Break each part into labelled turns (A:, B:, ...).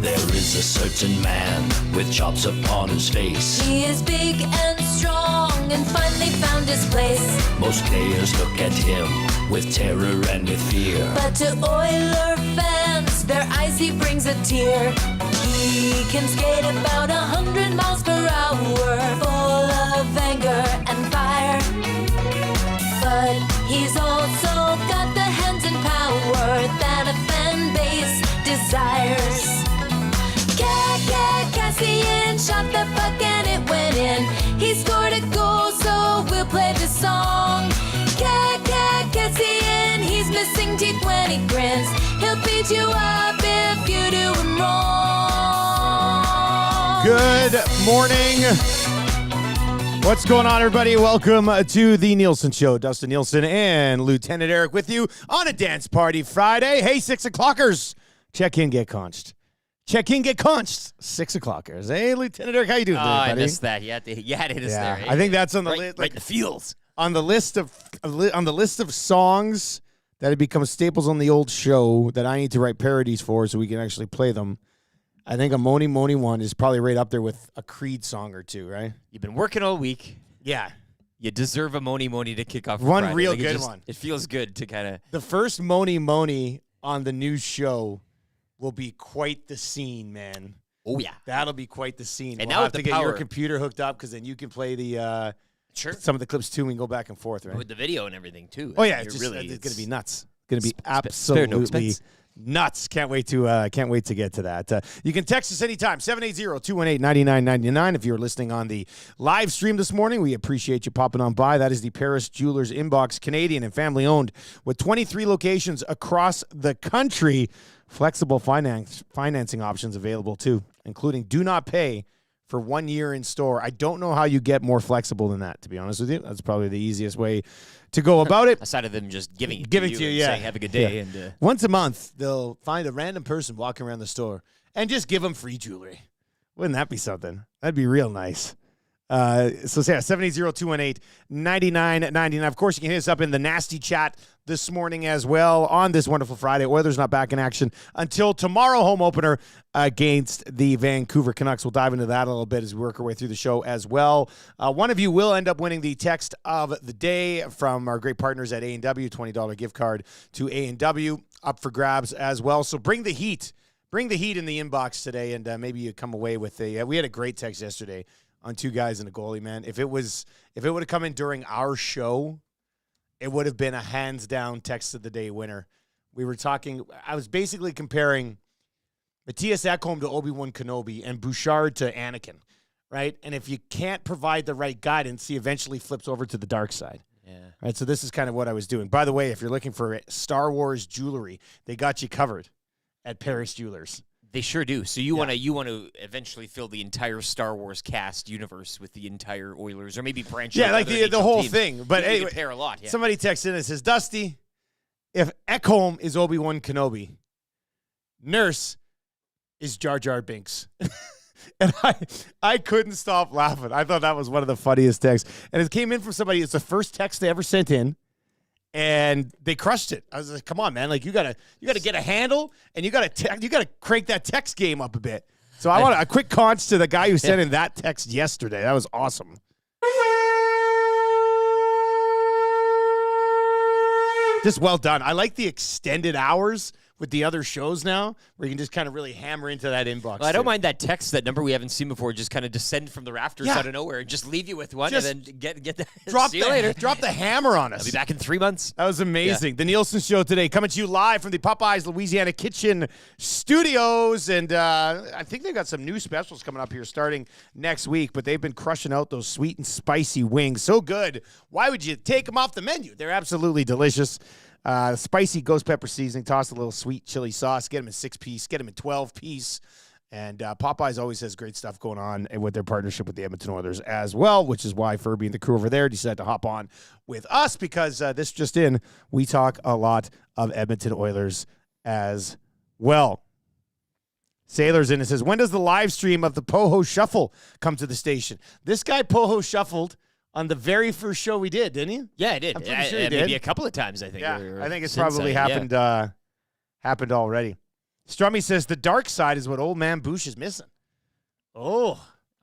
A: There is a certain man with chops upon his face.
B: He is big and strong and finally found his place.
A: Most players look at him with terror and with fear.
B: But to Oiler fans, their eyes he brings a tear. He can skate about 100 miles per hour, full of anger and fire. But he's also got the hands and power that a fan base desires. Cassian shot the puck and it went in. He scored a goal, so we'll play the song. Cassian, he's missing teeth when he grins. He'll beat you up if you do him wrong.
C: Good morning. What's going on, everybody? Welcome to the Nielson Show. Dustin Nielson and Lieutenant Eric with you on a Dance Party Friday. Hey, 6 o'clockers. Check in, get conched. Check in, get conched. 6 o'clockers. Hey, Lieutenant Eric, how you doing today, buddy?
D: I missed that. You had to hit us there.
C: I think that's on the list.
D: Right in the fields.
C: On the list of songs that have become staples on the old show that I need to write parodies for so we can actually play them. I think a Moni Moni one is probably right up there with a Creed song or two, right?
D: You've been working all week.
C: Yeah.
D: You deserve a Moni Moni to kick off
C: One
D: Friday.
C: real good one.
D: It feels good to kind of...
C: The first Moni Moni on the new show will be quite the scene, man.
D: Oh, yeah.
C: That'll be quite the scene.
D: And
C: we'll
D: now
C: have
D: with
C: to
D: the
C: get your
D: power-
C: computer hooked up because then you can play the
D: Sure.
C: some of the clips too. We can go back and forth, right?
D: With the video and everything, too.
C: Oh yeah,
D: You're
C: it's
D: really,
C: going to be nuts. Going to be
D: spare no
C: absolutely
D: expense.
C: nuts. Can't wait to get to that. You can text us anytime 780-218-9999. If you're listening on the live stream this morning, we appreciate you popping on by. That is the Paris Jewelers Inbox, Canadian and family owned, with 23 locations across the country. Flexible financing options available too, including do not pay for 1 year in store. I don't know how you get more flexible than that, to be honest with you. That's probably the easiest way to go about it.
D: Aside of them just giving it
C: Giving
D: to
C: to
D: you
C: you,
D: and
C: yeah.
D: saying, have a good day.
C: Yeah.
D: And
C: Once a month, they'll find a random person walking around the store and just give them free jewelry. Wouldn't that be something? That'd be real nice. So yeah, 780-218-9999. Of course, you can hit us up in the nasty chat this morning as well on this wonderful Friday. Oilers not back in action until tomorrow, home opener against the Vancouver Canucks. We'll dive into that a little bit as we work our way through the show as well. One of you will end up winning the text of the day from our great partners at A&W, $20 gift card to A&W up for grabs as well. So bring the heat. Bring the heat in the inbox today, and maybe you come away with we had a great text yesterday on two guys and a goalie, man. If it would have come in during our show, it would have been a hands-down text of the day winner. We were talking, I was basically comparing Matthias Ekholm to Obi-Wan Kenobi and Bouchard to Anakin, right? And if you can't provide the right guidance, he eventually flips over to the dark side.
D: Yeah.
C: Right, so this is kind of what I was doing. By the way, if you're looking for Star Wars jewelry, they got you covered at Paris Jewelers.
D: They sure do. So you want to eventually fill the entire Star Wars cast universe with the entire Oilers, or maybe branch out
C: like
D: other
C: the
D: NHL
C: whole
D: teams.
C: thing. But
D: You
C: anyway,
D: compare a lot. Yeah.
C: somebody texted in and says, Dusty, if Ekholm is Obi-Wan Kenobi, Nurse is Jar Jar Binks. And I couldn't stop laughing. I thought that was one of the funniest texts. And it came in from somebody, it's the first text they ever sent in. And they crushed it. I was like, "Come on, man! Like you gotta get a handle, and you gotta crank that text game up a bit." So I want a quick conch to the guy who sent in that text yesterday. That was awesome. Just well done. I like the extended hours with the other shows now, where you can just kind of really hammer into that inbox.
D: Well, I don't mind that text, that number we haven't seen before, just kind of descend from the rafters
C: Yeah.
D: out of nowhere and just leave you with one
C: Just
D: and then get that.
C: Drop
D: See you later.
C: Drop the hammer on us.
D: I'll be back in 3 months.
C: That was amazing. The Nielsen Show today, coming to you live from the Popeyes Louisiana Kitchen Studios. And I think they've got some new specials coming up here starting next week, but they've been crushing out those sweet and spicy wings. So good. Why would you take them off the menu? They're absolutely delicious. Spicy ghost pepper seasoning, toss a little sweet chili sauce, get them in 6-piece, get them in 12-piece. And Popeyes always has great stuff going on with their partnership with the Edmonton Oilers as well, which is why Furby and the crew over there decided to hop on with us because this just in, we talk a lot of Edmonton Oilers as well. Sailor's in and says, when does the live stream of the Poho Shuffle come to the station? This guy Poho shuffled on the very first show we did, didn't he?
D: Yeah, I did.
C: I'm pretty sure he did.
D: Maybe a couple of times, I think.
C: Yeah,
D: or
C: I think it's
D: since
C: probably
D: then, yeah.
C: happened already. Strummy says the dark side is what old man Boosh is missing. Oh,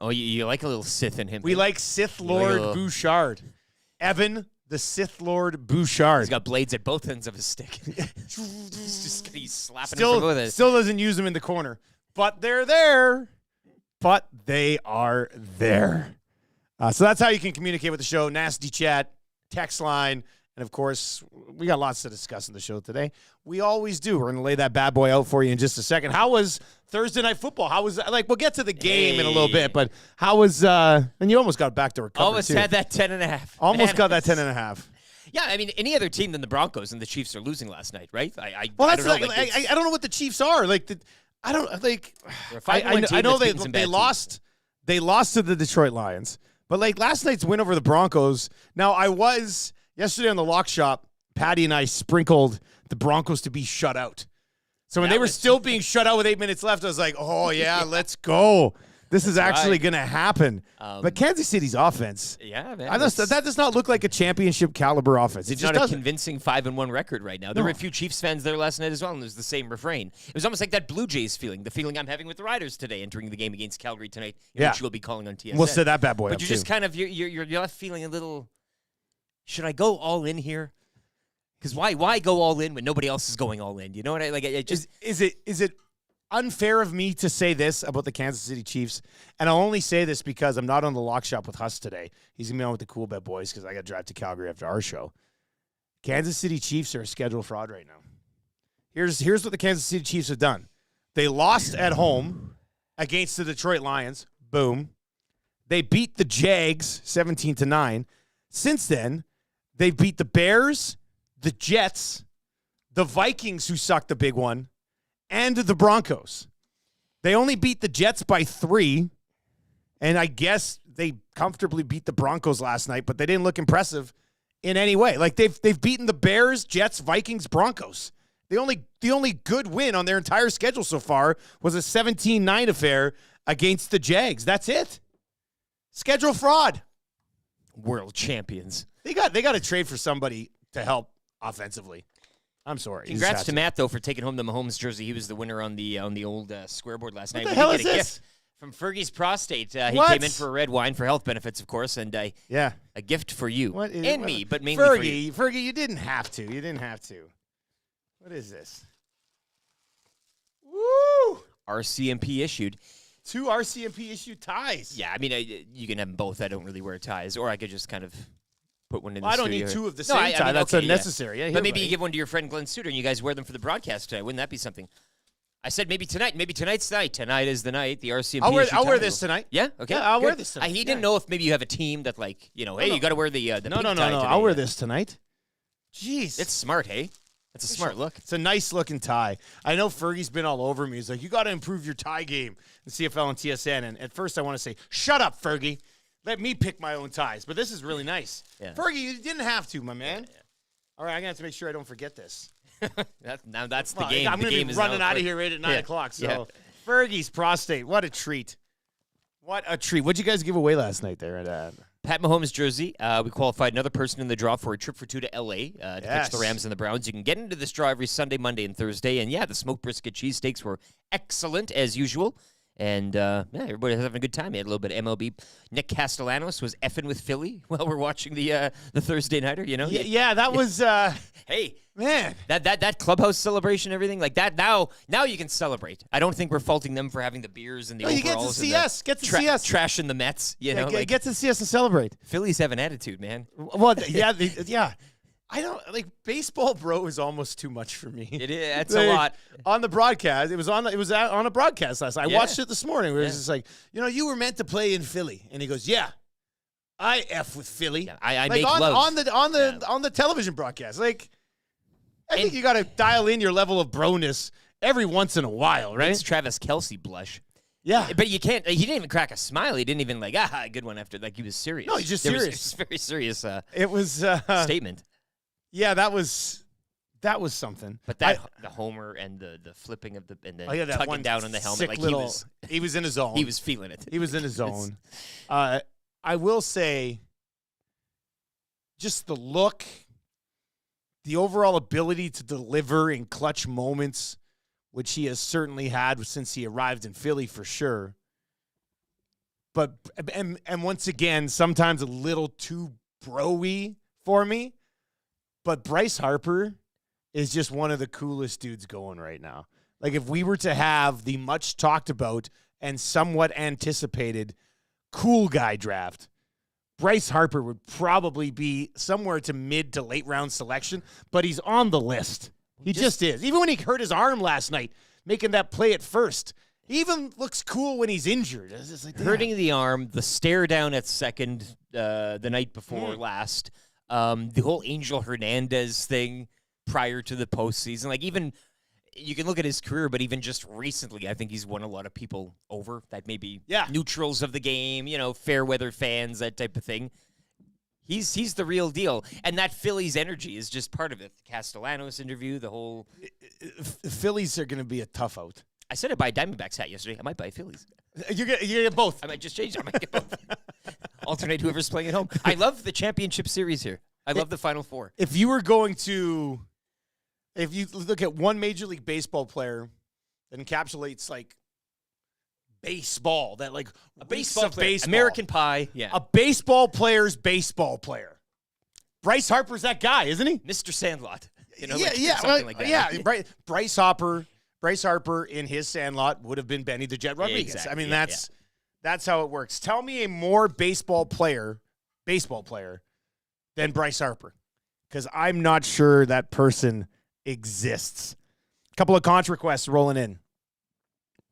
D: you like a little Sith in him.
C: we like Sith Lord Bouchard. Evan, the Sith Lord Bouchard.
D: He's got blades at both ends of his stick. He's slapping him from both ends.
C: Still doesn't use them in the corner, but they're there. But they are there. So that's how you can communicate with the show. Nasty chat, text line, and of course, we got lots to discuss in the show today. We always do. We're going to lay that bad boy out for you in just a second. How was Thursday Night Football? How was like? We'll get to the game in a little bit, but how was? And you almost got back to recover.
D: Almost had that 10.5.
C: Almost got that 10.5.
D: Yeah, I mean, any other team than the Broncos and the Chiefs are losing last night, right?
C: I don't know. I don't know what the Chiefs are like. I don't like. I know they lost. They lost to the Detroit Lions, but like last night's win over the Broncos. Now I was yesterday on the Lock Shop. Patty and I sprinkled the Broncos to be shut out. So when they were still being shut out with 8 minutes left, I was like, "Oh yeah, let's go. This is actually going to happen." But Kansas City's offense,
D: man,
C: that does not look like a championship caliber offense.
D: It's not a convincing 5-1 record right now. There were a few Chiefs fans there last night as well, and there's the same refrain. It was almost like that Blue Jays feeling, the feeling I'm having with the Riders today, entering the game against Calgary tonight, which we'll be calling on TSN.
C: We'll set that bad boy
D: but
C: up
D: you're
C: too.
D: just kind of you're left feeling a little. Should I go all in here? Because why go all in when nobody else is going all in? You know what I like? It just
C: is it unfair of me to say this about the Kansas City Chiefs? And I'll only say this because I'm not on the Lock Shop with Huss today. He's gonna be on with the Coolbet boys because I got to drive to Calgary after our show. Kansas City Chiefs are a schedule fraud right now. Here's what the Kansas City Chiefs have done. They lost at home against the Detroit Lions. Boom. They beat the Jags 17-9. Since then, they've beat the Bears, the Jets, the Vikings, who sucked a big one, and the Broncos. They only beat the Jets by 3, and I guess they comfortably beat the Broncos last night, but they didn't look impressive in any way. Like they've beaten the Bears, Jets, Vikings, Broncos. The only good win on their entire schedule so far was a 17-9 affair against the Jags. That's it. Schedule fraud.
D: World champions.
C: They got to trade for somebody to help offensively. I'm sorry.
D: Congrats to Matt though for taking home the Mahomes jersey. He was the winner on the old scoreboard last night.
C: What the hell is this?
D: Gift from Fergie's prostate. He came in for a red wine for health benefits, of course, and a gift for you and me, but mainly for you.
C: Fergie, you didn't have to. You didn't have to. What is this? Woo!
D: RCMP issued.
C: 2 RCMP issued ties.
D: Yeah, I mean, you can have them both. I don't really wear ties, or I could just kind of put one in the
C: I
D: studio.
C: don't need 2 of the same tie. That's unnecessary. Yeah,
D: but maybe you give one to your friend Glenn Suter, and you guys wear them for the broadcast tonight. Wouldn't that be something? I said maybe tonight. Maybe tonight's the night. Tonight is the night. The RCMP.
C: I'll wear this tonight.
D: Yeah. Okay.
C: Yeah, I'll wear this tonight.
D: He didn't know if maybe you have a team that hey, you got to wear the pink tie today.
C: I'll wear this tonight. Jeez,
D: it's smart, hey. That's a smart look.
C: It's a nice looking tie. I know Fergie's been all over me. He's like, you got to improve your tie game in CFL and TSN. And at first I want to say, shut up, Fergie. Let me pick my own ties. But this is really nice. Yeah. Fergie, you didn't have to, my man. Yeah. All right, I'm going to have to make sure I don't forget this.
D: Now that's the game.
C: I'm going to be running out of here right at 9 o'clock. So Fergie's prostate, what a treat. What a treat. What'd you guys give away last night there at
D: Pat Mahomes jersey. We qualified another person in the draw for a trip for 2 to L.A. To pitch the Rams and the Browns. You can get into this draw every Sunday, Monday, and Thursday. And, the smoked brisket cheesesteaks were excellent, as usual. And, everybody was having a good time. We had a little bit of MLB. Nick Castellanos was effing with Philly while we're watching the Thursday Nighter, you know?
C: Yeah, that was...
D: hey,
C: man.
D: That clubhouse celebration, everything like that, now you can celebrate. I don't think we're faulting them for having the beers and the overalls.
C: You get to see us. Get to see us.
D: Trashing the Mets,
C: get to see us and celebrate.
D: Phillies have an attitude, man.
C: Well, yeah. I don't baseball, bro, is almost too much for me.
D: It is. That's a lot.
C: On the broadcast, it was on a broadcast last night. I watched it this morning. Where it was just like, you were meant to play in Philly, and he goes, "Yeah, I F with Philly." Yeah,
D: I make love
C: on the television broadcast. I think you got to dial in your level of broness every once in a while, right?
D: It's Travis Kelce blush.
C: Yeah.
D: But you can't. He didn't even crack a smile. He didn't even good one after. He was serious.
C: No, he's just serious.
D: It was very serious.
C: It was
D: statement.
C: Yeah, that was something.
D: But the homer and the flipping of and then tugging down on the helmet,
C: he was in his zone.
D: He was feeling it.
C: He was in his zone. I will say, just the look, the overall ability to deliver in clutch moments which he has certainly had since he arrived in Philly for sure. But and once again, sometimes a little too bro-y for me. But Bryce Harper is just one of the coolest dudes going right now. Like, if we were to have the much talked about and somewhat anticipated cool guy draft, Bryce Harper would probably be somewhere to mid to late round selection, but he's on the list. He just is. Even when he hurt his arm last night, making that play at first, he even looks cool when he's injured. It's just like,
D: hurting the arm, the stare down at second the night before last, the whole Angel Hernandez thing prior to the postseason. Like, even you can look at his career, but even just recently, I think he's won a lot of people over that maybe neutrals of the game, fair weather fans, that type of thing. He's the real deal. And that Phillies energy is just part of it. The Castellanos interview, the whole...
C: Phillies are going to be a tough out.
D: I said I buy Diamondbacks hat yesterday. I might buy Phillies.
C: You're gonna get both.
D: I might just change it. I might get both. Alternate whoever's playing at home. I love the championship series here. I love the Final Four.
C: If you look at one Major League Baseball player that encapsulates, like, baseball, that, like,
D: a baseball player,
C: baseball.
D: American Pie,
C: a baseball player's baseball player. Bryce Harper's that guy, isn't he?
D: Mr. Sandlot.
C: Something
D: like that.
C: Yeah, Bryce Harper in his Sandlot would have been Benny the Jet Rodriguez. Yeah, exactly. I mean, that's how it works. Tell me a more baseball player than Bryce Harper, because I'm not sure that person exists. A couple of conch requests rolling in.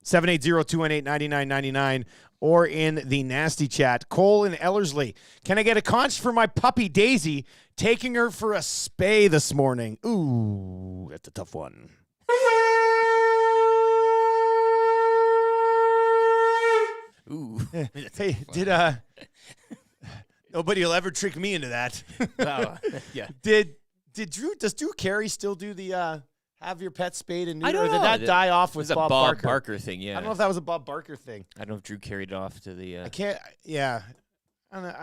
C: 780-218-9999 or in the nasty chat. Cole in Ellerslie. Can I get a conch for my puppy Daisy? Taking her for a spay this morning. Ooh, that's a tough one.
D: Ooh.
C: Hey, nobody will ever trick me into that.
D: Yeah.
C: Does Drew Carey still do the have your pet spayed and neutered?
D: I don't know.
C: Did that die off with Bob
D: Barker thing, yeah.
C: I don't know if that was a Bob Barker thing.
D: I don't know if Drew carried it off to the...
C: I can't, yeah. I don't know.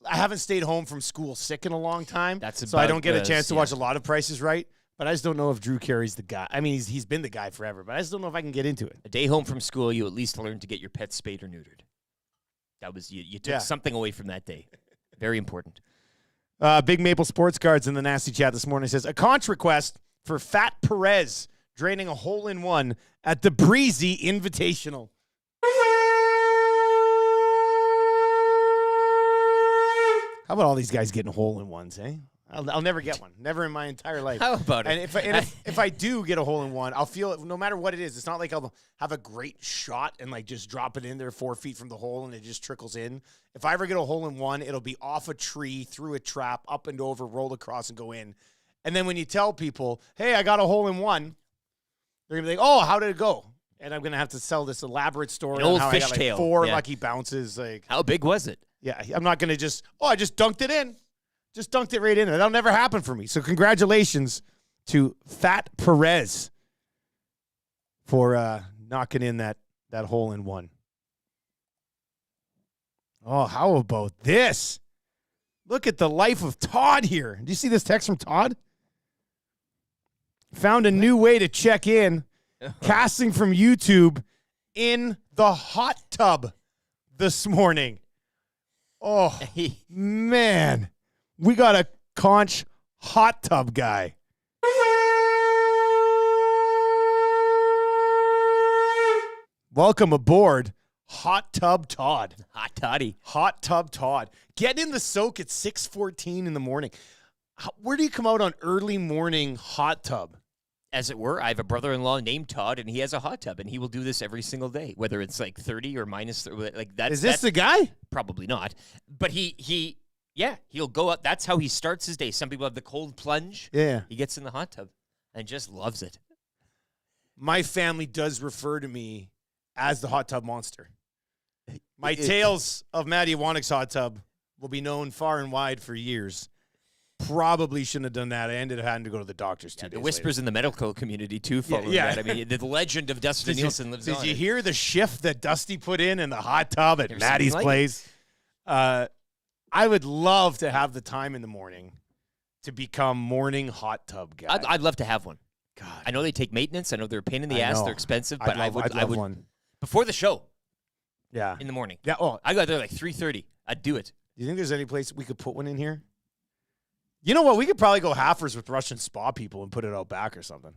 C: I haven't stayed home from school sick in a long time, so I don't get a chance to watch a lot of Price is Right. But I just don't know if Drew Carey's the guy. I mean, he's been the guy forever, but I just don't know if I can get into it.
D: A day home from school, you at least learned to get your pet spayed or neutered. That was you took something away from that day. Very important.
C: Big Maple Sports Cards in the nasty chat this morning says, a conch request for Fat Perez draining a hole-in-one at the Breezy Invitational. How about all these guys getting hole-in-ones, eh? I'll never get one. Never in my entire life.
D: How about it?
C: And if I do get a hole-in-one, I'll feel it no matter what it is. It's not like I'll have a great shot and, like, just drop it in there 4 feet from the hole and it just trickles in. If I ever get a hole-in-one, it'll be off a tree, through a trap, up and over, roll across, and go in. And then when you tell people, hey, I got a hole-in-one, they're going to be like, oh, how did it go? And I'm going to have to sell this elaborate story on how I got, like, 4 lucky bounces. Like,
D: how big was it?
C: Yeah, I'm not going to just, I just dunked it in. Just dunked it right in. That'll never happen for me. So congratulations to Fat Perez for knocking in that hole-in-one. Oh, how about this? Look at the life of Todd here. Do you see this text from Todd? Found a new way to check in. Casting from YouTube in the hot tub this morning. Oh, man. We got a conch hot tub guy. Welcome aboard, Hot Tub Todd.
D: Hot Toddy.
C: Hot Tub Todd. Get in the soak at 6:14 in the morning. Where do you come out on early morning hot tub?
D: As it were, I have a brother-in-law named Todd, and he has a hot tub, and he will do this every single day, whether it's like 30 or minus 30. Like that's,
C: Is this the guy?
D: Probably not. But he'll go up. That's how he starts his day. Some people have the cold plunge.
C: Yeah.
D: He gets in the hot tub and just loves it.
C: My family does refer to me as the hot tub monster. My tales of Matty Wannick's hot tub will be known far and wide for years. Probably shouldn't have done that. I ended up having to go to the doctor's 2 days
D: The whispers
C: later.
D: in the medical community, too, following that. I mean, the legend of Dustin and Nielson lives on.
C: Did you hear the shift that Dusty put in the hot tub at Matty's place? I would love to have the time in the morning to become morning hot tub guy.
D: I'd love to have one.
C: God.
D: I know they take maintenance. I know they're a pain in the ass. They're expensive, but
C: I'd love one.
D: Before the show.
C: Yeah.
D: In the morning.
C: Yeah. Oh,
D: I got there like 3:30. I'd do it.
C: Do you think there's any place we could put one in here? You know what? We could probably go halfers with Russian spa people and put it out back or something.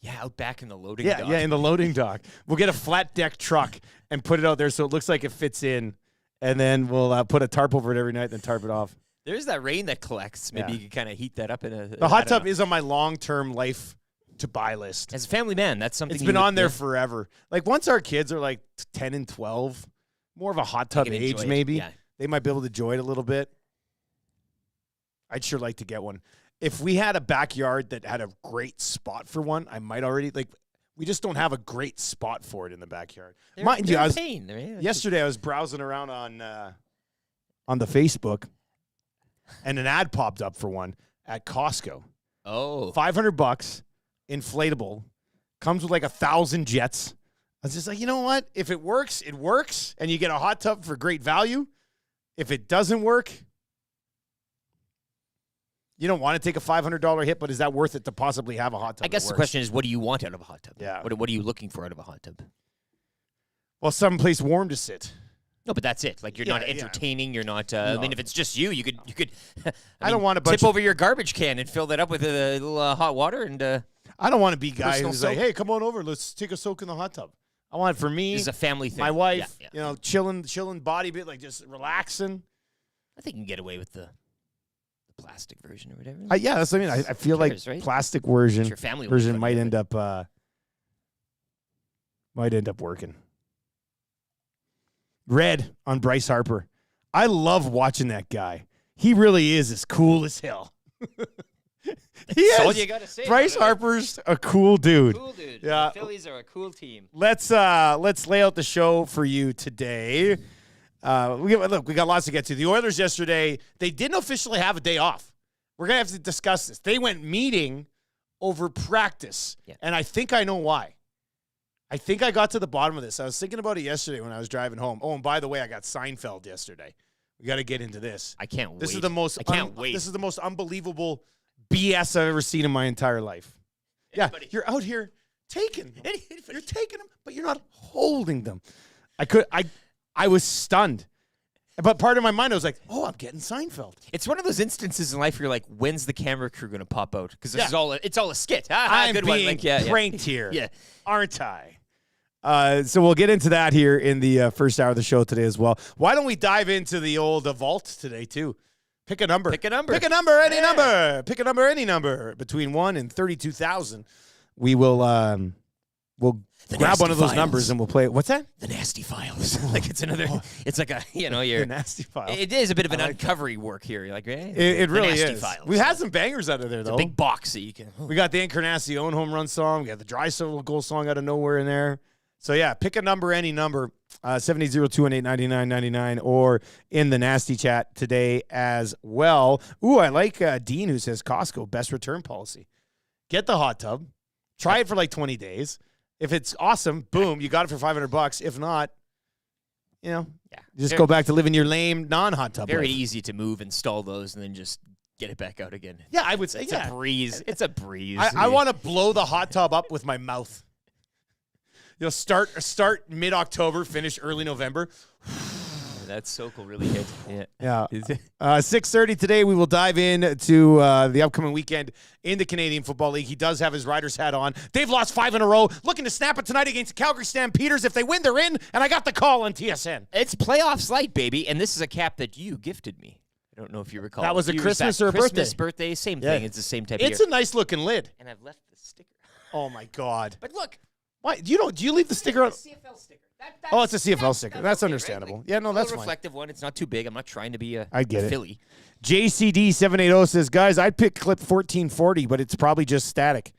D: Yeah, out back in the loading dock.
C: Yeah, in the loading dock. We'll get a flat deck truck and put it out there so it looks like it fits in, and then we'll put a tarp over it every night and then tarp it off.
D: There's that rain that collects. Maybe you could kind of heat that up in a.
C: The hot tub is on my long-term life to buy list.
D: As a family man, that's something.
C: It's been on there forever. Like once our kids are like 10 and 12, more of a hot tub age maybe.
D: Yeah.
C: They might be able to enjoy it a little bit. I'd sure like to get one. If we had a backyard that had a great spot for one, I might already we just don't have a great spot for it in the backyard. Mind you, yesterday I was browsing around on the Facebook, and an ad popped up for one at Costco.
D: Oh,
C: $500, inflatable, comes with like 1,000 jets. I was just like, you know what? If it works, it works, and you get a hot tub for great value. If it doesn't work, you don't want to take a $500 hit, but is that worth it to possibly have a hot tub?
D: I guess the question is, what do you want out of a hot tub?
C: Yeah.
D: What are you looking for out of a hot tub?
C: Well, someplace warm to sit.
D: No, but that's it. Like you're not entertaining. You're not. I mean, if it's just you could.
C: I don't want to
D: tip over your garbage can and fill that up with a little hot water and.
C: I don't want to be a guy who's like, hey, come on over, let's take a soak in the hot tub. I want it for me.
D: This is a family thing.
C: My wife, chilling body bit, like just relaxing.
D: I think you can get away with the plastic version or whatever.
C: Yeah, that's what I mean. I feel like plastic version might end up working. Red on Bryce Harper. I love watching that guy. He really is as cool as hell.
D: That's all you gotta say.
C: Bryce Harper's a cool dude.
D: Cool dude.
C: Yeah.
D: The Phillies are a cool team.
C: Let's lay out the show for you today. We got lots to get to. The Oilers yesterday, they didn't officially have a day off. We're gonna have to discuss this. They went meeting over practice, and I think I know why. I think I got to the bottom of this. I was thinking about it yesterday when I was driving home. Oh, and by the way, I got Seinfeld yesterday. We got to get into this.
D: I can't wait.
C: This is the most.
D: I can't wait.
C: This is the most unbelievable BS I've ever seen in my entire life.
D: Anybody.
C: Yeah, you're out here taking them. You're taking them, but you're not holding them. I was stunned. But part of my mind, I was like, oh, I'm getting Seinfeld.
D: It's one of those instances in life where you're like, when's the camera crew going to pop out? Because it's all a skit.
C: I'm
D: good
C: being
D: one.
C: pranked here,
D: yeah.
C: Aren't I? So we'll get into that here in the first hour of the show today as well. Why don't we dive into the old vault today, too? Pick a number.
D: Pick a number.
C: Pick a number, any number. Pick a number, any number. Between 1 and 32,000. We will we'll grab one of those numbers and we'll play it. What's that?
D: The Nasty Files. Like it's another, it's like a,
C: The Nasty Files.
D: It is a bit of an uncovery work here. You're like, hey,
C: it really
D: Nasty
C: is.
D: Files.
C: We've had some bangers out of there, though.
D: It's a big box that you can.
C: We got the Encarnacion home run song. We got the Draisaitl goal song out of nowhere in there. So, yeah, pick a number, any number, 780-218-9999 or in the Nasty Chat today as well. Ooh, I like Dean who says Costco, best return policy. Get the hot tub. Try it for like 20 days. If it's awesome, boom, you got it for $500. If not, you just go back to living your lame non-hot tub
D: Very
C: life.
D: easy to move, install those, and then just get it back out again.
C: Yeah, I would say,
D: It's a breeze. It's a breeze.
C: I want to blow the hot tub up with my mouth. Start mid-October, finish early November.
D: That soak will really hit.
C: Yeah. 6:30 today, we will dive into the upcoming weekend in the Canadian Football League. He does have his Riders hat on. They've lost 5 in a row, looking to snap it tonight against the Calgary Stampeders. If they win, they're in, and I got the call on TSN.
D: It's playoffs light, baby, and this is a cap that you gifted me. I don't know if you recall.
C: That was a Christmas or a
D: Christmas, birthday, same thing. It's the same type of year.
C: It's a nice-looking lid.
D: And I've left the sticker.
C: Oh, my God.
D: But look.
C: Why? Do you leave the sticker on?
D: It's a CFL sticker.
C: It's a CFL sticker. That's understandable.
D: Right? Like,
C: yeah, no, that's
D: a
C: fine.
D: reflective one. It's not too big. I'm not trying to be a Philly.
C: JCD780 says, guys, I'd pick clip 1440, but it's probably just static.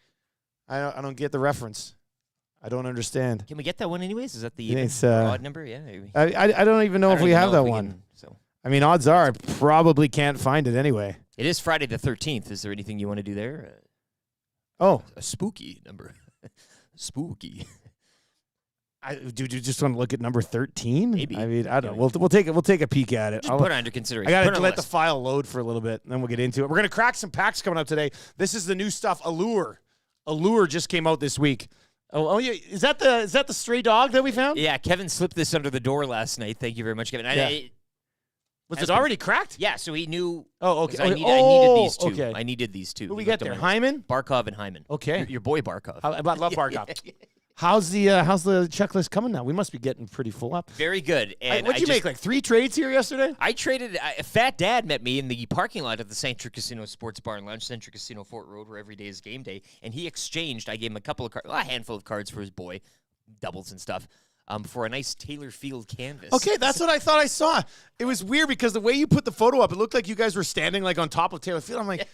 C: I don't get the reference. I don't understand.
D: Can we get that one anyways? Is that the odd number? Yeah.
C: I don't even know if we have that one. I mean, odds are I probably can't find it anyway.
D: It is Friday the 13th. Is there anything you want to do there?
C: A
D: spooky number. Spooky.
C: Do you just want to look at number 13?
D: Maybe.
C: I mean, I don't know. We'll take a peek at it.
D: Just put it under consideration.
C: I got to let the file load for a little bit, and then we'll get into it. We're going to crack some packs coming up today. This is the new stuff, Allure. a lure just came out this week. Oh yeah, is that the stray dog that we found?
D: Yeah, Kevin slipped this under the door last night. Thank you very much, Kevin.
C: Was it already cracked?
D: Yeah, so he knew.
C: Oh, okay.
D: I needed these two.
C: Okay.
D: I needed these two.
C: Who we got there? Hyman?
D: Barkov and Hyman.
C: Okay.
D: Your boy Barkov.
C: I love Barkov. How's the checklist coming now? We must be getting pretty full up.
D: Very good. And
C: what'd you make, like 3 trades here yesterday?
D: I traded. Fat Dad met me in the parking lot of the Century Casino Sports Bar and Lounge, Century Casino Fort Road, where every day is game day. And he exchanged. I gave him a handful of cards for his boy, doubles and stuff. For a nice Taylor Field canvas.
C: Okay, that's what I thought I saw. It was weird because the way you put the photo up, it looked like you guys were standing like on top of Taylor Field. I'm like,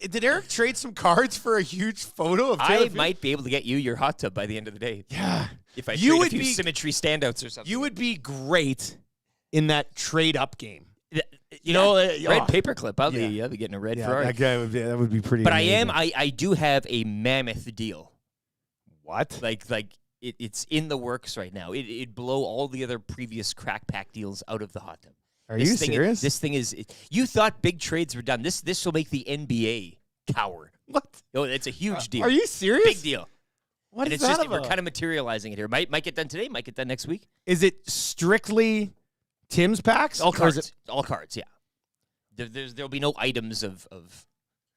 C: did Eric trade some cards for a huge photo of Taylor Field?
D: I might be able to get you your hot tub by the end of the day.
C: Yeah.
D: If I trade a few symmetry standouts or something.
C: You would be great in that trade-up game.
D: You know, red paperclip. I'll be getting a red Ferrari.
C: That would be pretty
D: But
C: amazing.
D: I do have a mammoth deal.
C: What?
D: It's in the works right now. It'd blow all the other previous crack pack deals out of the hot tub.
C: Are you serious?
D: This thing is. You thought big trades were done. This will make the NBA cower.
C: What?
D: Oh, it's a huge deal.
C: Are you serious?
D: Big deal.
C: What
D: and
C: is
D: it's
C: that
D: just
C: about?
D: we're kind of materializing it here. Might get done today. Might get done next week.
C: Is it strictly Tim's packs?
D: All cards.
C: Or is it,
D: all cards. Yeah. There'll be no items of.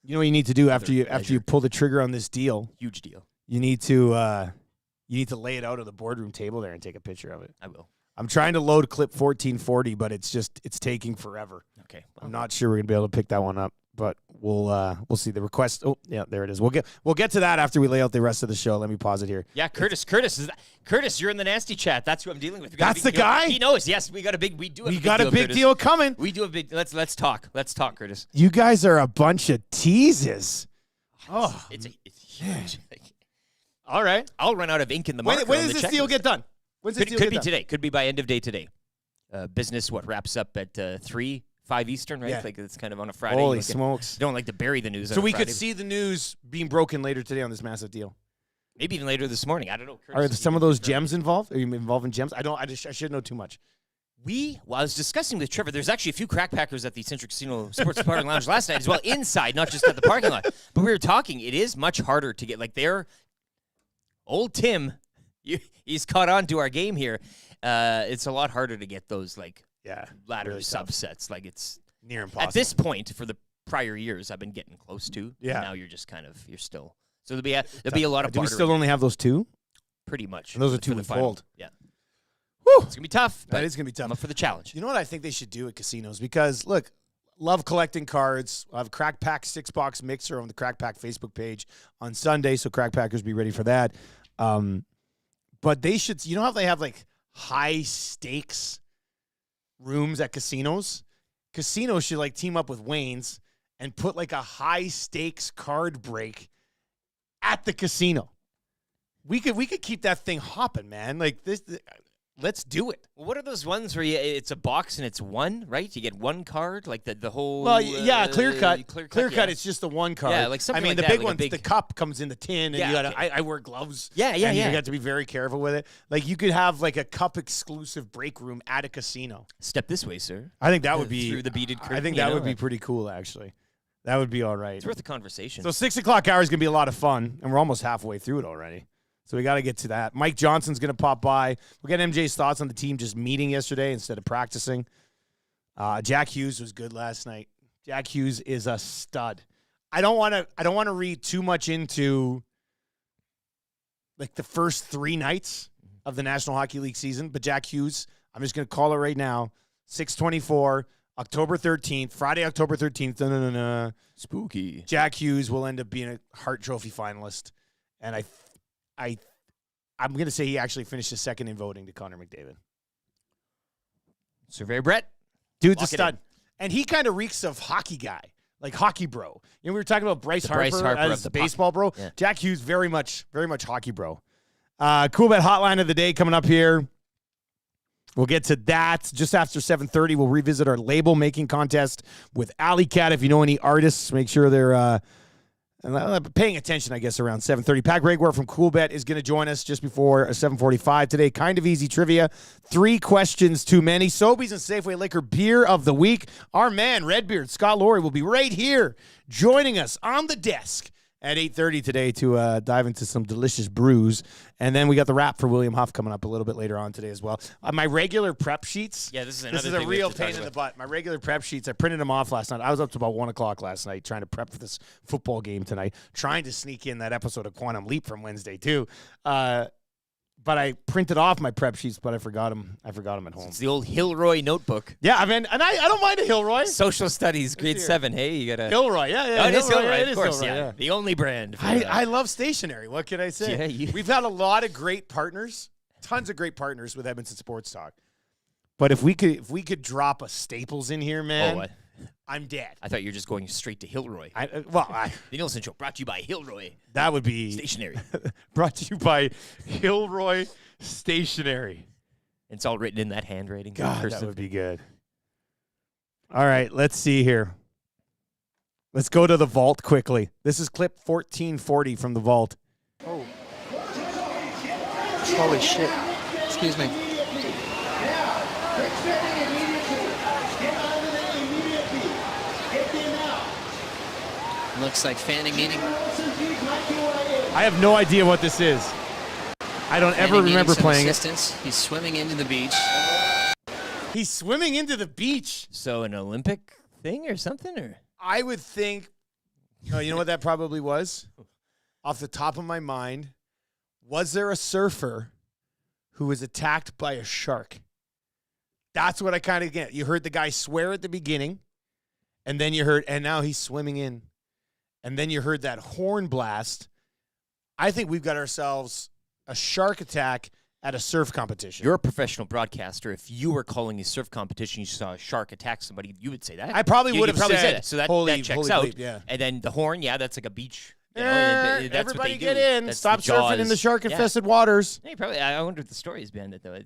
C: You know what you need to do after you pull the trigger on this deal?
D: Huge deal.
C: You need to lay it out on the boardroom table there and take a picture of it.
D: I will.
C: I'm trying to load clip 1440, but it's taking forever.
D: Okay.
C: I'm not sure we're gonna be able to pick that one up, but we'll see the request. Oh yeah, there it is. We'll get to that after we lay out the rest of the show. Let me pause it here.
D: Yeah, Curtis, you're in the nasty chat. That's who I'm dealing with.
C: That's the guy?
D: He knows. Yes, we got a big
C: deal coming.
D: We do a big. Let's talk. Let's talk, Curtis.
C: You guys are a bunch of teases.
D: It's huge.
C: All right.
D: I'll run out of ink in the marker.
C: When does this deal get done?
D: Could be today. Could be by end of day today. Business wraps up at 3-5 Eastern, right?
C: Yeah.
D: Like it's kind of on a Friday.
C: Holy smokes!
D: Don't like to bury the news.
C: So
D: on
C: we
D: Friday,
C: could see the news being broken later today on this massive deal.
D: maybe even later this morning. I don't know.
C: Are some of those gems involved? Are you involved in gems? I should know too much.
D: I was discussing with Trevor, there's actually a few crack packers at the Centric Casino Sports Bar and Lounge last night as well, inside, not just at the parking lot. But we were talking, it is much harder to get, old Tim, he's caught on to our game here. It's a lot harder to get those, ladder
C: really
D: subsets. It's
C: near impossible.
D: At this point, for the prior years, I've been getting close to.
C: Yeah.
D: Now you're just you're still. So there'll be a lot of
C: Do we
D: bartering.
C: still only have those two?
D: Pretty much.
C: And those are
D: for
C: two
D: the
C: we
D: final.
C: fold.
D: Yeah.
C: Whew.
D: It's going to be tough.
C: That is going to be tough.
D: I'm up for the challenge.
C: You know what I think they should do at casinos? Because, look, love collecting cards. I have a Crack Pack 6-box mixer on the Crack Pack Facebook page on Sunday, so Crack Packers be ready for that. But they should, you know how they have, high stakes rooms at casinos? Casinos should, team up with Wayne's and put, a high stakes card break at the casino. We could keep that thing hopping, man. Let's do it.
D: Well, what are those ones where it's a box and it's one, right? You get one card, the whole.
C: Well, yeah, clear cut. Clear cut.
D: Yeah.
C: It's just the one card.
D: Yeah, something
C: the
D: that,
C: big ones.
D: big...
C: The cup comes in the tin, and
D: yeah,
C: you gotta.
D: okay.
C: I wear gloves.
D: Yeah.
C: You got to be very careful with it. You could have a cup exclusive break room at a casino.
D: Step this way, sir.
C: I think that would be
D: through the beaded curtain.
C: I think that would be pretty cool, actually. That would be all right.
D: It's worth a conversation.
C: So 6 o'clock hour is gonna be a lot of fun, and we're almost halfway through it already. So we got to get to that. Mike Johnson's going to pop by. We'll get MJ's thoughts on the team just meeting yesterday instead of practicing. Jack Hughes was good last night. Jack Hughes is a stud. I don't want to read too much into the first 3 nights of the National Hockey League season, but Jack Hughes, I'm just going to call it right now. 6/24, October 13th, Friday, October 13th.
D: Spooky.
C: Jack Hughes will end up being a Hart Trophy finalist, and I'm going to say he actually finished his second in voting to Connor McDavid.
D: Survey Brett.
C: Dude's a stud. And he kind of reeks of hockey guy, hockey bro. We were talking about Bryce Harper as the baseball bro.
D: Yeah.
C: Jack Hughes, very much hockey bro. Coolbet hotline of the day coming up here. We'll get to that just after 7:30. We'll revisit our label making contest with Alley Cat. If you know any artists, make sure they're paying attention, I guess, around 7:30. Pat Gregoire from Coolbet is going to join us just before 7:45 today. Kind of easy trivia. 3 questions too many. Sobeys and Safeway Liquor Beer of the Week. Our man, Redbeard, Scott Laurie, will be right here joining us on the desk at 8:30 today to dive into some delicious brews. And then we got the wrap for William Huff coming up a little bit later on today as well. My regular prep sheets.
D: Yeah, this is
C: a real pain in the butt. My regular prep sheets, I printed them off last night. I was up to about 1 o'clock last night trying to prep for this football game tonight, trying to sneak in that episode of Quantum Leap from Wednesday too. But I printed off my prep sheets, but I forgot them. I forgot them at home.
D: It's the old Hilroy notebook.
C: Yeah, I mean, and I don't mind a Hilroy.
D: Social studies, grade 7. Hey, you got a
C: Hilroy. Yeah.
D: Oh, it is Hilroy,
C: It
D: of course.
C: Hilroy,
D: Yeah, the only brand.
C: I love stationery. What can I say?
D: Yeah,
C: We've had a lot of great partners, tons of great partners with Edmonton Sports Talk. But if we could drop a Staples in here, man, I'm dead.
D: I thought you were just going straight to Hilroy.
C: The
D: Nielson Show brought to you by Hilroy.
C: That would be
D: Stationery.
C: brought to you by Hilroy Stationery.
D: It's all written in that handwriting.
C: God, that would be good. All right, let's see here. Let's go to the vault quickly. This is clip 1440 from the vault.
E: Oh. Holy shit. Excuse me. Looks like fanning meeting.
C: I have no idea what this is. I don't ever remember playing
E: assistance. He's swimming into the beach.
C: He's swimming into the beach.
D: So an Olympic thing or something? Or
C: I would think, oh, you know what that probably was? Off the top of my mind, was there a surfer who was attacked by a shark? That's what I kind of get. You heard the guy swear at the beginning, and then you heard, and now he's swimming in. And then you heard that horn blast. I think we've got ourselves a shark attack at a surf competition.
D: You're a professional broadcaster. If you were calling a surf competition, you saw a shark attack somebody, you would say that.
C: I probably would have said
D: it. So that checks
C: holy
D: out.
C: bleep, yeah.
D: And then the horn, yeah, that's like a beach. You know, that's
C: everybody
D: what they
C: get
D: do.
C: in.
D: That's
C: Stop
D: the
C: surfing in
D: Jaws.
C: the shark-infested waters.
D: Hey, probably. I wonder if the story is behind it, though.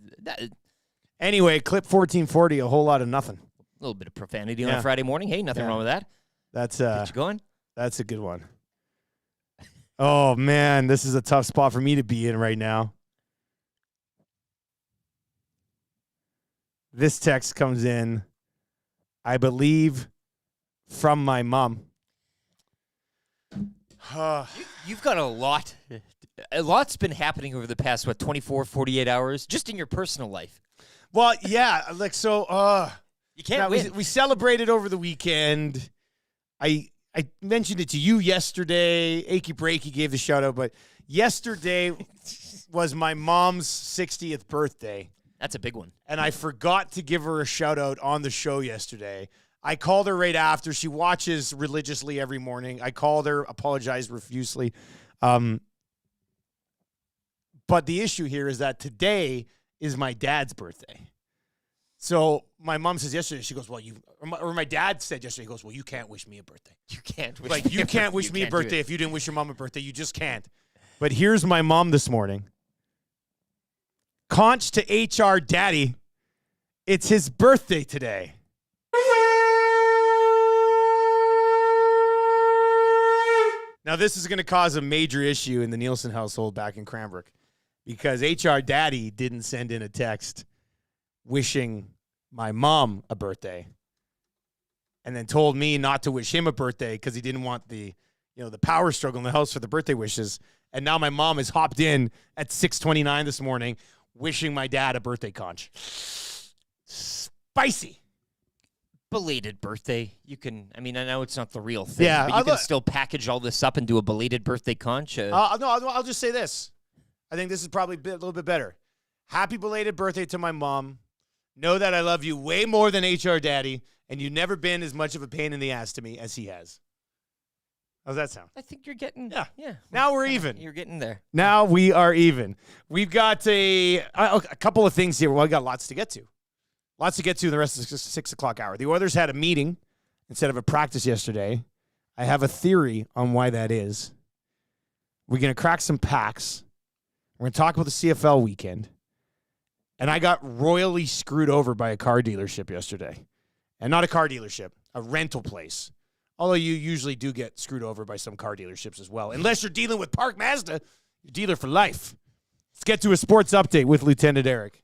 C: Anyway, clip 1440, a whole lot of nothing.
D: A little bit of profanity on a Friday morning. Hey, nothing wrong with that.
C: That's
D: Get you going?
C: That's a good one. Oh, man, this is a tough spot for me to be in right now. This text comes in, I believe, from my mom.
D: You've got a lot. A lot's been happening over the past, 24, 48 hours, just in your personal life.
C: Well, yeah, like, so,
D: you can't win.
C: We celebrated over the weekend. I mentioned it to you yesterday. Achy Breaky gave the shout out, but yesterday was my mom's 60th birthday.
D: That's a big one.
C: And I forgot to give her a shout out on the show yesterday. I called her right after. She watches religiously every morning. I called her, apologized profusely. But the issue here is that today is my dad's birthday. So my mom says yesterday, she goes, well, or my dad said yesterday, he goes, well, you can't wish me a birthday.
D: You can't wish
C: Like,
D: me
C: you
D: a
C: can't
D: birthday.
C: wish
D: You
C: me a
D: can't do
C: birthday
D: it.
C: if you didn't wish your mom a birthday. You just can't. But here's my mom this morning. Conch to HR Daddy. It's his birthday today. Now, this is going to cause a major issue in the Nielson household back in Cranbrook because HR Daddy didn't send in a text wishing my mom a birthday and then told me not to wish him a birthday because he didn't want the power struggle in the house for the birthday wishes. And now my mom has hopped in at 6:29 this morning wishing my dad a birthday, Conch. Spicy.
D: Belated birthday. You can, I know it's not the real thing,
C: Yeah,
D: but you can still package all this up and do a belated birthday conch.
C: No, I'll just say this. I think this is probably a little bit better. Happy belated birthday to my mom. Know that I love you way more than HR Daddy, and you've never been as much of a pain in the ass to me as he has. How's that sound?
D: I think you're getting, yeah.
C: Now we're even.
D: You're getting there.
C: Now we are even. We've got a couple of things here. Well, we got lots to get to. Lots to get to in the rest of the 6 o'clock hour. The Oilers had a meeting instead of a practice yesterday. I have a theory on why that is. We're going to crack some packs. We're going to talk about the CFL weekend. And I got royally screwed over by a car dealership yesterday. And not a car dealership, a rental place. Although you usually do get screwed over by some car dealerships as well. Unless you're dealing with Park Mazda, you're dealer for life. Let's get to a sports update with Lieutenant Eric.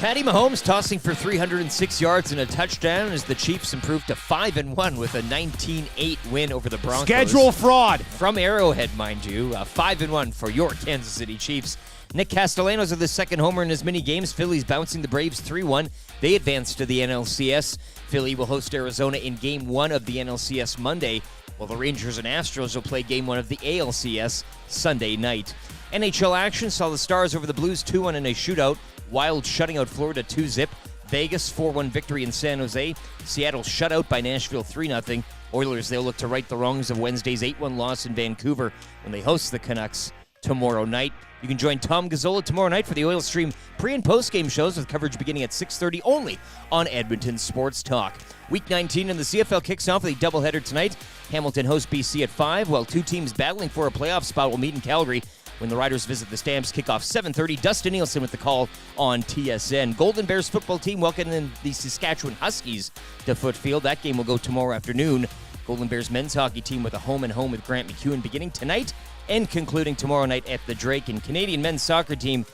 D: Patty Mahomes tossing for 306 yards and a touchdown as the Chiefs improved to 5-1 with a 19-8 win over the Broncos.
C: Schedule fraud.
D: From Arrowhead, mind you. 5-1 for your Kansas City Chiefs. Nick Castellanos with the second homer in as many games. Phillies bouncing the Braves 3-1. They advance to the NLCS. Philly will host Arizona in Game 1 of the NLCS Monday, while the Rangers and Astros will play Game 1 of the ALCS Sunday night. NHL action saw the Stars over the Blues 2-1 in a shootout. Wild shutting out Florida 2-0. Vegas 4-1 victory in San Jose. Seattle shut out by Nashville 3-0. Oilers, they'll look to right the wrongs of Wednesday's 8-1 loss in Vancouver when they host the Canucks tomorrow night. You can join Tom Gazzola tomorrow night for the Oil Stream pre- and post-game shows with coverage beginning at 6:30 only on Edmonton Sports Talk. Week 19 in the CFL kicks off with a doubleheader tonight. Hamilton hosts BC at 5, while two teams battling for a playoff spot will meet in Calgary when the Riders visit the Stamps. Kickoff 7:30. Dustin Nielson with the call on TSN. Golden Bears football team welcoming the Saskatchewan Huskies to Footfield. That game will go tomorrow afternoon. Golden Bears men's hockey team with a home-and-home with Grant McEwen beginning tonight and concluding tomorrow night at the Drake. And Canadian men's soccer team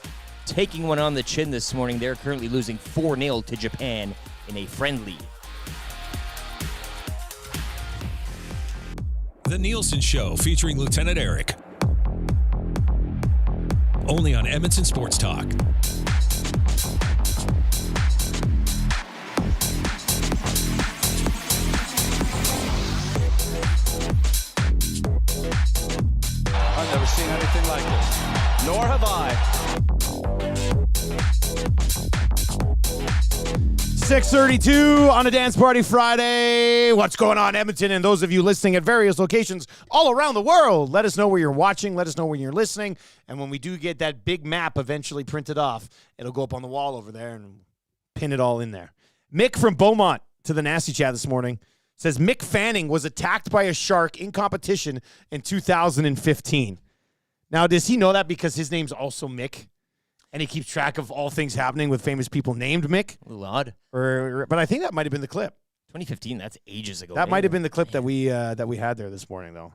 D: taking one on the chin this morning. They're currently losing 4-0 to Japan in a friendly.
F: The Nielson Show featuring Lieutenant Eric. Only on Edmonton Sports Talk.
G: I've never seen anything like this. Nor have I.
C: 6:32 on a Dance Party Friday. What's going on, Edmonton? And those of you listening at various locations all around the world, let us know where you're watching. Let us know where you're listening. And when we do get that big map eventually printed off, it'll go up on the wall over there and pin it all in there. Mick from Beaumont to the Nasty Chat this morning says Mick Fanning was attacked by a shark in competition in 2015. Now, does he know that because his name's also Mick? And he keeps track of all things happening with famous people named Mick.
D: A little odd.
C: But I think that might have been the clip.
D: 2015, that's ages ago.
C: That might have been the clip that we had there this morning, though.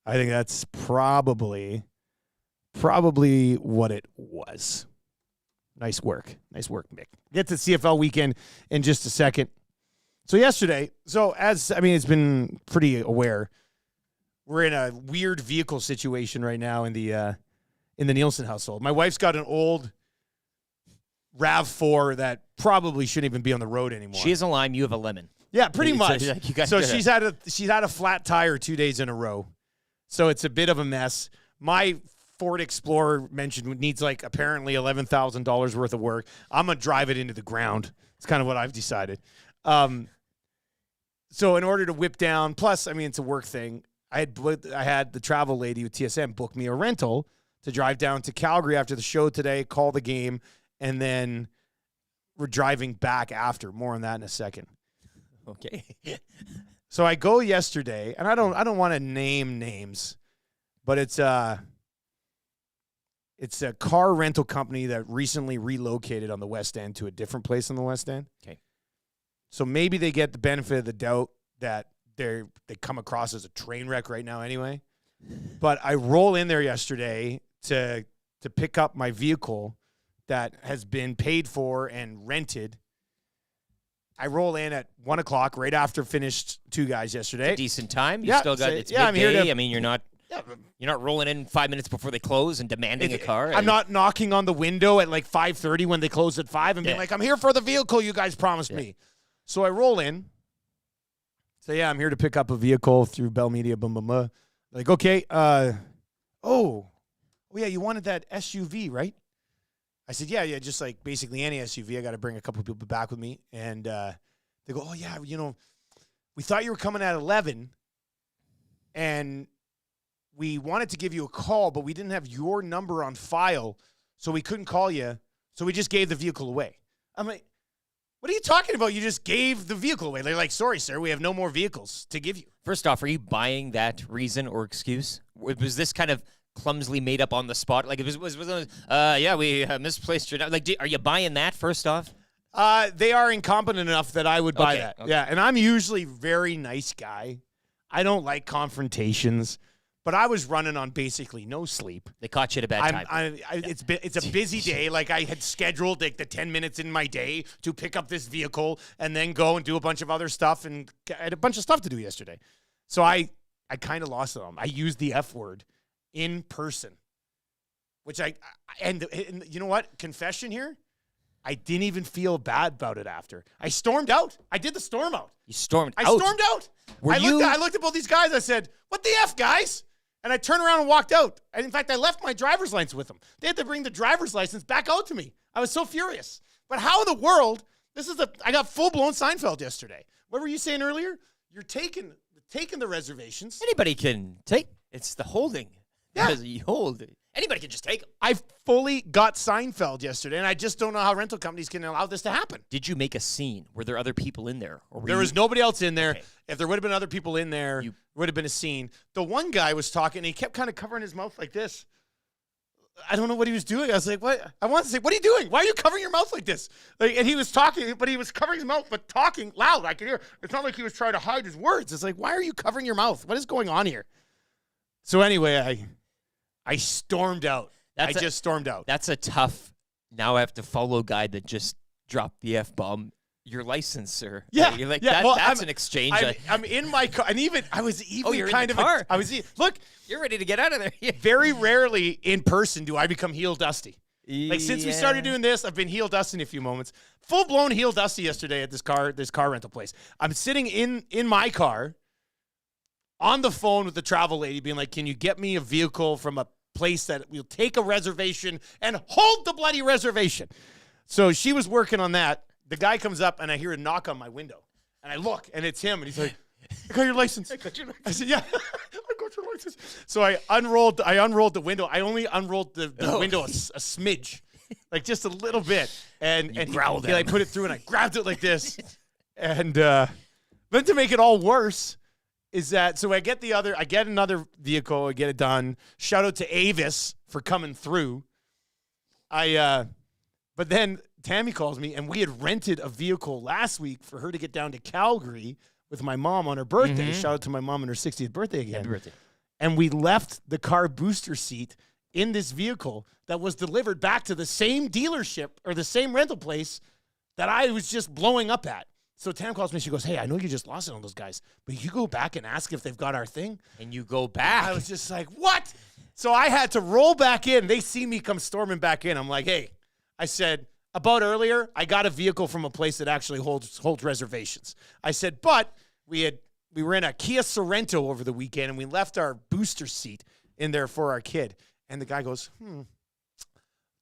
C: I think that's probably what it was. Nice work, Mick. Get to CFL weekend in just a second. So yesterday, it's been pretty aware. We're in a weird vehicle situation right now in the Nielson household. My wife's got an old RAV4 that probably shouldn't even be on the road anymore.
D: She has a lime, you have a lemon.
C: Yeah, pretty much. So she's had a flat tire 2 days in a row. So it's a bit of a mess. My Ford Explorer mentioned needs apparently $11,000 worth of work. I'm going to drive it into the ground. It's kind of what I've decided. So in order to whip down, plus, it's a work thing. I had the travel lady with TSM book me a rental to drive down to Calgary after the show today, call the game, and then we're driving back after. More on that in a second.
D: Okay.
C: So I go yesterday, and I don't want to name names, but it's a car rental company that recently relocated on the West End to a different place on the West End.
D: Okay.
C: So maybe they get the benefit of the doubt that they come across as a train wreck right now anyway. But I roll in there yesterday to pick up my vehicle that has been paid for and rented. I roll in at 1 o'clock right after finished two guys yesterday.
D: Decent time. You
C: Yeah,
D: still got it's
C: yeah, I'm
D: midday.
C: here to-
D: You're not rolling in 5 minutes before they close and demanding a car.
C: I'm not knocking on the window at 5:30 when they close at 5 and being like, I'm here for the vehicle you guys promised me. So I roll in. So yeah, I'm here to pick up a vehicle through Bell Media. Blah, blah, blah. Like, okay, oh yeah, you wanted that SUV, right? I said, yeah, just basically any SUV. I got to bring a couple of people back with me. And they go, oh yeah, we thought you were coming at 11 and we wanted to give you a call, but we didn't have your number on file, so we couldn't call you. So we just gave the vehicle away. I'm like, what are you talking about? You just gave the vehicle away. They're like, sorry, sir, we have no more vehicles to give you.
D: First off, are you buying that reason or excuse? Was this kind of clumsily made up on the spot? Like, we misplaced your... are you buying that, first off?
C: They are incompetent enough that I would buy that.
D: Okay.
C: Yeah, and I'm usually very nice guy. I don't like confrontations. but I was running on basically no sleep.
D: They caught you at a bad time.
C: It's a busy day. Like I had scheduled like the 10 minutes in my day to pick up this vehicle and then go and do a bunch of other stuff, and I had a bunch of stuff to do yesterday. So I kind of lost it on. I used the F word in person, which and you know what? Confession here. I didn't even feel bad about it after. I stormed out. I did the storm out.
D: You stormed out?
C: I stormed out. I looked at both these guys. I said, what the F, guys? And I turned around and walked out. And in fact, I left my driver's license with them. They had to bring the driver's license back out to me. I was so furious. But how in the world, I got full-blown Seinfeld yesterday. What were you saying earlier? You're taking the reservations.
D: Anybody can take. It's the holding.
C: Yeah.
D: Because you hold it. Anybody can just take them.
C: I fully got Seinfeld yesterday, and I just don't know how rental companies can allow this to happen.
D: Did you make a scene? Were there other people in there? Or
C: There was nobody else in there.
D: Okay.
C: If there would have been other people in there, it would have been a scene. The one guy was talking, and he kept kind of covering his mouth like this. I don't know what he was doing. I was like, what? I wanted to say, what are you doing? Why are you covering your mouth like this? And he was talking, but he was covering his mouth, but talking loud. I could hear. It's not like he was trying to hide his words. It's like, why are you covering your mouth? What is going on here? So anyway, I stormed out. I just stormed out.
D: That's a tough, now I have to follow guy that just dropped the F-bomb. Your license, sir.
C: Yeah.
D: You're like,
C: yeah. Well,
D: that's an exchange.
C: I'm in my car. And I was even
D: you're
C: kind
D: in the
C: of
D: car.
C: Look,
D: You're ready to get out of there.
C: very rarely in person do I become heel dusty. Like since we started doing this, I've been heel dusty in a few moments. Full blown heel dusty yesterday at this car rental place. I'm sitting in my car on the phone with the travel lady being like, can you get me a vehicle from a place that will take a reservation and hold the bloody reservation? So she was working on that. The guy comes up and I hear a knock on my window. And I look and it's him and he's like, I got your license. I said, yeah, I got your license. So I unrolled the window. I only unrolled the window a smidge, like just a little bit. And he growled at him. I put it through and I grabbed it like this. And then to make it all worse is that, so I get another vehicle, I get it done. Shout out to Avis for coming through. But then Tammy calls me, and we had rented a vehicle last week for her to get down to Calgary with my mom on her birthday. Shout out to my mom on her 60th birthday again.
D: Happy birthday.
C: And we left the car booster seat in this vehicle that was delivered back to the same dealership or the same rental place that I was just blowing up at. So Tam calls me. She goes, hey, I know you just lost it on those guys, but you go back and ask if they've got our thing.
D: And you go back.
C: I was just like, what? So I had to roll back in. They see me come storming back in. I'm like, hey, I said, about earlier, I got a vehicle from a place that actually holds reservations. I said, but we were in a Kia Sorento over the weekend, and we left our booster seat in there for our kid. And the guy goes,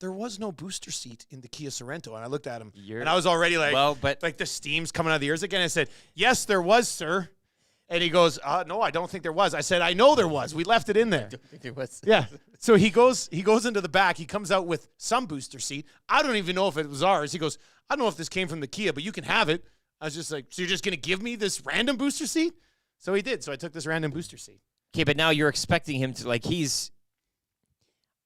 C: there was no booster seat in the Kia Sorento. And I looked at him, and I was already like, like the steam's coming out of the ears again. I said, yes, there was, sir. And he goes, no, I don't think there was. I said, I know there was. We left it in there.
D: I don't think there was.
C: Yeah. So he goes into the back. He comes out with some booster seat. I don't even know if it was ours. He goes, I don't know if this came from the Kia, but you can have it. I was just like, so you're just going to give me this random booster seat? So he did. So I took this random booster seat.
D: Okay, but now you're expecting him to, like,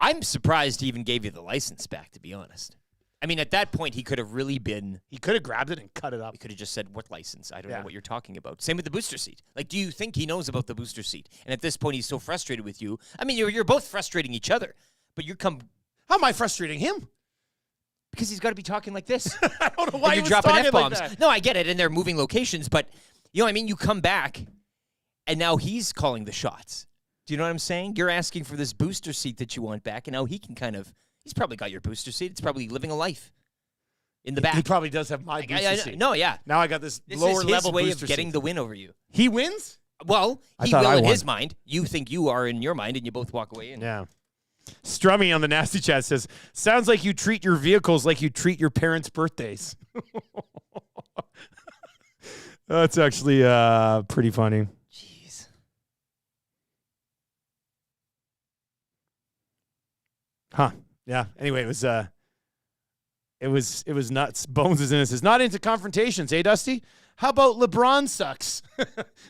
D: I'm surprised he even gave you the license back, to be honest. I mean, at that point, he could have really been...
C: He could have grabbed it and cut it up.
D: He could have just said, what license? I don't know what you're talking about. Same with the booster seat. Like, do you think he knows about the booster seat? And at this point, he's so frustrated with you. I mean, you're both frustrating each other. But
C: How am I frustrating him?
D: Because he's got to be talking like this.
C: I don't know why
D: you're
C: he was
D: dropping
C: talking
D: F-bombs.
C: like that.
D: No, I get it, and they're moving locations. But, you know what I mean? You come back, and now he's calling the shots. Do you know what I'm saying? You're asking for this booster seat that you want back, and now he can he's probably got your booster seat. It's probably living a life in the back.
C: He probably does have my booster seat.
D: No, yeah.
C: Now I got this lower
D: is his
C: level
D: way
C: booster
D: of getting
C: seat.
D: the win over you.
C: He wins?
D: Well, he will in his mind. You think you are in your mind, and you both walk away.
C: Yeah. Strummy on the Nasty Chat says, sounds like you treat your vehicles like you treat your parents' birthdays. That's actually pretty funny.
D: Jeez.
C: Huh. Yeah. Anyway, it was nuts. Bones is in it. Says, not into confrontations, eh, Dusty? How about LeBron sucks?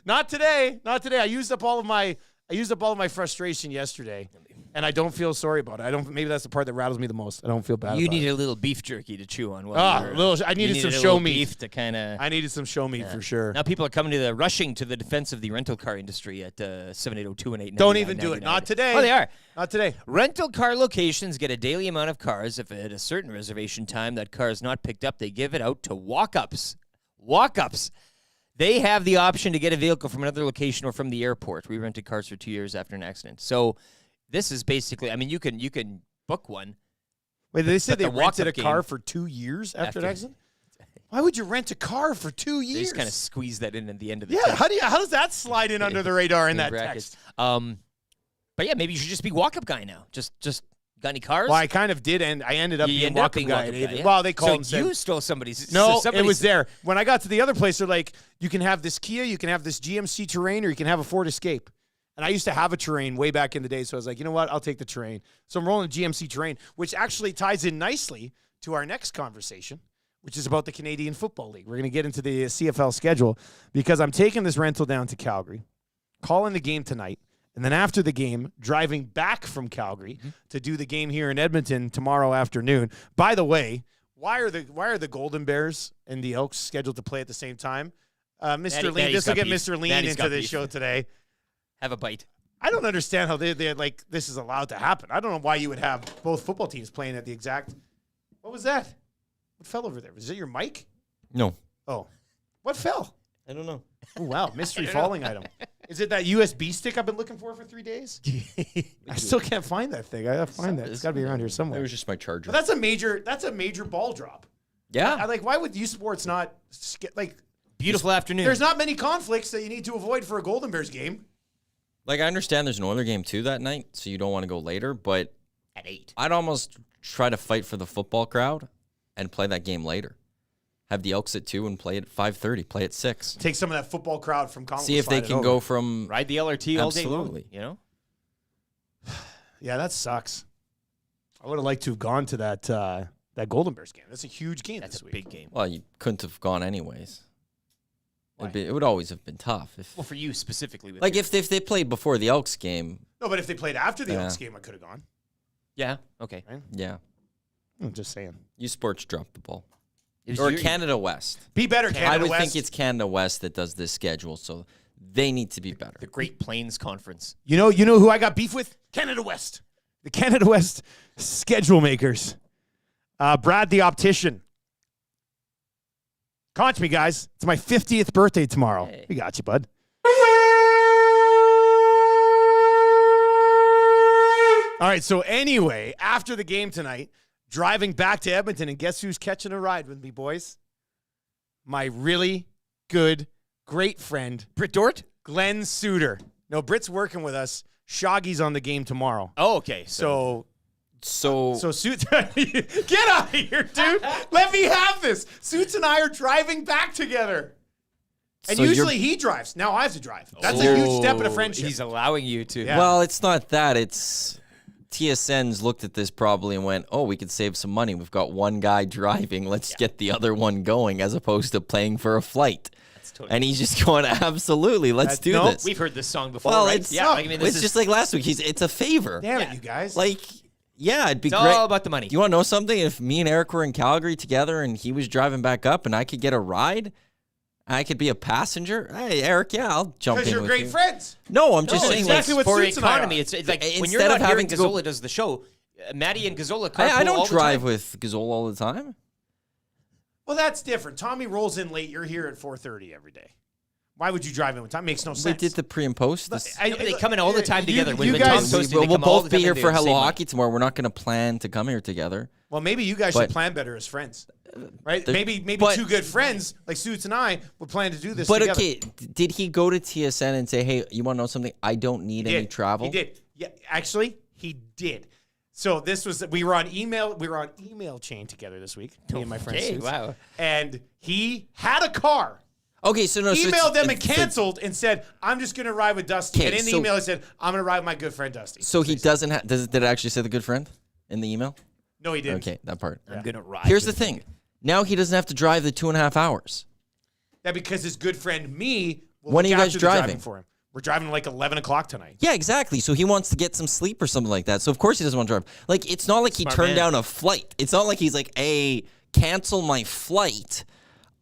C: Not today. Not today. I used up all of my frustration yesterday. And I don't feel sorry about it. Maybe that's the part that rattles me the most. I don't feel bad.
D: You
C: about
D: need
C: it.
D: a little beef jerky to chew on.
C: I needed some show meat
D: beef to kind of.
C: I needed some show meat for sure.
D: Now people are rushing to the defense of the rental car industry at 780-218.
C: Don't even do it. Not today.
D: Oh, they are.
C: Not today.
D: Rental car locations get a daily amount of cars. If at a certain reservation time that car is not picked up, they give it out to walk-ups. Walk-ups. They have the option to get a vehicle from another location or from the airport. We rented cars for 2 years after an accident. So this is basically, I mean, you can book one.
C: Wait, they said they
D: the
C: rented a
D: walk-up
C: car
D: game-
C: for 2 years after an accident? Why would you rent a car for 2 years?
D: They just kind of squeeze that in at the end of the
C: Yeah,
D: text.
C: how does that slide in under the radar in that
D: brackets.
C: text?
D: But yeah, maybe you should just be walk-up guy now. Just got any cars?
C: Well, I kind of did, and I ended up
D: You
C: being
D: ended up
C: walk-up
D: being
C: guy.
D: walk-up guy, yeah.
C: Well, they called
D: so
C: and said,
D: you stole somebody's.
C: no,
D: so
C: it was there. When I got to the other place, they're like, you can have this Kia, you can have this GMC Terrain, or you can have a Ford Escape. And I used to have a Terrain way back in the day, so I was like, you know what? I'll take the Terrain. So I'm rolling a GMC Terrain, which actually ties in nicely to our next conversation, which is about the Canadian Football League. We're going to get into the CFL schedule because I'm taking this rental down to Calgary, calling the game tonight, and then after the game, driving back from Calgary to do the game here in Edmonton tomorrow afternoon. By the way, why are the Golden Bears and the Elks scheduled to play at the same time? Mr. Lean, this will get Mr. Lean into this show today.
D: Have a bite.
C: I don't understand how they're like, this is allowed to happen. I don't know why you would have both football teams playing at the exact. What was that? What fell over there? Was it your mic?
H: No.
C: Oh. What fell?
H: I don't know.
C: Oh, wow. Mystery falling item. Is it that USB stick I've been looking for 3 days? I still can't find that thing. I gotta find that. It's got to be around here
H: It
C: somewhere.
H: was just my charger.
C: But that's a major ball drop.
H: Yeah.
C: I like, why would U Sports not like?
D: Beautiful afternoon.
C: There's not many conflicts that you need to avoid for a Golden Bears game.
H: Like, I understand there's no other game, too, that night, so you don't want to go later, but
D: at 8.
H: I'd almost try to fight for the football crowd and play that game later. Have the Elks at 2 and play at 5:30. Play at 6.
C: Take some of that football crowd from Collins.
H: See if they can go from...
D: Ride the LRT all day long.
H: Absolutely.
D: You know?
C: Yeah, that sucks. I would have liked to have gone to that Golden Bears game. That's a huge game
D: That's
C: this
D: a
C: week.
D: big game.
H: Well, you couldn't have gone anyways.
C: Why?
H: It would always have been tough.
D: Well, for you specifically. With
H: Like,
D: your-
H: if they played before the Elks game,
C: No, but if they played after the
H: Yeah.
C: Elks game, I could have gone.
D: Yeah. Okay.
H: yeah.
C: I'm just saying.
H: U Sports dropped the ball.
D: It was
H: Or
D: your-
H: Canada West.
C: Be better, Canada
H: I would
C: West.
H: think it's Canada West that does this schedule, so they need to be better.
D: the Great Plains Conference.
C: You know who I got beef with? Canada West. The Canada West schedule makers. Brad the optician. Conch me, guys. It's my 50th birthday tomorrow.
D: Hey.
C: We got you, bud. All right, so anyway, after the game tonight, driving back to Edmonton, and guess who's catching a ride with me, boys? My really good, great friend,
D: Britt Dort?
C: Glenn Suter. No, Britt's working with us. Shoggy's on the game tomorrow.
D: Oh, okay.
C: So Suits, get out of here, dude. Let me have this. Suits and I are driving back together. And
H: So
C: usually he drives. Now I have to drive. That's a huge step in a friendship.
D: He's allowing you to.
C: Yeah.
H: Well, it's not that. It's TSN's looked at this probably and went, oh, we could save some money. We've got one guy driving. Let's get the other one going as opposed to paying for a flight.
D: Totally.
H: And he's just going, absolutely, let's do
C: no,
H: this.
D: We've heard this song before,
H: Well,
D: right?
H: it's,
D: Yeah. Like, I mean, this
H: it's
D: is
H: just like last week. It's a favor.
C: Damn it, you guys.
H: Like, yeah, it'd be
D: it's
H: great.
D: all about the money.
H: You want to know something? If me and Eric were in Calgary together and he was driving back up and I could get a ride, I could be a passenger. Hey, Eric, yeah, I'll jump in
C: because you're
H: with
C: great
H: you.
C: friends.
H: No, I'm just
D: No,
H: saying,
C: exactly
H: like,
C: what
D: for
C: Suits and I
D: economy,
C: are.
D: it's like when
H: Instead
D: you're
H: of
D: not
H: having
D: hearing
H: to go-
D: Gazzola does the show, Maddie and Gazzola carpool
H: I
D: all
H: don't
D: the
H: drive
D: time.
H: with Gazzola all the time.
C: Well, that's different. Tommy rolls in late. You're here at 4:30 every day. Why would you drive in with Tom? Makes no
H: We
C: sense.
H: did the pre and post.
D: They come in all the time together. When
C: you
D: the
C: guys,
D: Tom's hosting,
H: We'll
D: they come all
H: both
D: the
H: be
D: time
H: here
D: and
H: for
D: they
H: Hello
D: save money.
H: Hockey tomorrow. We're not going to plan to come here together.
C: well, maybe you guys
H: But-
C: should plan better as friends, right?
H: the-
C: Maybe
H: but-
C: two good friends like Suits and I would plan to do this
H: But
C: together.
H: okay, did he go to TSN and say, "Hey, you want to know something? I don't need
C: He
H: any
C: did.
H: travel."
C: He did. Yeah, actually, he did. So this was we were on email. We were on email chain together this week. Me and my friend.
D: Okay,
C: Suits.
D: wow.
C: And he had a car.
H: Okay, so no, so
C: Emailed
H: it's-
C: them and
H: it's-
C: canceled and said, "I'm just going to ride with Dusty."
H: Okay,
C: And in the
H: so-
C: email, he said, "I'm going to ride with my good friend Dusty."
H: So he doesn't have. Did it actually say the good friend in the email?
C: No, he didn't.
H: Okay, that part.
D: I'm gonna ride.
H: Here's the
D: with
H: thing. Now he doesn't have to drive the 2.5 hours.
C: Yeah, because his good friend me will
H: When
C: look
H: are you guys
C: after the driving
H: driving?
C: for him. We're driving like 11 o'clock tonight.
H: Yeah, exactly. So he wants to get some sleep or something like that. So of course he doesn't want to drive. Like, it's not like he turned down a flight. It's not like he's like, hey, cancel my flight.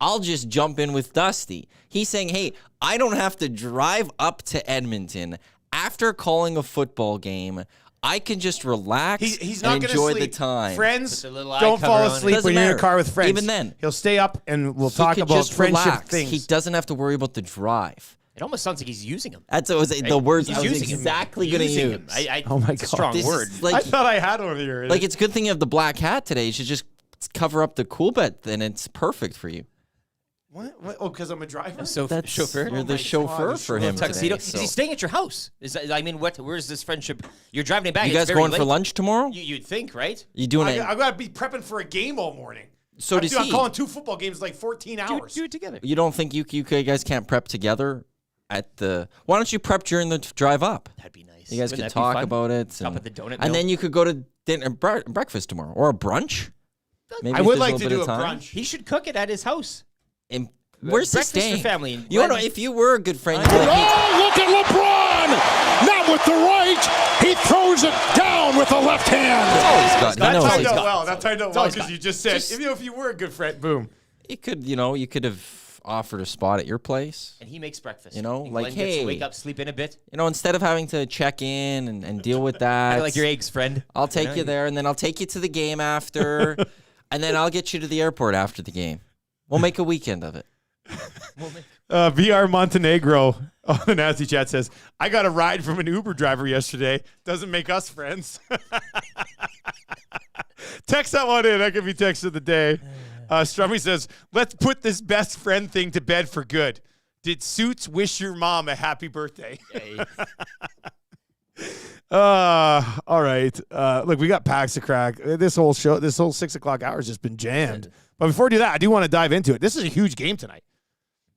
H: I'll just jump in with Dusty. He's saying, hey, I don't have to drive up to Edmonton after calling a football game. I can just relax
C: He's not
H: and
C: gonna
H: enjoy
C: sleep.
H: the time.
C: Friends,
E: Put a little eye
C: don't
E: cover
C: fall
E: on it.
C: asleep
H: Doesn't
C: when you're in a
H: matter.
C: car with friends.
H: Even then.
C: He'll stay up and we'll
H: He
C: talk
H: could
C: about
H: just
C: friendship
H: relax.
C: things.
H: He doesn't have to worry about the drive.
D: It almost sounds like he's using him.
H: That's what was the words
D: He's
H: I was
D: using him.
H: exactly going to
D: Using
H: use.
D: him.
C: Oh my
D: it's a
C: God.
D: strong
H: This
D: word.
H: is like,
C: I thought I had one here.
H: like, it's a good thing you have the black hat today. You should just cover up the Coolbet, then it's perfect for you.
C: What? Oh, because I'm a driver?
H: That's
D: chauffeur.
H: You're
C: Oh
H: the
C: my
H: chauffeur
C: God,
H: for him
D: Tuxedo.
H: today.
D: Is he staying at your house? I mean, where's this friendship? You're driving it back.
H: You
D: It's
H: guys
D: very
H: going for
D: late.
H: lunch tomorrow?
D: You'd think, right?
H: You doing it?
C: I got to be prepping for a game all morning.
H: So does
C: I'm
H: he.
C: calling 2 football games like 14 hours.
D: Do it together.
H: You don't think you guys can't prep together at the? Why don't you prep during the drive up?
D: That'd be nice.
H: You guys
D: Wouldn't
H: could
D: that be
H: talk
D: fun?
H: about it.
D: Stop at the donut
H: and
D: mill.
H: then you could go to dinner, breakfast tomorrow or a brunch. Maybe
C: I
H: if
C: would
H: there's
C: like
H: little
C: to
H: bit
C: do
H: of
C: a
H: time.
C: brunch.
D: He should cook it at his house.
H: And where's he
D: Breakfast for
H: staying?
D: family.
H: You know, if you were a good friend, you'd be like, hey,
I: Oh, look at LeBron! Not with the right. He throws it down with the left hand.
H: he's got.
C: That
H: he knows
C: timed
H: he's
C: out
H: got-
C: well. That timed out well
D: always
C: because
D: got.
C: you just said, if you were a good friend, boom.
H: You could have offered a spot at your place.
D: And he makes breakfast.
H: You know,
D: And
H: like,
D: Glenn gets to
H: hey.
D: wake up, sleep in a bit.
H: You know, instead of having to check in and deal with that,
D: I like your eggs, friend.
H: I'll take you there, and then I'll take you to the game after, and then I'll get you to the airport after the game. We'll make a weekend of it.
C: VR Montenegro on the Nasty Chat says, I got a ride from an Uber driver yesterday. Doesn't make us friends. Text that one in. That could be text of the day. Strummy says, let's put this best friend thing to bed for good. Did Suits wish your mom a happy birthday? All right. Look, we got packs to crack. This whole 6 o'clock hour has just been jammed. But before we do that, I do want to dive into it. This is a huge game tonight.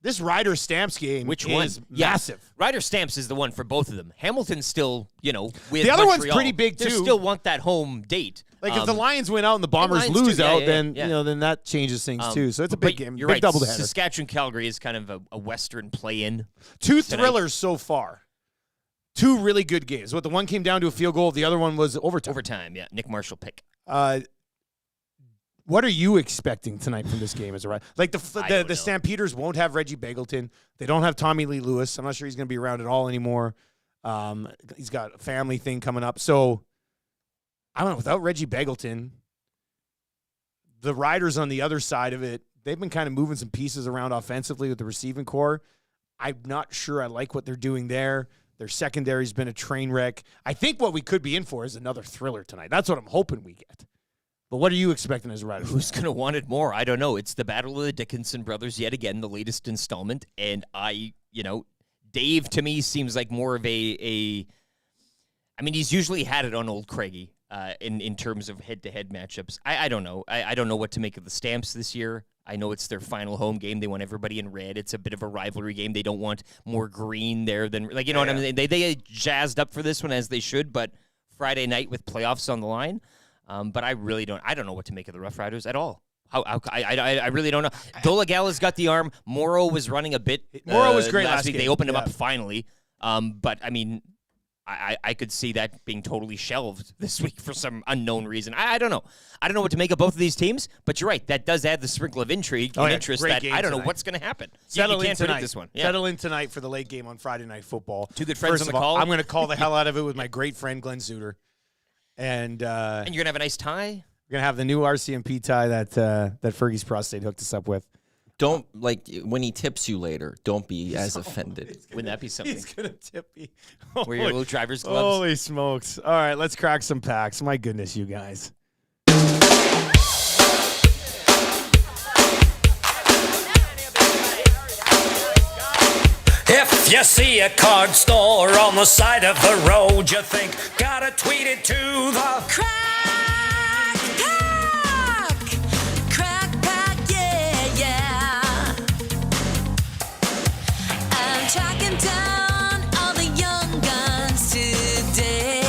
C: This Ryder Stamps game
D: Which
C: is
D: one?
C: massive.
D: Ryder Stamps is the one for both of them. Hamilton's still, with
C: The other one's
D: Montreal,
C: pretty big,
D: they
C: too.
D: still want that home date.
C: Like if the Lions win out and the Bombers
D: Lions
C: lose
D: too, yeah,
C: out,
D: yeah,
C: then
D: yeah.
C: then that changes things too. So it's a
D: but
C: big game,
D: You're
C: big
D: right.
C: doubleheader.
D: Saskatchewan-Calgary is kind of a Western play-in.
C: Two
D: tonight.
C: thrillers so far. Two really good games. What the one came down to a field goal, the other one was overtime.
D: Overtime, yeah. Nick Marshall pick.
C: What are you expecting tonight from this game? As a right, like
D: I
C: the
D: don't know.
C: Stampeders won't have Reggie Begelton. They don't have Tommy Lee Lewis. I'm not sure he's going to be around at all anymore. He's got a family thing coming up. So I don't know. Without Reggie Begelton, the Riders on the other side of it, they've been kind of moving some pieces around offensively with the receiving core. I'm not sure I like what they're doing there. Their secondary's been a train wreck. I think what we could be in for is another thriller tonight. That's what I'm hoping we get. But what are you expecting as a Riders?
D: Who's going to want it more? I don't know. It's the Battle of the Dickinson Brothers yet again, the latest installment. And Dave to me seems like more of I mean, he's usually had it on old Craigie in terms of head-to-head matchups. I don't know. I don't know what to make of the Stamps this year. I know it's their final home game. They want everybody in red. It's a bit of a rivalry game. They don't want more green there than what I mean. They get jazzed up for this one as they should, but Friday night with playoffs on the line. But I really don't. I don't know what to make of the Rough Riders at all. I really don't know. Dolagala's got the arm. Morrow was running a bit.
C: Morrow was great
D: last week.
C: game.
D: They opened him
C: Yeah.
D: up finally. But I mean, I could see that being totally shelved this week for some unknown reason. I don't know. I don't know what to make of both of these teams. But you're right. That does add the sprinkle of intrigue and interest.
C: Great
D: That
C: game
D: I don't know
C: tonight.
D: what's going to happen.
C: Settle
D: you
C: in
D: can't
C: tonight.
D: predict this one. Yeah.
C: Settle in tonight for the late game on Friday Night Football.
D: Two good friends
C: First
D: on
C: of
D: the
C: all,
D: call.
C: I'm going to call the hell out of it with my great friend Glenn Zuter. And
D: And you're going to have a nice tie.
C: we're going to have the new RCMP tie that Fergie's Prostate hooked us up with.
H: Don't, like, when he tips you later, don't be as offended.
D: Wouldn't that be something?
C: He's going to tip me.
D: Wear your little driver's gloves.
C: Holy smokes. All right, let's crack some packs. My goodness, you guys.
A: If you see a card store on the side of the road, you think, gotta tweet it to the
B: Crack pack, yeah, yeah. I'm tracking down all the young guns today.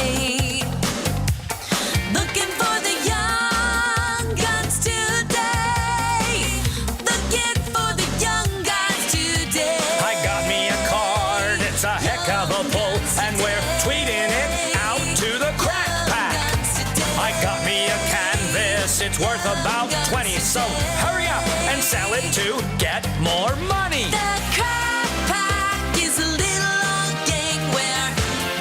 B: Looking for the young guns today. Looking for the young guns today.
A: I got me a card, it's a heck heck of a pull, and we're tweeting it out to the crack pack. I got me a canvas, it's worth about 20, so hurry up and sell it to get more money.
B: The Crack Pack is a little old gang where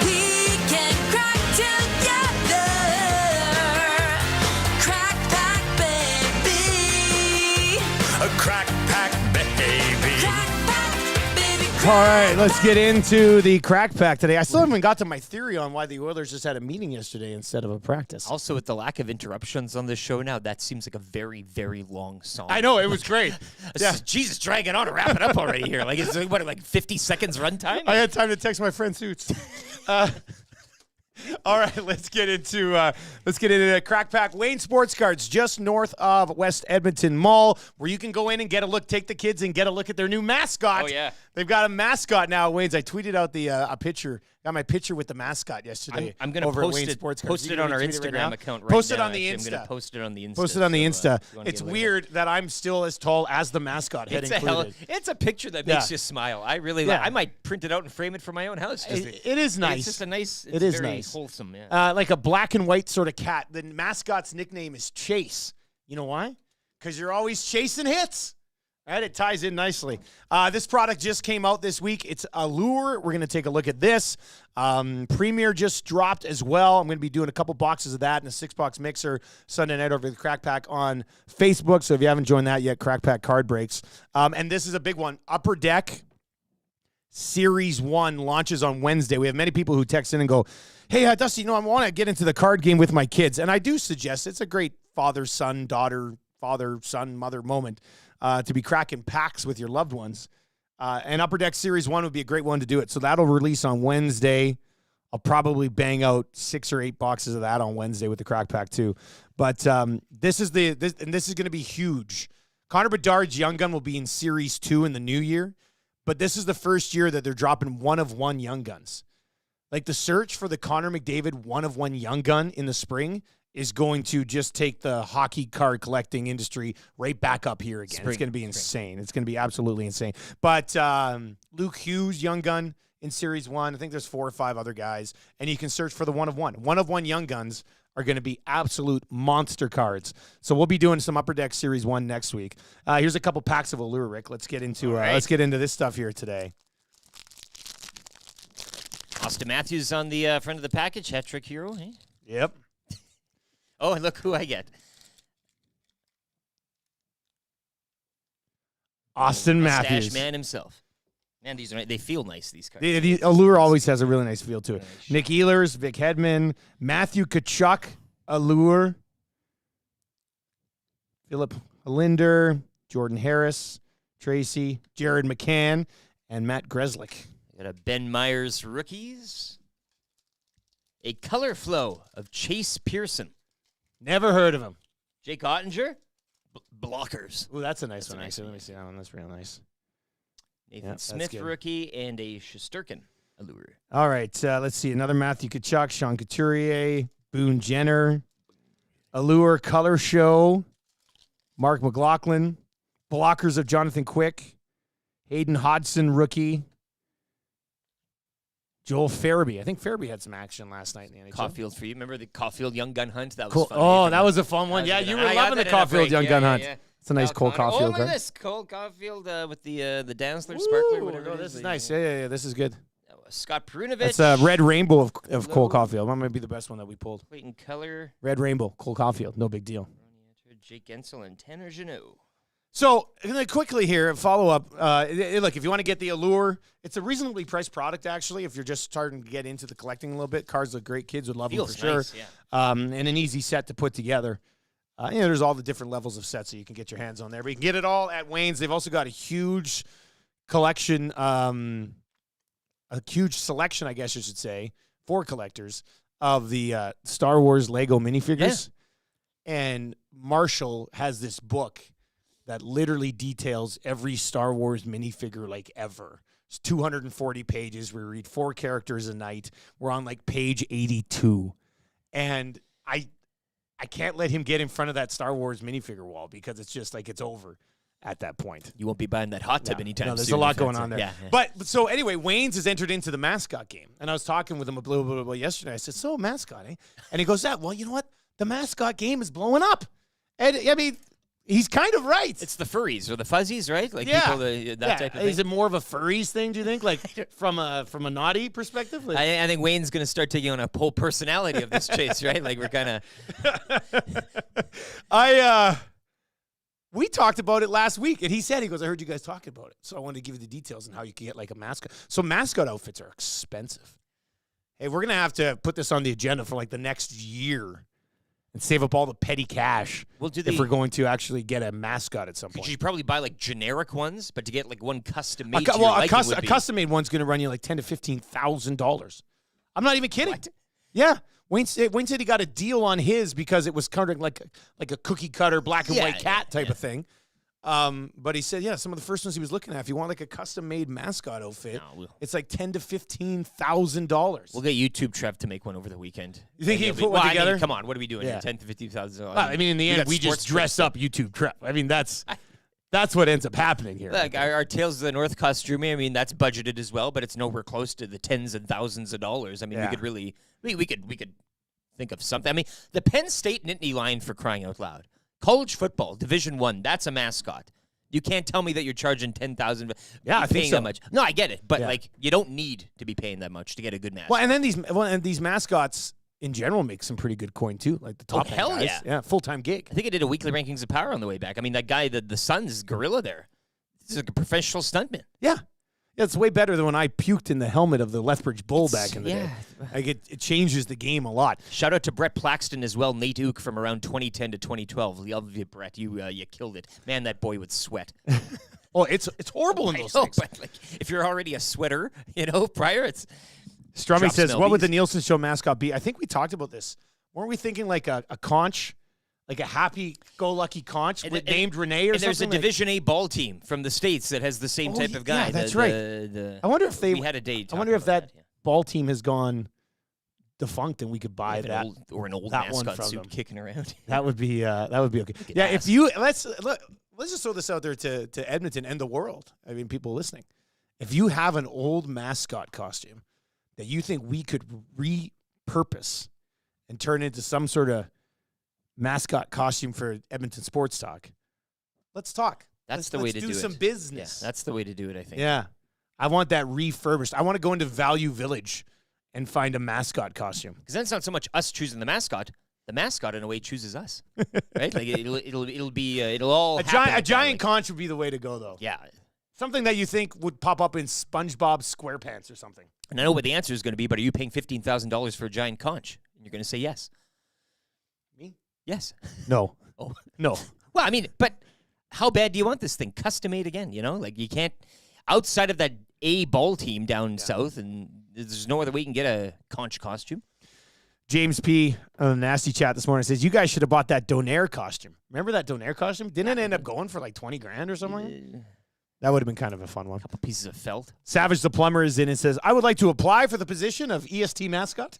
B: we can crack together. Crack Pack, baby.
A: A crack pack, baby.
B: Crack Pack, baby.
C: All right, let's get into the crack pack today. I still haven't got to my theory on why the Oilers just had a meeting yesterday instead of a practice.
D: Also, with the lack of interruptions on this show now, that seems like a very, very long song.
C: I know, it was great. Yeah.
D: Jesus, dragging on to wrap it up already here. Like, it's like 50 seconds runtime?
C: I had time to text my friend Suits. All right, let's get into Crack Pack. Wayne Sports Cards, just north of West Edmonton Mall, where you can go in and get a look, take the kids and get a look at their new mascot.
D: Oh, yeah.
C: They've got a mascot now, Wayne's. I tweeted out a picture. Got my picture with the mascot yesterday.
D: I'm going to post it on our Instagram account right
C: post
D: now.
C: it on the
D: actually.
C: Insta.
D: I'm going to post it on the Insta.
C: Post it on the Insta. It's
D: get a
C: weird that I'm still as tall as the mascot, head included.
D: It's a picture that makes you smile. I really like. I might print it out and frame it for my own house.
C: It is nice.
D: It's just a nice. It's
C: it is
D: very
C: nice.
D: Wholesome. Yeah.
C: Like a black and white sort of cat. The mascot's nickname is Chase. You know why? Because you're always chasing hits. Right, it ties in nicely. This product just came out this week. It's Allure. We're going to take a look at this. Premier just dropped as well. I'm going to be doing a couple boxes of that in a 6-box mixer Sunday night over the Crack Pack on Facebook. So if you haven't joined that yet, Crack Pack card breaks. And this is a big one. Upper Deck Series 1 launches on Wednesday. We have many people who text in and go, hey, Dusty, I want to get into the card game with my kids. And I do suggest it's a great father-son, daughter, father-son, mother moment. To be cracking packs with your loved ones. And Upper Deck Series 1 would be a great one to do it. So that'll release on Wednesday. I'll probably bang out 6 or 8 boxes of that on Wednesday with the Crack Pack too. But this is going to be huge. Connor Bedard's Young Gun will be in Series 2 in the new year. But this is the first year that they're dropping 1-of-1 Young Guns. Like the search for the Connor McDavid 1-of-1 Young Gun in the spring is going to just take the hockey card collecting industry right back up here again. It's going to be insane. It's going to be absolutely insane. But Luke Hughes, Young Gun in Series 1. I think there's 4 or 5 other guys. And you can search for the 1-of-1. 1-of-1 Young Guns are going to be absolute monster cards. So we'll be doing some Upper Deck Series 1 next week. Here's a couple packs of Allure, Rick. Let's get into this stuff here today.
D: Austin Matthews on the front of the package. Hat-trick hero. Hey?
C: Yep.
D: Oh, and look who I get.
C: Austin
D: Mustache
C: Matthews.
D: man himself. Man, they feel nice, these cards.
C: The Allure always has a really nice feel to it. Nick Ehlers, Vic Hedman, Matthew Tkachuk, Allure, Philip Linder, Jordan Harris, Tracy, Jared McCann, and Matt Grzelcyk.
D: Got a Ben Myers rookies. A color flow of Chase Pearson.
C: Never heard of him.
D: Jake Ottinger, blockers.
C: Ooh, that's a nice one,
D: nice
C: actually.
D: one.
C: Let me see that one. That's real nice.
D: Nathan Smith rookie and a Shesterkin Allure.
C: All right, let's see. Another Matthew Tkachuk, Sean Couturier, Boone Jenner, Allure Color Show, Mark McLaughlin, blockers of Jonathan Quick, Hayden Hodgson rookie, Joel Farabee. I think Farabee had some action last night in the NHL.
D: Caulfield for you. Remember the Caulfield Young Gun Hunt? That was
C: cool.
D: fun.
C: Oh, that was a fun one. Yeah, you were loving the Caulfield Young Gun Hunt. It's a nice Cole Caulfield.
D: Oh, look at this. Cole Caulfield with the Dansler Sparkler, whatever it is.
C: This is nice. Yeah. This is good.
D: Scott Perunovich.
C: It's a red rainbow of Cole Caulfield. That might be the best one that we pulled.
D: Clayton Keller.
C: Red rainbow, Cole Caulfield. No big deal.
D: Jake Gensel and Tanner Jeannot.
C: So, quickly here, follow up. Look, if you want to get the Allure, it's a reasonably priced product, actually, if you're just starting to get into the collecting a little bit. Cards look great. Kids would love them for sure.
D: Nice, yeah.
C: And an easy set to put together. There's all the different levels of sets that you can get your hands on there. But you can get it all at Wayne's. They've also got a huge collection, a huge selection, I guess you should say, for collectors of the Star Wars Lego minifigures. Yeah. And Marshall has this book that literally details every Star Wars minifigure like ever. It's 240 pages. We read 4 characters a night. We're on like page 82. And I can't let him get in front of that Star Wars minifigure wall because it's just like it's over. at that point.
D: You won't be buying that hot tub anytime soon.
C: There's a lot
D: if
C: going
D: that's
C: on there.
D: Yeah.
C: But so anyway, Wayne's has entered into the mascot game. And I was talking with him a little bit about yesterday. I said, so mascot, eh? And he goes, well, you know what? The mascot game is blowing up. And I mean, he's kind of right.
D: It's the furries or the fuzzies, right? Like people, that type of thing.
C: Is it more of a furries thing, do you think? Like from a naughty perspective? Like,
D: I think Wayne's going to start taking on a whole personality of this chase, right? Like we're kind of...
C: We talked about it last week, and he goes, I heard you guys talking about it. So I wanted to give you the details on how you can get like a mascot. So mascot outfits are expensive. Hey, we're going to have to put this on the agenda for like the next year and save up all the petty cash if we're going to actually get a mascot at some point.
D: You should probably buy like generic ones, but to get like one custom made
C: a custom made one's going to run you like $10,000 to $15,000. I'm not even kidding.
D: What?
C: Yeah. Wayne said he got a deal on his because it was kind of like a cookie cutter black and white cat type of thing. But he said, some of the first ones he was looking at, if you want like a custom made mascot outfit, it's like $10,000 to $15,000.
D: We'll get YouTube Trev to make one over the weekend.
C: You think he'd put one together?
D: I mean, come on, what are we doing here? $10,000 to $15,000.
C: I mean, in the end, we just dress up YouTube Trev. I mean, that's what ends up happening here.
D: Like our Tales of the North costume, I mean, that's budgeted as well, but it's nowhere close to the tens and thousands of dollars. I mean, we could really, we could think of something. I mean, the Penn State Nittany Lion, for crying out loud. College football, Division I, that's a mascot. You can't tell me that you're charging $10,000.
C: Yeah, I think so.
D: That much. No, I get it, but like you don't need to be paying that much to get a good mascot.
C: Well, and then these mascots in general make some pretty good coin too, like the top end guys. Yeah, full-time gig.
D: I think I did a weekly rankings of power on the way back. I mean, that guy, the Suns gorilla there, this is like a professional stuntman.
C: Yeah. Yeah, it's way better than when I puked in the helmet of the Lethbridge Bull back in the day. Like it changes the game a lot.
D: Shout out to Brett Plaxton as well, Nate Ook from around 2010 to 2012. Love you, Brett. You killed it. Man, that boy would sweat.
C: Oh, it's horrible in those things.
D: But like, if you're already a sweater, prior, it's...
C: Strummy says, what would the Nielson Show mascot be? I think we talked about this. Weren't we thinking like a conch? Like a happy-go-lucky conch named Renee or something?
D: And there's a Division A ball team from the States that has the same type of guy.
C: Yeah, that's right. I wonder if we
D: had a date.
C: I wonder if that ball team has gone defunct and we could buy that
D: or an old
C: that
D: mascot suit kicking around.
C: That would be okay. Yeah, if you let's just throw this out there to Edmonton and the world. I mean, people listening. If you have an old mascot costume that you think we could repurpose and turn into some sort of mascot costume for Edmonton Sports Talk, let's talk.
D: That's the way to do it.
C: Let's do some business.
D: Yeah, that's the way to do it, I think.
C: Yeah. I want that refurbished. I want to go into Value Village and find a mascot costume.
D: Because then it's not so much us choosing the mascot. The mascot, in a way, chooses us, right? Like it'll all happen.
C: A giant conch would be the way to go, though.
D: Yeah.
C: Something that you think would pop up in SpongeBob SquarePants or something.
D: And I know what the answer is going to be, but are you paying $15,000 for a giant conch? And you're going to say yes.
C: Me?
D: Yes.
C: No.
D: Oh.
C: No.
D: Well, I mean, but how bad do you want this thing? Custom made again, Like you can't, outside of that A ball team down south, and there's no other way you can get a conch costume.
C: James P. on the Nasty Chat this morning says, you guys should have bought that Donaire costume. Remember that Donaire costume? Didn't it end up going for like $20,000 or something? That would have been kind of a fun one.
D: A couple pieces of felt.
C: Savage the Plumber is in and says, I would like to apply for the position of EST mascot.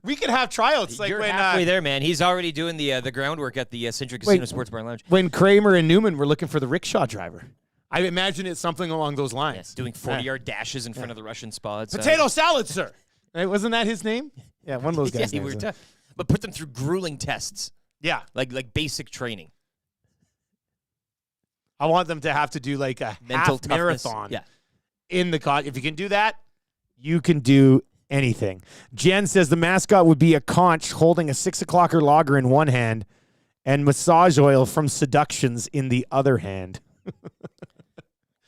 C: We could have tryouts.
D: You're halfway there, man. He's already doing the groundwork at the Century Casino Sports Bar and Lounge.
C: When Kramer and Newman were looking for the rickshaw driver, I imagine it's something along those lines.
D: Yes, doing 40-yard dashes in front of the Russian spots.
C: Potato salad, sir. Right? Wasn't that his name? Yeah, one of those guys.
D: Yeah, tough. But put them through grueling tests.
C: Yeah.
D: Like basic training.
C: I want them to have to do like a
D: mental
C: half marathon.
D: Yeah.
C: In the if you can do that, you can do anything. Jen says the mascot would be a conch holding a 6 o'clocker lager in one hand and massage oil from Seductions in the other hand.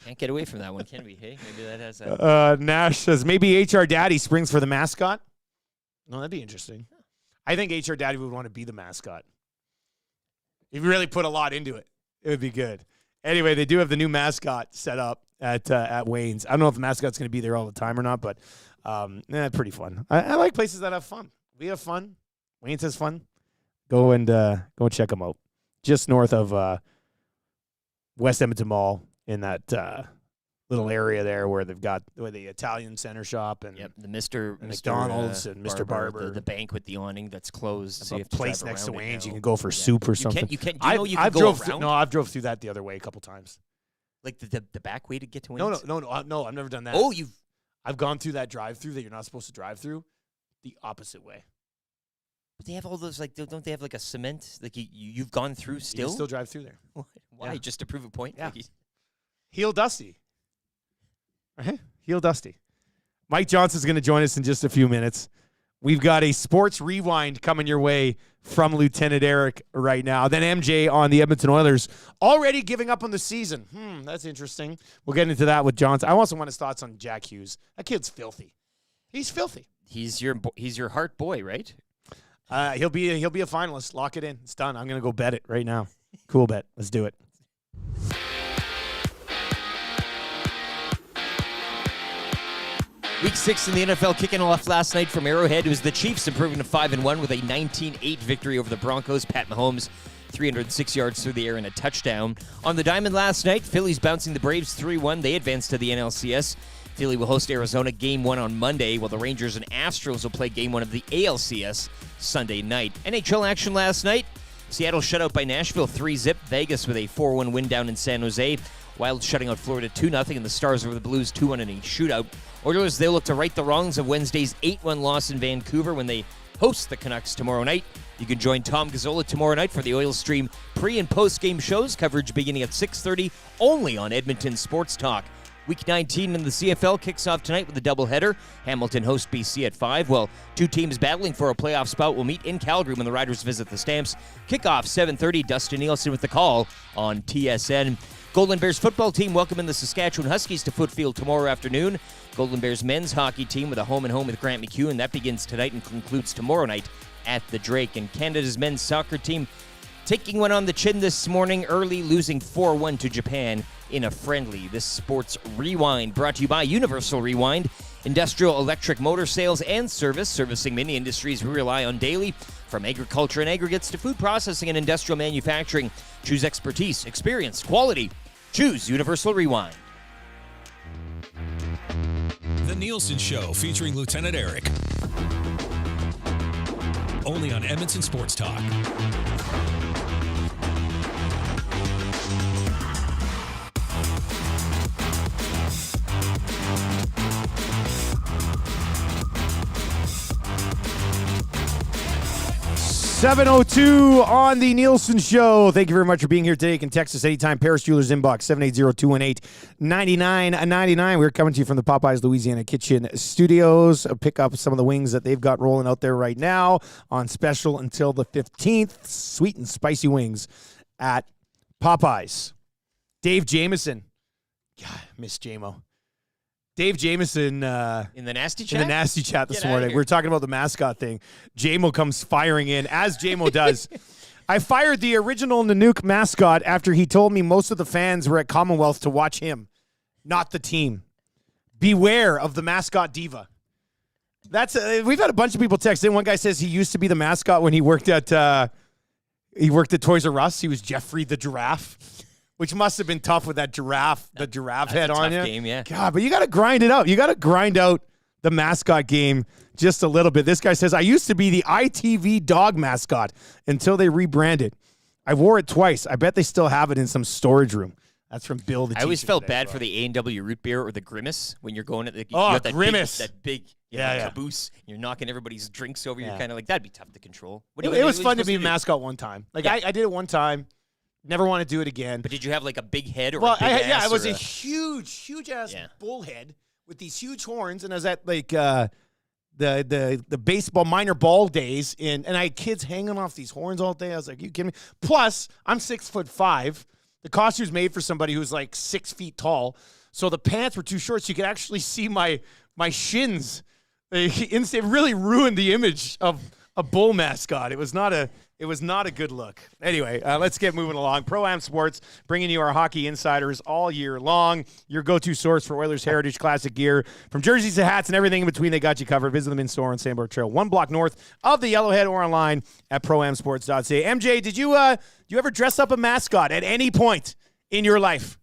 D: Can't get away from that one, can we? Hey, maybe that has that.
C: Nash says maybe HR Daddy springs for the mascot. No, that'd be interesting. I think HR Daddy would want to be the mascot. If you really put a lot into it, it would be good. Anyway, they do have the new mascot set up at Wayne's. I don't know if the mascot's going to be there all the time or not, but pretty fun. I like places that have fun. We have fun. Wayne's has fun. Go and check them out. Just north of West Edmonton Mall in that little area there where they've got the Italian center shop and
D: the Mr.
C: McDonald's and Mr. Barber.
D: The bank with the awning that's closed. So you
C: a
D: have to
C: place
D: drive
C: next to
D: around it
C: Wayne's.
D: now.
C: You can go for soup or something.
D: You can go
C: drove
D: around?
C: I've drove through that the other way a couple times.
D: Like the back way to get to Wayne's?
C: No, I've never done that.
D: Oh,
C: I've gone through that drive-through that you're not supposed to drive through the opposite way.
D: But they have all those, like, don't they have like a cement? Like you've gone through still?
C: You can still drive through there.
D: Why?
C: Yeah.
D: Just to prove a point?
C: Yeah.
D: Like
C: Heel Dusty. Right? Heel Dusty. Mike Johnson's going to join us in just a few minutes. We've got a sports rewind coming your way from Lieutenant Eric right now. Then MJ on the Edmonton Oilers already giving up on the season. That's interesting. We'll get into that with Johnson. I also want his thoughts on Jack Hughes. That kid's filthy. He's filthy.
D: He's your heart boy, right?
C: He'll be a finalist. Lock it in. It's done. I'm going to go bet it right now. Coolbet. Let's do it.
D: Week 6 in the NFL kicking off last night from Arrowhead. It was the Chiefs improving to 5-1 with a 19-8 victory over the Broncos. Pat Mahomes, 306 yards through the air and a touchdown. On the diamond last night, Phillies bouncing the Braves 3-1. They advanced to the NLCS. Philly will host Arizona Game 1 on Monday, while the Rangers and Astros will play Game 1 of the ALCS Sunday night. NHL action last night. Seattle shut out by Nashville 3-0. Vegas with a 4-1 win down in San Jose. Wild shutting out Florida 2-0, and the Stars over the Blues 2-1 in a shootout. Oilers, they'll look to right the wrongs of Wednesday's 8-1 loss in Vancouver when they host the Canucks tomorrow night. You can join Tom Gazzola tomorrow night for the Oilers Stream pre- and post-game shows, coverage beginning at 6:30, only on Edmonton Sports Talk. Week 19 in the CFL kicks off tonight with a doubleheader. Hamilton hosts BC at 5, while two teams battling for a playoff spot will meet in Calgary when the Riders visit the Stamps. Kickoff 7:30, Dustin and Nielson with the call on TSN. Golden Bears football team welcoming the Saskatchewan Huskies to Footfield tomorrow afternoon. Golden Bears men's hockey team with a home-and-home with Grant McEwen. That begins tonight and concludes tomorrow night at the Drake. And Canada's men's soccer team taking one on the chin this morning early, losing 4-1 to Japan in a friendly. This Sports Rewind brought to you by Universal Rewind, industrial electric motor sales and service, servicing many industries we rely on daily. From agriculture and aggregates to food processing and industrial manufacturing, choose expertise, experience, quality. Choose Universal Rewind.
F: The Nielson Show featuring Lieutenant Eric. Only on Edmonton Sports Talk.
C: .702 on the Nielsen Show. Thank you very much for being here today. You can text us anytime. Paris Jewelers inbox 780-218-9999. We're coming to you from the Popeyes Louisiana Kitchen Studios. Pick up some of the wings that they've got rolling out there right now on special until the 15th. Sweet and spicy wings at Popeyes. Dave Jameson. God, I miss J-Mo. Dave Jameson
D: In the nasty chat?
C: in the nasty chat this
D: Get outta
C: morning.
D: here.
C: We were talking about the mascot thing. J-Mo comes firing in, as J-Mo does. I fired the original Nanook mascot after he told me most of the fans were at Commonwealth to watch him, not the team. Beware of the mascot diva. That's we've had a bunch of people text in. One guy says he used to be the mascot when he worked at Toys R Us. He was Jeffrey the giraffe. Which must have been tough with that giraffe, the giraffe head on you.
D: Game, yeah.
C: God, but you got to grind it out. You got to grind out the mascot game just a little bit. This guy says, I used to be the ITV dog mascot until they rebranded. I wore it twice. I bet they still have it in some storage room. That's from Bill the
D: I always
C: teacher
D: felt
C: today,
D: bad
C: so.
D: for the A&W root beer or the Grimace when you're going at the
C: Grimace.
D: that big
C: Yeah.
D: caboose. You're knocking everybody's drinks over.
C: Yeah.
D: You're kind of like, that'd be tough to control.
C: It was fun to be a mascot one time. Like
D: Yeah.
C: I did it one time. Never want to do it again.
D: But did you have like a big head or
C: Well,
D: a big ass?
C: it was
D: or
C: a huge ass
D: Yeah.
C: bullhead with these huge horns, and I was at like the baseball minor ball days, and I had kids hanging off these horns all day. I was like, you kidding me? Plus, I'm 6'5". The costume's made for somebody who's like 6 feet tall, so the pants were too short, so you could actually see my shins. It really ruined the image of a bull mascot. It was not a good look. Anyway, let's get moving along. Pro-Am Sports, bringing you our hockey insiders all year long. Your go-to source for Oilers Heritage Classic gear. From jerseys to hats and everything in between, they got you covered. Visit them in store on Sandbar Trail, 1 block north of the Yellowhead, or online at proamsports.ca. MJ, did you ever dress up a mascot at any point in your life?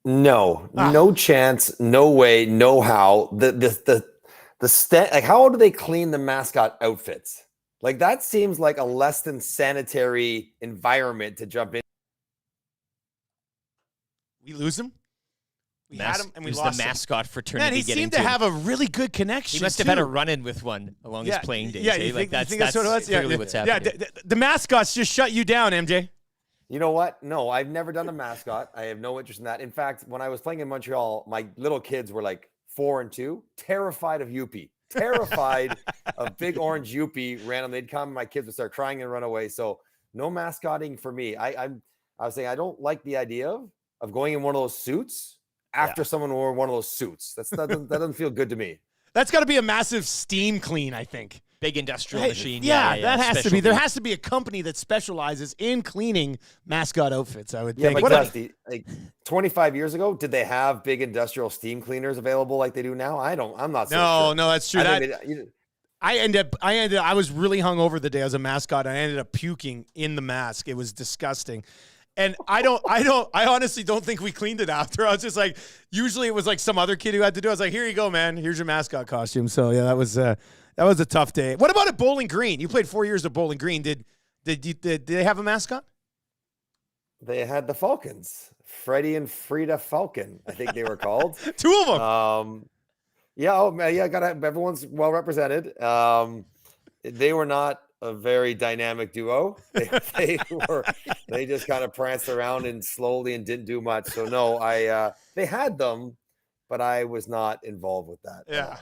J: No, no chance, no way, no how. Like, how do they clean the mascot outfits? Like, that seems like a less than sanitary environment to jump in.
C: We lose him. We had him and we
D: Who's
C: lost
D: the mascot
C: him.
D: fraternity.
C: Man, he seemed to have a really good connection.
D: He must have had a run-in with one along his playing days.
C: Yeah,
D: eh?
C: you
D: Like
C: think that's what it was?
D: clearly what's happening.
C: Yeah, the mascots just shut you down, MJ.
J: You know what? No, I've never done a mascot. I have no interest in that. In fact, when I was playing in Montreal, my little kids were like 4 and 2, terrified of Youppi, terrified of big orange Youppi random. They'd come, my kids would start crying and run away. So no mascotting for me. I was saying I don't like the idea of going in one of those suits after someone wore one of those suits. That doesn't feel good to me.
C: That's got to be a massive steam clean, I think.
D: Big industrial machine.
C: Yeah, that has to be. There has to be a company that specializes in cleaning mascot outfits, I would think.
J: But Dusty, like 25 years ago, did they have big industrial steam cleaners available like they do now? I'm not so sure.
C: No, that's true. I was really hungover the day I was a mascot. And I ended up puking in the mask. It was disgusting. And I honestly don't think we cleaned it after. I was just like, usually it was like some other kid who had to do it. I was like, here you go, man. Here's your mascot costume. So yeah, that was a tough day. What about at Bowling Green? You played 4 years at Bowling Green. Did they have a mascot?
J: They had the Falcons, Freddie and Frida Falcon, I think they were called.
C: 2 of them.
J: Everyone's well represented. They were not a very dynamic duo. They just kind of pranced around and slowly and didn't do much. So no, they had them, but I was not involved with that.
C: Yeah.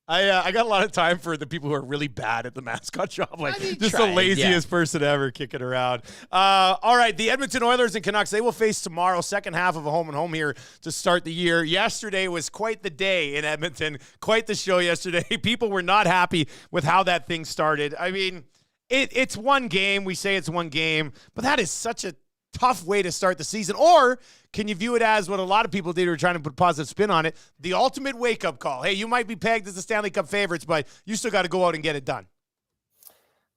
C: I got a lot of time for the people who are really bad at the mascot job, like just
D: tried,
C: the laziest person ever kicking around. All right, the Edmonton Oilers and Canucks, they will face tomorrow, second half of a home and home here to start the year. Yesterday was quite the day in Edmonton, quite the show yesterday. People were not happy with how that thing started. I mean, it's one game. We say it's one game, but that is such a tough way to start the season. Or can you view it as what a lot of people did who are trying to put a positive spin on it, the ultimate wake-up call? Hey, you might be pegged as the Stanley Cup favorites, but you still got to go out and get it done.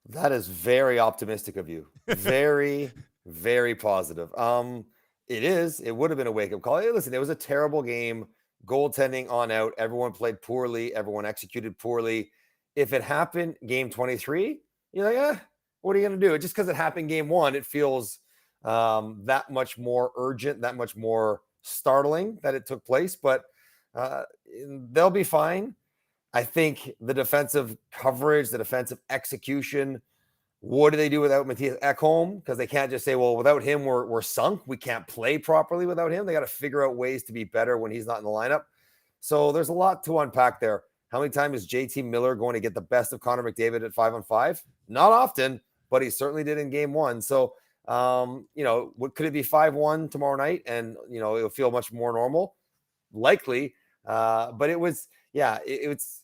J: That is very optimistic of you. Very, very positive. It is. It would have been a wake-up call. Hey, listen, it was a terrible game. Goaltending on out. Everyone played poorly. Everyone executed poorly. If it happened game 23, you're like, what are you going to do? Just because it happened game 1, it feels that much more urgent, that much more startling that it took place, but they'll be fine. I think the defensive coverage, the defensive execution, what do they do without Mattias Ekholm? Because they can't just say, well, without him, we're sunk. We can't play properly without him. They got to figure out ways to be better when he's not in the lineup. So there's a lot to unpack there. How many times is JT Miller going to get the best of Connor McDavid at 5-on-5? Not often, but he certainly did in game 1. So what could it be 5-1 tomorrow night? And, it'll feel much more normal, likely. But it was, it's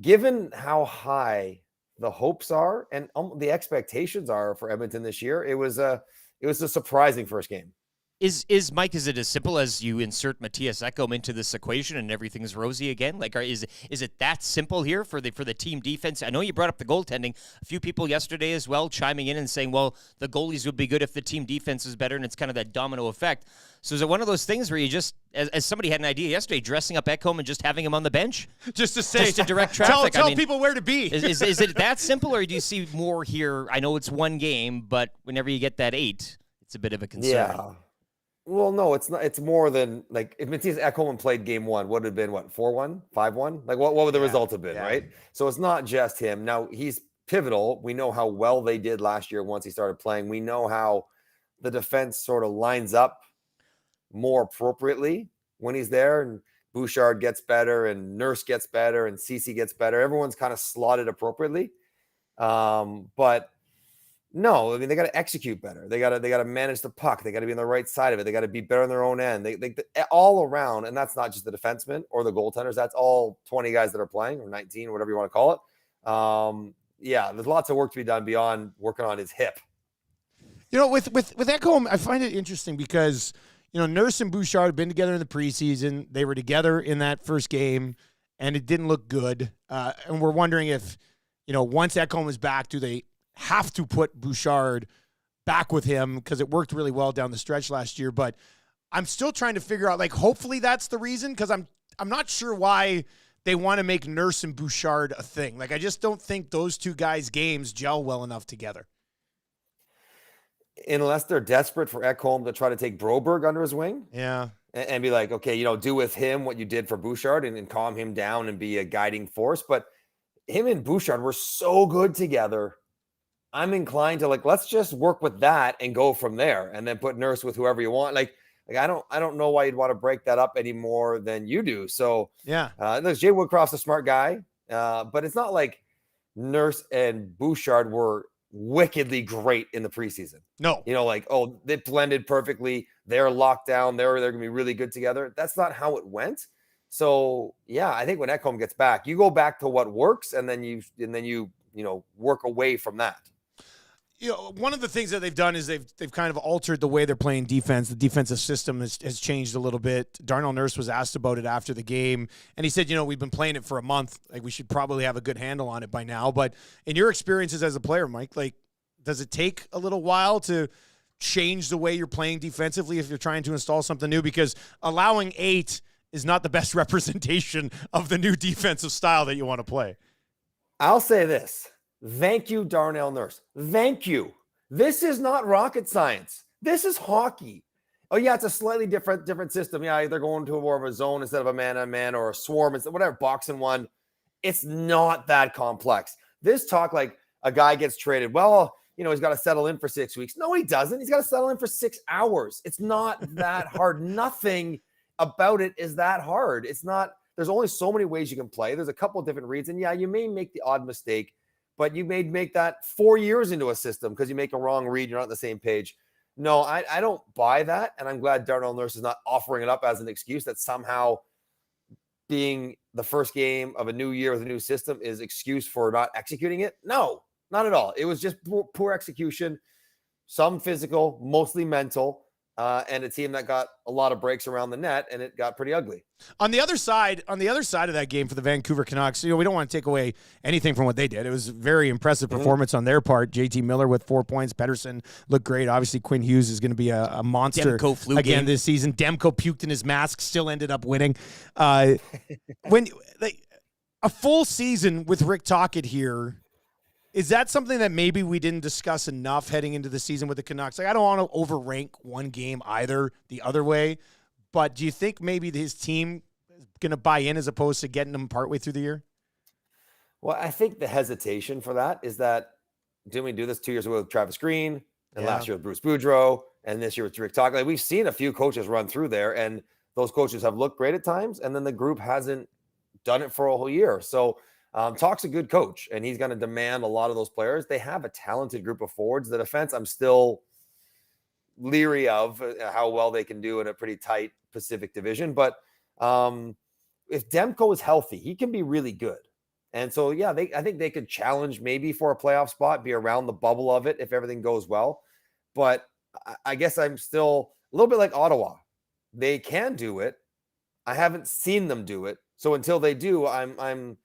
J: given how high the hopes are and the expectations are for Edmonton this year. It was a surprising first game.
D: Is Mike, is it as simple as you insert Mattias Ekholm into this equation and everything's rosy again? Like, is it that simple here for the team defense? I know you brought up the goaltending. A few people yesterday as well chiming in and saying, well, the goalies would be good if the team defense is better, and it's kind of that domino effect. So is it one of those things where you just, as somebody had an idea yesterday, dressing up Ekholm and just having him on the bench?
C: Just to direct
D: traffic.
C: Tell people where to be.
D: Is it that simple, or do you see more here? I know it's one game, but whenever you get that 8, it's a bit of a concern.
J: Yeah. Well, no, it's not. It's more than like if Mattias Ekholm played game 1, would it have been 4-1, 5-1? Like what would the result have been, right? So it's not just him. Now he's pivotal. We know how well they did last year once he started playing. We know how the defense sort of lines up more appropriately when he's there, and Bouchard gets better, and Nurse gets better, and Ceci gets better. Everyone's kind of slotted appropriately, but. No, I mean, they got to execute better. They got to manage the puck. They got to be on the right side of it. They got to be better on their own end. They all around, and that's not just the defensemen or the goaltenders. That's all 20 guys that are playing, or 19, whatever you want to call it. There's lots of work to be done beyond working on his hip.
C: With Ekholm, I find it interesting because Nurse and Bouchard have been together in the preseason. They were together in that first game, and it didn't look good. And we're wondering if once Ekholm is back, do they have to put Bouchard back with him, because it worked really well down the stretch last year. But I'm still trying to figure out, like, hopefully that's the reason, because I'm not sure why they want to make Nurse and Bouchard a thing. Like, I just don't think those two guys' games gel well enough together.
J: Unless they're desperate for Ekholm to try to take Broberg under his wing.
C: Yeah.
J: And be like, okay, do with him what you did for Bouchard and calm him down and be a guiding force. But him and Bouchard were so good together. I'm inclined to, like, let's just work with that and go from there, and then put Nurse with whoever you want. Like I don't know why you'd want to break that up any more than you do. So
C: yeah,
J: look, Jay Woodcroft's a smart guy, but it's not like Nurse and Bouchard were wickedly great in the preseason.
C: No,
J: like, oh, they blended perfectly. They're locked down. They're going to be really good together. That's not how it went. So yeah, I think when Ekholm gets back, you go back to what works, and then you work away from that.
C: One of the things that they've done is they've kind of altered the way they're playing defense. The defensive system has changed a little bit. Darnell Nurse was asked about it after the game, and he said, we've been playing it for a month. Like, we should probably have a good handle on it by now. But in your experiences as a player, Mike, like, does it take a little while to change the way you're playing defensively if you're trying to install something new? Because allowing 8 is not the best representation of the new defensive style that you want to play.
J: I'll say this. Thank you, Darnell Nurse. Thank you. This is not rocket science. This is hockey. Oh, yeah, it's a slightly different system. Yeah, they're going to more of a zone instead of a man-on-man or a swarm, instead, whatever, box and one. It's not that complex. This talk like a guy gets traded. Well, he's got to settle in for 6 weeks. No, he doesn't. He's got to settle in for 6 hours. It's not that hard. Nothing about it is that hard. It's not. There's only so many ways you can play. There's a couple of different reads. And yeah, you may make the odd mistake, but you may make that 4 years into a system because you make a wrong read. You're not on the same page. No, I don't buy that. And I'm glad Darnell Nurse is not offering it up as an excuse that somehow being the first game of a new year with a new system is excuse for not executing it. No, not at all. It was just poor execution, some physical, mostly mental, and a team that got a lot of breaks around the net, and it got pretty ugly.
C: On the other side of that game for the Vancouver Canucks, we don't want to take away anything from what they did. It was a very impressive performance on their part. JT Miller with 4 points. Pedersen looked great. Obviously, Quinn Hughes is going to be a monster again this season. Demko puked in his mask, still ended up winning. When a full season with Rick Tocchet here, is that something that maybe we didn't discuss enough heading into the season with the Canucks? Like, I don't want to overrank one game either the other way, but do you think maybe his team is going to buy in as opposed to getting them partway through the year?
J: Well, I think the hesitation for that is that didn't we do this 2 years ago with Travis Green and last year with Bruce Boudreau and this year with Rick Tocchet? Like, we've seen a few coaches run through there, and those coaches have looked great at times, and then the group hasn't done it for a whole year. So Talk's a good coach, and he's going to demand a lot of those players. They have a talented group of forwards. The defense, I'm still leery of how well they can do in a pretty tight Pacific division. But if Demko is healthy, he can be really good. And so, yeah, I think they could challenge maybe for a playoff spot, be around the bubble of it if everything goes well. But I guess I'm still a little bit like Ottawa. They can do it. I haven't seen them do it. So until they do, I'm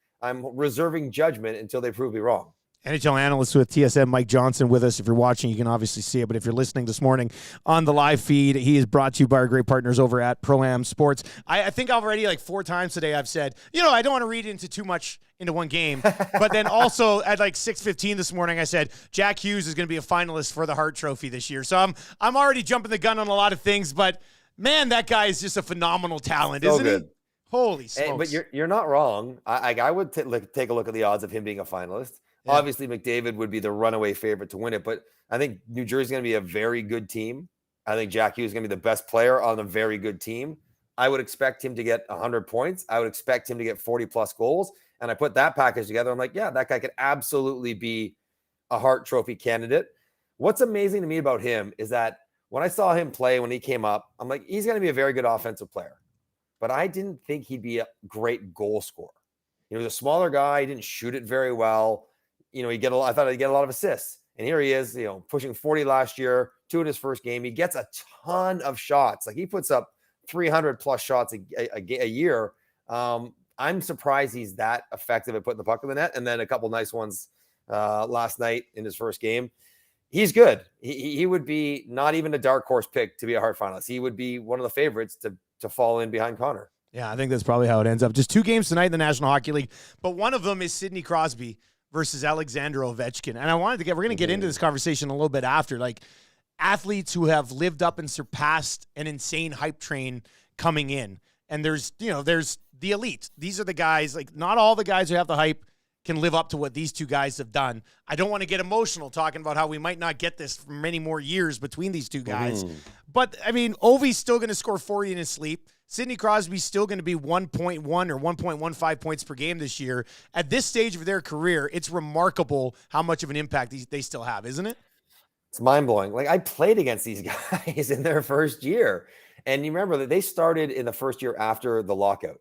J: reserving judgment until they prove me wrong.
C: NHL analyst with TSN, Mike Johnson, with us. If you're watching, you can obviously see it. But if you're listening this morning on the live feed, he is brought to you by our great partners over at Pro-Am Sports. I think already like 4 times today I've said, I don't want to read into too much into one game. But then also at like 6:15 this morning, I said, Jack Hughes is going to be a finalist for the Hart Trophy this year. So I'm already jumping the gun on a lot of things. But, man, that guy is just a phenomenal talent, isn't he? Holy smokes.
J: Hey, but you're not wrong. I would take a look at the odds of him being a finalist. Yeah. Obviously, McDavid would be the runaway favorite to win it, but I think New Jersey's going to be a very good team. I think Jack Hughes is going to be the best player on a very good team. I would expect him to get 100 points. I would expect him to get 40-plus goals. And I put that package together. I'm like, yeah, that guy could absolutely be a Hart Trophy candidate. What's amazing to me about him is that when I saw him play when he came up, I'm like, he's going to be a very good offensive player. But I didn't think he'd be a great goal scorer. He was a smaller guy. He didn't shoot it very well. I thought he'd get a lot of assists. And here he is, pushing 40 last year, 2 in his first game. He gets a ton of shots. Like, he puts up 300-plus shots a year. I'm surprised he's that effective at putting the puck in the net. And then a couple nice ones last night in his first game. he's good. He would be not even a dark horse pick to be a Hart finalist. He would be one of the favorites to fall in behind Connor.
C: Yeah, I think that's probably how it ends up. Just 2 games tonight in the National Hockey League, but one of them is Sidney Crosby versus Alexander Ovechkin. And we're going to get into this conversation a little bit after, like athletes who have lived up and surpassed an insane hype train coming in. And there's the elite. These are the guys, like not all the guys who have the hype can live up to what these 2 guys have done. I don't want to get emotional talking about how we might not get this for many more years between these 2 guys. But, I mean, Ovi's still going to score 40 in his sleep. Sidney Crosby's still going to be 1.1 or 1.15 points per game this year. At this stage of their career, it's remarkable how much of an impact they still have, isn't it?
J: It's mind-blowing. Like, I played against these guys in their first year. And you remember that they started in the first year after the lockout.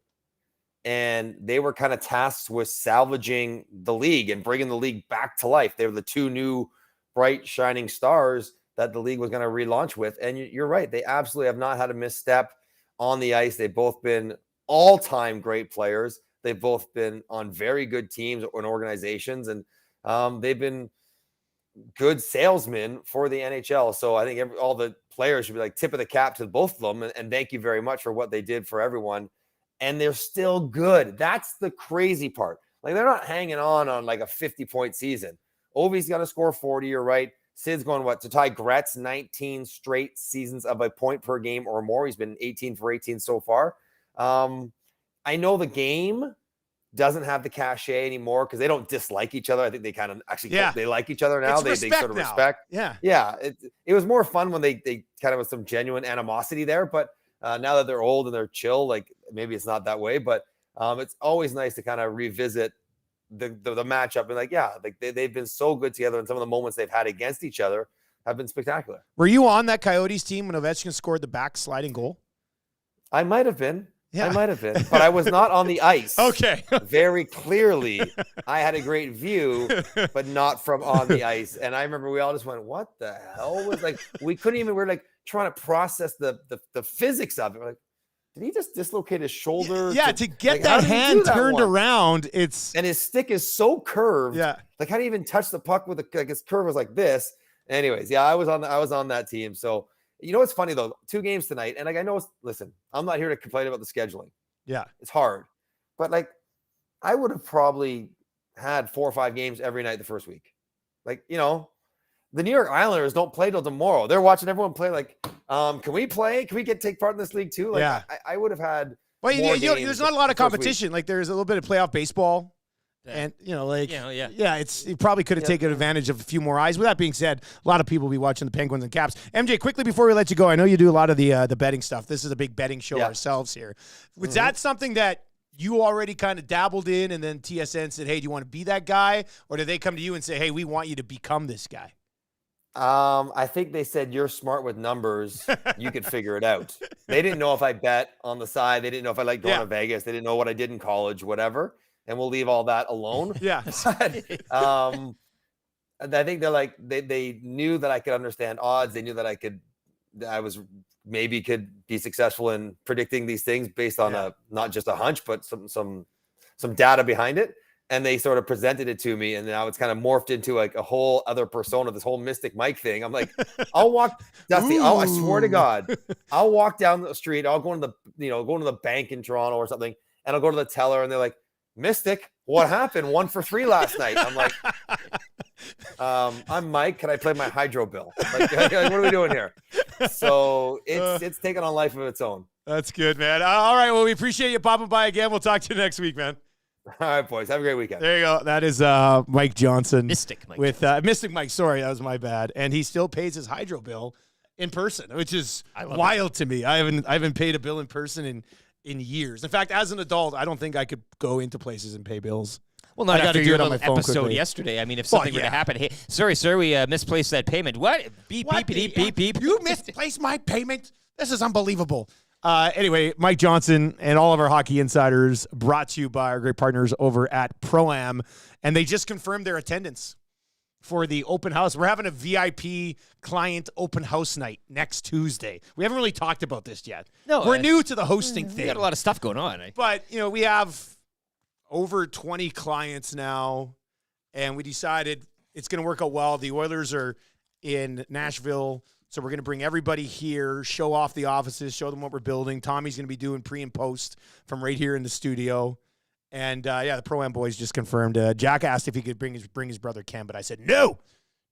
J: And they were kind of tasked with salvaging the league and bringing the league back to life. They were the 2 new bright, shining stars that the league was going to relaunch with. And you're right. They absolutely have not had a misstep on the ice. They've both been all-time great players. They've both been on very good teams and organizations. And they've been good salesmen for the NHL. So I think all the players should be like tip of the cap to both of them. And thank you very much for what they did for everyone. And they're still good. That's the crazy part. Like, they're not hanging on like a 50-point season. Ovi's got to score 40, you're right. Sid's going, to tie Gretz 19 straight seasons of a point per game or more. He's been 18 for 18 so far. I know the game doesn't have the cachet anymore because they don't dislike each other. I think they kind of actually they like each other now. They sort of respect. Yeah. It was more fun when they kind of was some genuine animosity there, but now that they're old and they're chill, like maybe it's not that way, but it's always nice to kind of revisit the matchup and like they've been so good together, and some of the moments they've had against each other have been spectacular.
C: Were you on that Coyotes team when Ovechkin scored the backsliding goal?
J: I might have been. Yeah. I might have been, but I was not on the ice.
C: Okay.
J: Very clearly, I had a great view, but not from on the ice. And I remember we all just went, "What the hell was like?" We couldn't even. We're like trying to process the physics of it. We're like, did he just dislocate his shoulder?
C: Yeah, to get that hand turned around, and
J: his stick is so curved.
C: Yeah,
J: like how do you even touch the puck with his curve was like this? Anyways, yeah, I was on that team. So. You know what's funny though? 2 games tonight, and like I know. Listen, I'm not here to complain about the scheduling.
C: Yeah,
J: it's hard, but like I would have probably had 4 or 5 games every night the first week. Like the New York Islanders don't play till tomorrow. They're watching everyone play. Like, can we play? Can we take part in this league too? Like,
C: yeah,
J: I would have had.
C: Well, there's not a lot of competition. Like, there's a little bit of playoff baseball. And you probably could have taken advantage of a few more eyes. With that being said, a lot of people will be watching the Penguins and Caps. MJ, quickly before we let you go, I know you do a lot of the betting stuff. This is a big betting show ourselves here. Was that something that you already kind of dabbled in, and then TSN said, "Hey, do you want to be that guy?" Or did they come to you and say, "Hey, we want you to become this guy"?
J: I think they said, "You're smart with numbers. You could figure it out." They didn't know if I bet on the side. They didn't know if I liked going to Vegas. They didn't know what I did in college, whatever. And we'll leave all that alone.
C: Yeah.
J: But, I think they're like, they knew that I could understand odds. They knew that I could be successful in predicting these things based on not just a hunch, but some data behind it. And they sort of presented it to me, and now it's kind of morphed into like a whole other persona, this whole Mystic Mike thing. I'm like, I'll walk, Dusty. I swear to God, I'll walk down the street. I'll go into the bank in Toronto or something, and I'll go to the teller, and they're like, "Mystic, what happened? 1 for 3 last night." I'm like, I'm Mike. Can I play my hydro bill? Like, what are we doing here? So it's taken on life of its own.
C: That's good, man. All right. Well, we appreciate you popping by again. We'll talk to you next week, man.
J: All right, boys. Have a great weekend.
C: There you go. That is Mike Johnson.
D: Mystic Mike.
C: With Mystic Mike. Sorry, that was my bad. And he still pays his hydro bill in person, which is wild to me. I haven't paid a bill in person in years. In fact, as an adult, I don't think I could go into places and pay bills.
D: Well, not after your little episode
C: quickly.
D: Yesterday. I mean, if something were to happen, hey, sorry, sir, we misplaced that payment. What? Beep, beep, beep, beep, beep.
C: You misplaced my payment? This is unbelievable. Anyway, Mike Johnson and all of our hockey insiders, brought to you by our great partners over at Pro-Am, and they just confirmed their attendance for the open house. We're having a VIP client open house night next Tuesday. We haven't really talked about this yet.
D: No,
C: we're new to the hosting thing.
D: We got a lot of stuff going on.
C: But, we have over 20 clients now, and we decided it's going to work out well. The Oilers are in Nashville. So we're going to bring everybody here, show off the offices, show them what we're building. Tommy's going to be doing pre and post from right here in the studio. And, the Pro-Am boys just confirmed. Jack asked if he could bring his brother Ken, but I said, no,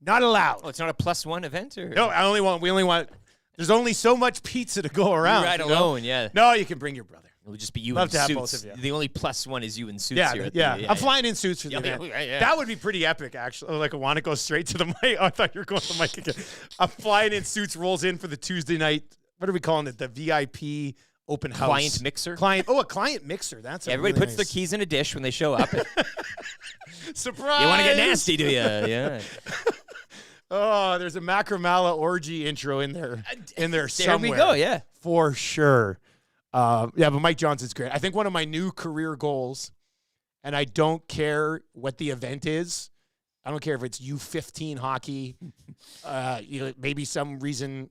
C: not allowed.
D: Oh, it's not a +1 event? Or?
C: No, we only want, there's only so much pizza to go around.
D: You ride alone, yeah.
C: No, you can bring your brother.
D: It'll just be you
C: Love
D: in
C: to have
D: suits.
C: both of you.
D: The only +1 is you in suits
C: Yeah,
D: here.
C: I'm flying in suits for the event.
D: Yeah.
C: That would be pretty epic, actually. Like, I want to go straight to the mic. Oh, I thought you were going to the mic again. I'm flying in suits, rolls in for the Tuesday night. What are we calling it? The VIP open house.
D: Client mixer?
C: A client mixer. That's
D: Everybody
C: really
D: puts their keys in a dish when they show up.
C: Surprise!
D: You want to get nasty, do you? Yeah.
C: Oh, there's a Macromala orgy intro in there somewhere.
D: There we go, yeah.
C: For sure. But Mike Johnson's great. I think one of my new career goals, and I don't care what the event is. I don't care if it's U15 hockey. Maybe some reason.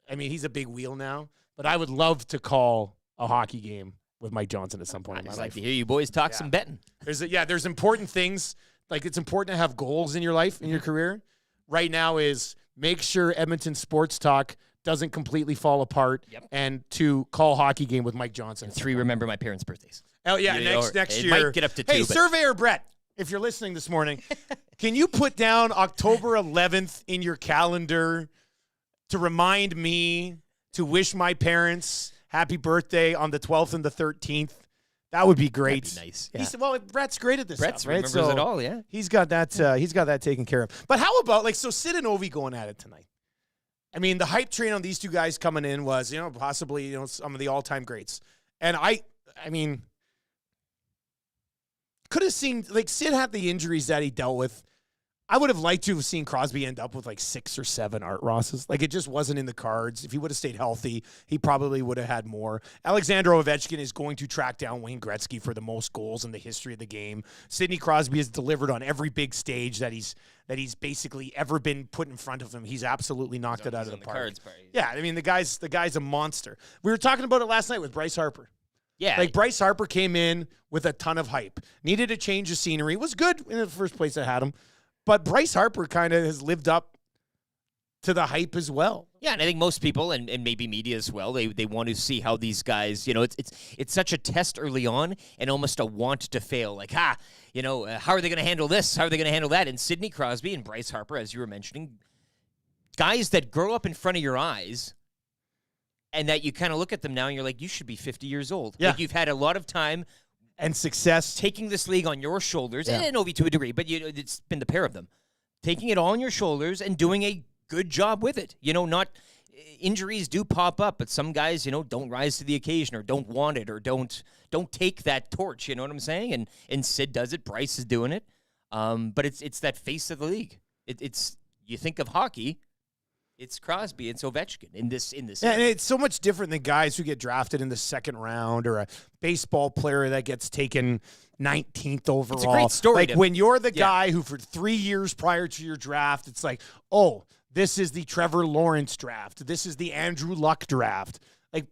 C: I mean, he's a big wheel now, but I would love to call a hockey game with Mike Johnson at some point in my
D: I'd
C: life.
D: like to hear you boys talk some betting.
C: There's important things. Like, it's important to have goals in your life, in your career. Right now is make sure Edmonton Sports Talk doesn't completely fall apart, and to call hockey game with Mike Johnson.
D: 3, remember my parents' birthdays.
C: Oh, yeah, next year.
D: It might get up to 2.
C: Hey, Surveyor Brett, if you're listening this morning, can you put down October 11th in your calendar to remind me to wish my parents happy birthday on the 12th and the 13th? That would be great.
D: That'd be nice.
C: He said, well, Brett's great at this
D: Brett
C: stuff, right?
D: remembers it all, yeah.
C: He's got that. He's got that taken care of. But how about Sid and Ovi going at it tonight? I mean, the hype train on these two guys coming in was, possibly, some of the all-time greats. And I mean, could have seen, Sid had the injuries that he dealt with. I would have liked to have seen Crosby end up with 6 or 7 Art Rosses. It just wasn't in the cards. If he would have stayed healthy, he probably would have had more. Alexander Ovechkin is going to track down Wayne Gretzky for the most goals in the history of the game. Sidney Crosby has delivered on every big stage that he's basically ever been put in front of him. He's absolutely knocked it out of the park.
D: Cards,
C: yeah, I mean, the guy's a monster. We were talking about it last night with Bryce Harper.
D: Yeah.
C: Bryce Harper came in with a ton of hype. Needed a change of scenery. Was good in the first place I had him. But Bryce Harper kind of has lived up to the hype as well.
D: Yeah, and I think most people, and maybe media as well, they want to see how these guys, it's such a test early on and almost a want to fail. How are they going to handle this? How are they going to handle that? And Sidney Crosby and Bryce Harper, as you were mentioning, guys that grow up in front of your eyes and that you kind of look at them now and you're like, you should be 50 years old.
C: Yeah.
D: You've had a lot of time
C: and success
D: taking this league on your shoulders, and Ovi to a degree, but it's been the pair of them taking it all on your shoulders and doing a good job with it. Not injuries do pop up, but some guys, don't rise to the occasion or don't want it or don't take that torch. You know what I'm saying? And Sid does it. Bryce is doing it. But it's that face of the league. It's you think of hockey. It's Crosby and Ovechkin in this.
C: Yeah, and it's so much different than guys who get drafted in the second round or a baseball player that gets taken 19th overall.
D: It's a great story.
C: When you're the guy who for 3 years prior to your draft, it's like, oh, this is the Trevor Lawrence draft. This is the Andrew Luck draft.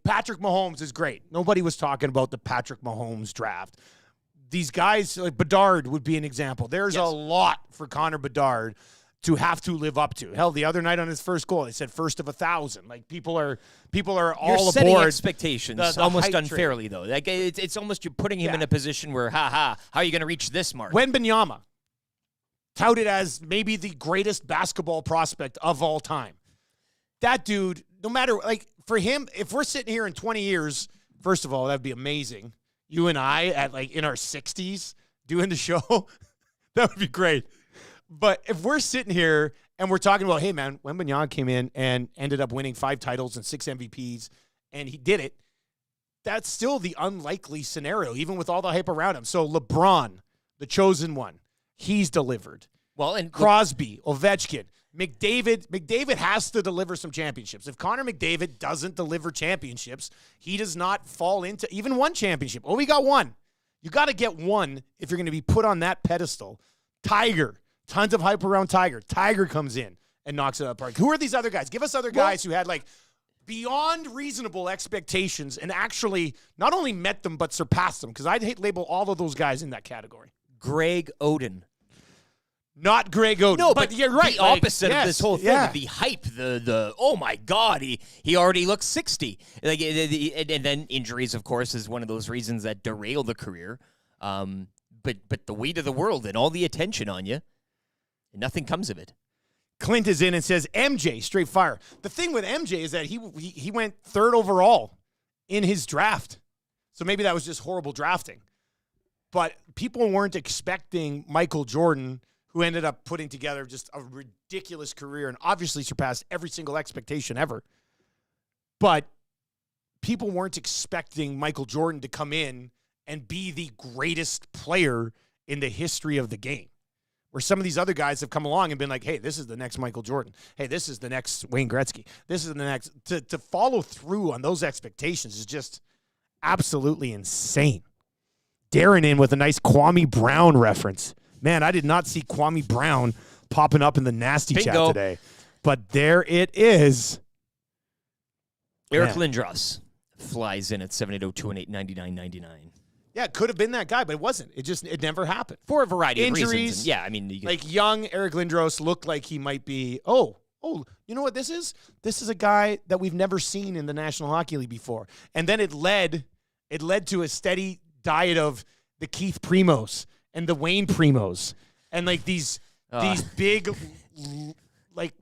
C: Patrick Mahomes is great. Nobody was talking about the Patrick Mahomes draft. These guys, Bedard would be an example. There's a lot for Connor Bedard to have to live up to. Hell, the other night on his first goal, they said first of 1,000. People are all
D: You're setting
C: aboard
D: expectations
C: the
D: almost
C: hype
D: unfairly,
C: train.
D: though. It's almost you're putting him in a position where, how are you going to reach this mark?
C: Wembanyama, touted as maybe the greatest basketball prospect of all time. That dude, no matter, for him, if we're sitting here in 20 years, first of all, that'd be amazing. You and I at in our 60s doing the show, that would be great. But if we're sitting here and we're talking about, hey, man, Wembanyama came in and ended up winning 5 titles and 6 MVPs, and he did it, that's still the unlikely scenario, even with all the hype around him. So LeBron, the chosen one, he's delivered.
D: Well, and
C: Crosby, Ovechkin, McDavid has to deliver some championships. If Connor McDavid doesn't deliver championships, he does not fall into even one championship. Oh, we got one. You got to get one if you're going to be put on that pedestal. Tiger. Tons of hype around Tiger. Tiger comes in and knocks it out of the park. Who are these other guys? Give us other guys who had beyond reasonable expectations and actually not only met them but surpassed them, because I'd label all of those guys in that category.
D: Greg Oden.
C: not Greg Oden.
D: No, but
C: you're right.
D: The opposite of this whole thing,
C: yeah.
D: the hype, the oh my God, he already looks 60. Like, and then injuries, of course, is one of those reasons that derail the career. But the weight of the world and all the attention on you, and nothing comes of it.
C: Clint is in and says, MJ, straight fire. The thing with MJ is that he went 3rd overall in his draft. So maybe that was just horrible drafting. But people weren't expecting Michael Jordan, who ended up putting together just a ridiculous career and obviously surpassed every single expectation ever. But people weren't expecting Michael Jordan to come in and be the greatest player in the history of the game. Where some of these other guys have come along and been like, hey, this is the next Michael Jordan. Hey, this is the next Wayne Gretzky. This is the next. To follow through on those expectations is just absolutely insane. Darren in with a nice Kwame Brown reference. Man, I did not see Kwame Brown popping up in the nasty chat today. But there it is.
D: Eric Lindros flies in at 780-218-9999.
C: Yeah, it could have been that guy, but it wasn't. It never happened.
D: For a variety of
C: Injuries,
D: reasons. And yeah, I mean.
C: Like young Eric Lindros looked like he might be, oh, you know what this is? This is a guy that we've never seen in the National Hockey League before. And then it led to a steady diet of the Keith Primos and the Wayne Primos and like these big like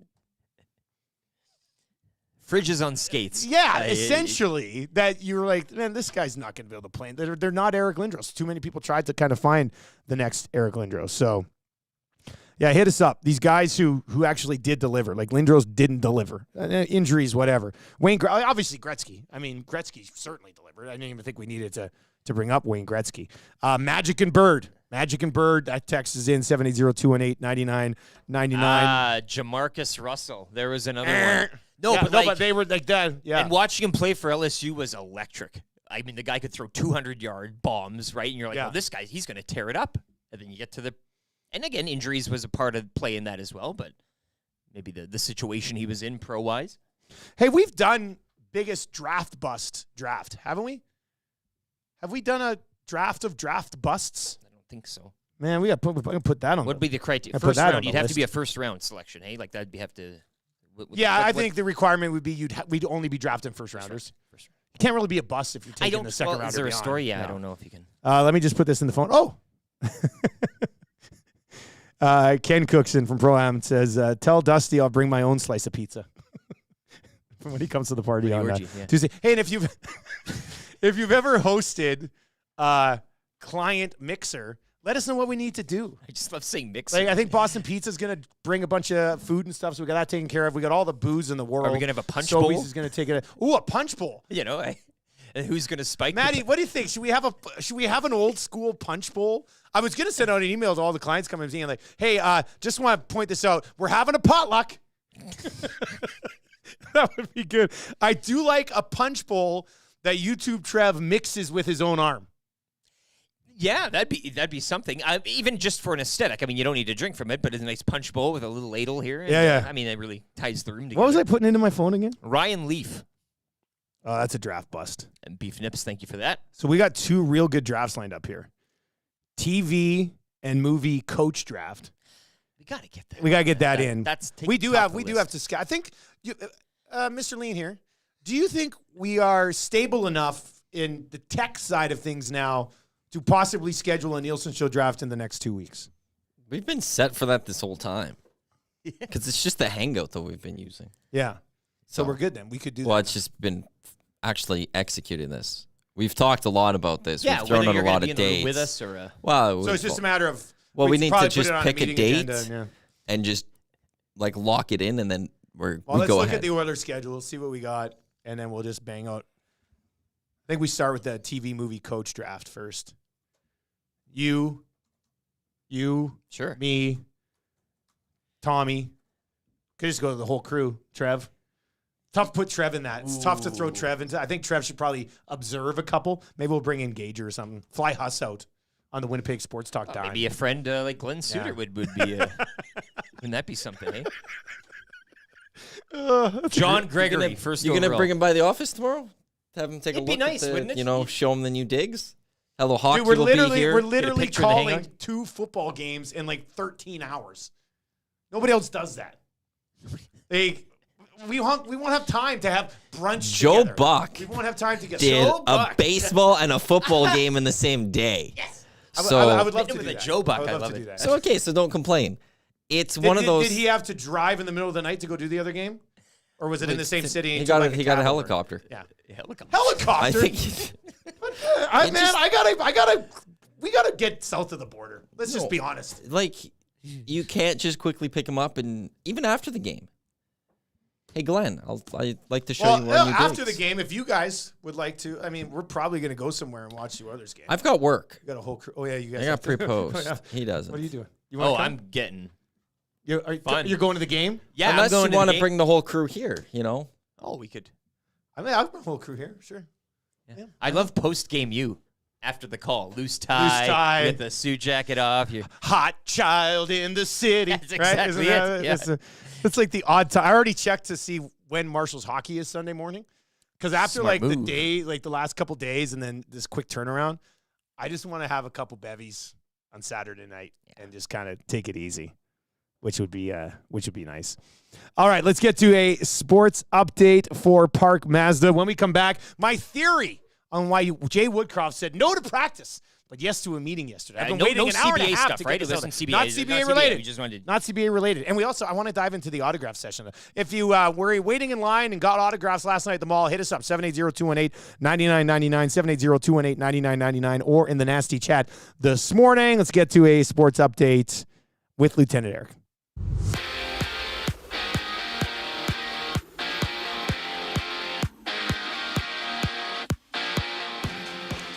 D: fridges on skates.
C: Yeah, essentially that you're like, man, this guy's not going to be able to play. They're not Eric Lindros. Too many people tried to kind of find the next Eric Lindros. So yeah, hit us up. These guys who actually did deliver, like Lindros didn't deliver. Injuries, whatever. Obviously Gretzky. I mean, Gretzky certainly delivered. I didn't even think we needed to bring up Wayne Gretzky. Magic and Bird. That text is in 780-218-9999.
D: Jamarcus Russell. There was another one.
C: But they were like that. Yeah.
D: And watching him play for LSU was electric. I mean, the guy could throw 200-yard bombs, right? And you're like, well, this guy, he's going to tear it up. And then you get to the... And again, injuries was a part of play in that as well, but maybe the situation he was in pro-wise.
C: Hey, we've done biggest draft bust draft, haven't we? Have we done a draft of draft busts?
D: I don't think so.
C: Man, we got to put that on.
D: What would be the criteria? First round, you'd have to be a first-round selection, hey? Like, that'd have to...
C: I think the requirement would be we'd only be drafting first-rounders. First round. You can't really be a bust if you're taking the second round.
D: Is there a story? Yeah, no. I don't know if you can.
C: Let me just put this in the phone. Oh! Ken Cookson from Pro-Am says, tell Dusty I'll bring my own slice of pizza when he comes to the party on Tuesday. Hey, and if you've ever hosted client mixer, let us know what we need to do.
D: I just love saying mixer.
C: Like, I think Boston Pizza's going to bring a bunch of food and stuff, so we got that taken care of. We got all the booze in the world.
D: Are we going to have a punch bowl?
C: Sobeys is going to take it. Ooh, a punch bowl.
D: You know, and who's going to spike?
C: Maddie, what do you think? Should we have an old school punch bowl? I was going to send out an email to all the clients coming in like, hey, just want to point this out. We're having a potluck. That would be good. I do like a punch bowl that YouTube Trev mixes with his own arm.
D: Yeah, that'd be something. Even just for an aesthetic. I mean, you don't need to drink from it, but it's a nice punch bowl with a little ladle here. And,
C: yeah.
D: I mean, it really ties the room together.
C: What was I putting into my phone again?
D: Ryan Leaf.
C: Oh, that's a draft bust.
D: And Beef Nips, thank you for that.
C: So we got 2 real good drafts lined up here. TV and movie coach draft.
D: We got to get that.
C: We got to get that in. We do have to scout. I think Mr. Lean here. Do you think we are stable enough in the tech side of things now to possibly schedule a Nielson Show draft in the next 2 weeks?
H: We've been set for that this whole time. Because it's just the hangout that we've been using.
C: Yeah. So we're good then. We could do that.
H: Well, it's just been actually executing this. We've talked a lot about this.
D: Yeah,
H: we've thrown out a lot of dates.
D: With us or
C: so it's just a matter of
H: we need to just pick a date and just like lock it in, and then let's
C: look at the Oilers schedule, see what we got, and then we'll just bang out. I think we start with the TV movie coach draft first. You,
D: sure,
C: me, Tommy. Could just go to the whole crew. Trev. Tough to put Trev in that. It's tough to throw Trev into. I think Trev should probably observe a couple. Maybe we'll bring in Gager or something. Fly Huss out on the Winnipeg Sports Talk dime.
D: Maybe a friend like Glenn Suter would be. Wouldn't that be something, eh? John Gregoire, first
H: You going to bring him by the office tomorrow? Have him take a look
D: nice,
H: at
D: wouldn't it?
H: show him the new digs? Hello Hockey
C: Dude, we're
H: will
C: literally
H: be here.
C: we're
D: Get a
C: literally
D: picture in the
C: calling
D: hangout.
C: 2 football games in like 13 hours. Nobody else does that. We won't have time to have brunch
H: Joe
C: together.
H: Buck
C: We won't have time to get
H: did
C: Joe
H: a
C: Buck.
H: baseball and a football game in the same day.
C: Yes.
H: So,
C: I would love to
D: With
C: do
D: a
C: that.
D: Joe Buck,
C: I would
D: I
C: love
D: love
C: to
D: it.
C: do that.
H: so okay, so don't complain. It's one of those.
C: Did he have to drive in the middle of the night to go do the other game? Or was it in the same city? and
H: He
C: took,
H: got
C: like,
H: a, he got a
C: cab over?
H: helicopter.
C: Yeah.
D: Helicopter.
C: Helicopter.
H: I think.
C: I gotta. We gotta get south of the border. Let's just be honest.
H: Like, you can't just quickly pick him up, and even after the game. Hey, Glenn, I'd like to show you one of your
C: after
H: dates.
C: the game, if you guys would like to, I mean, we're probably gonna go somewhere and watch you others game.
H: I've got work.
C: You got a whole crew. Oh yeah, you guys.
H: I
C: have
H: got
C: to-
H: pre-post.
C: Oh, yeah.
H: He doesn't.
C: What are you doing? You wanna
D: Oh,
C: come?
D: I'm getting.
C: Are you going to the game?
D: Yeah,
H: Unless
D: I'm going
H: you
D: to
H: want
D: the
H: to
D: game.
H: bring the whole crew here, you know?
D: Oh, we could.
C: I mean, I've got a whole crew here. Sure.
D: Yeah. I love post game you after the call. Loose tie, with the suit jacket off. You're
C: Hot child in the city.
D: That's
C: right?
D: exactly
C: Isn't
D: it.
C: that- It's like the odd time. I already checked to see when Marshall's hockey is Sunday morning. Because after
D: Smart
C: the
D: move.
C: day, like the last couple days, and then this quick turnaround, I just want to have a couple bevies on Saturday night and just kind of take it easy, which would be nice. All right, let's get to a sports update for Park Mazda. When we come back, my theory on why Jay Woodcroft said no to practice, but yes to a meeting yesterday. I've been
D: no
C: waiting an hour and a
D: CBA
C: half
D: stuff,
C: to
D: right?
C: get
D: It
C: this
D: wasn't
C: out.
D: CBA.
C: Not
D: It's
C: CBA
D: not CBA.
C: related.
D: We just wanted-
C: Not CBA related. And I want to dive into the autograph session. If you were waiting in line and got autographs last night at the mall, hit us up, 780-218-9999, 780-218-9999, or in the nasty chat this morning. Let's get to a sports update with Lieutenant Eric.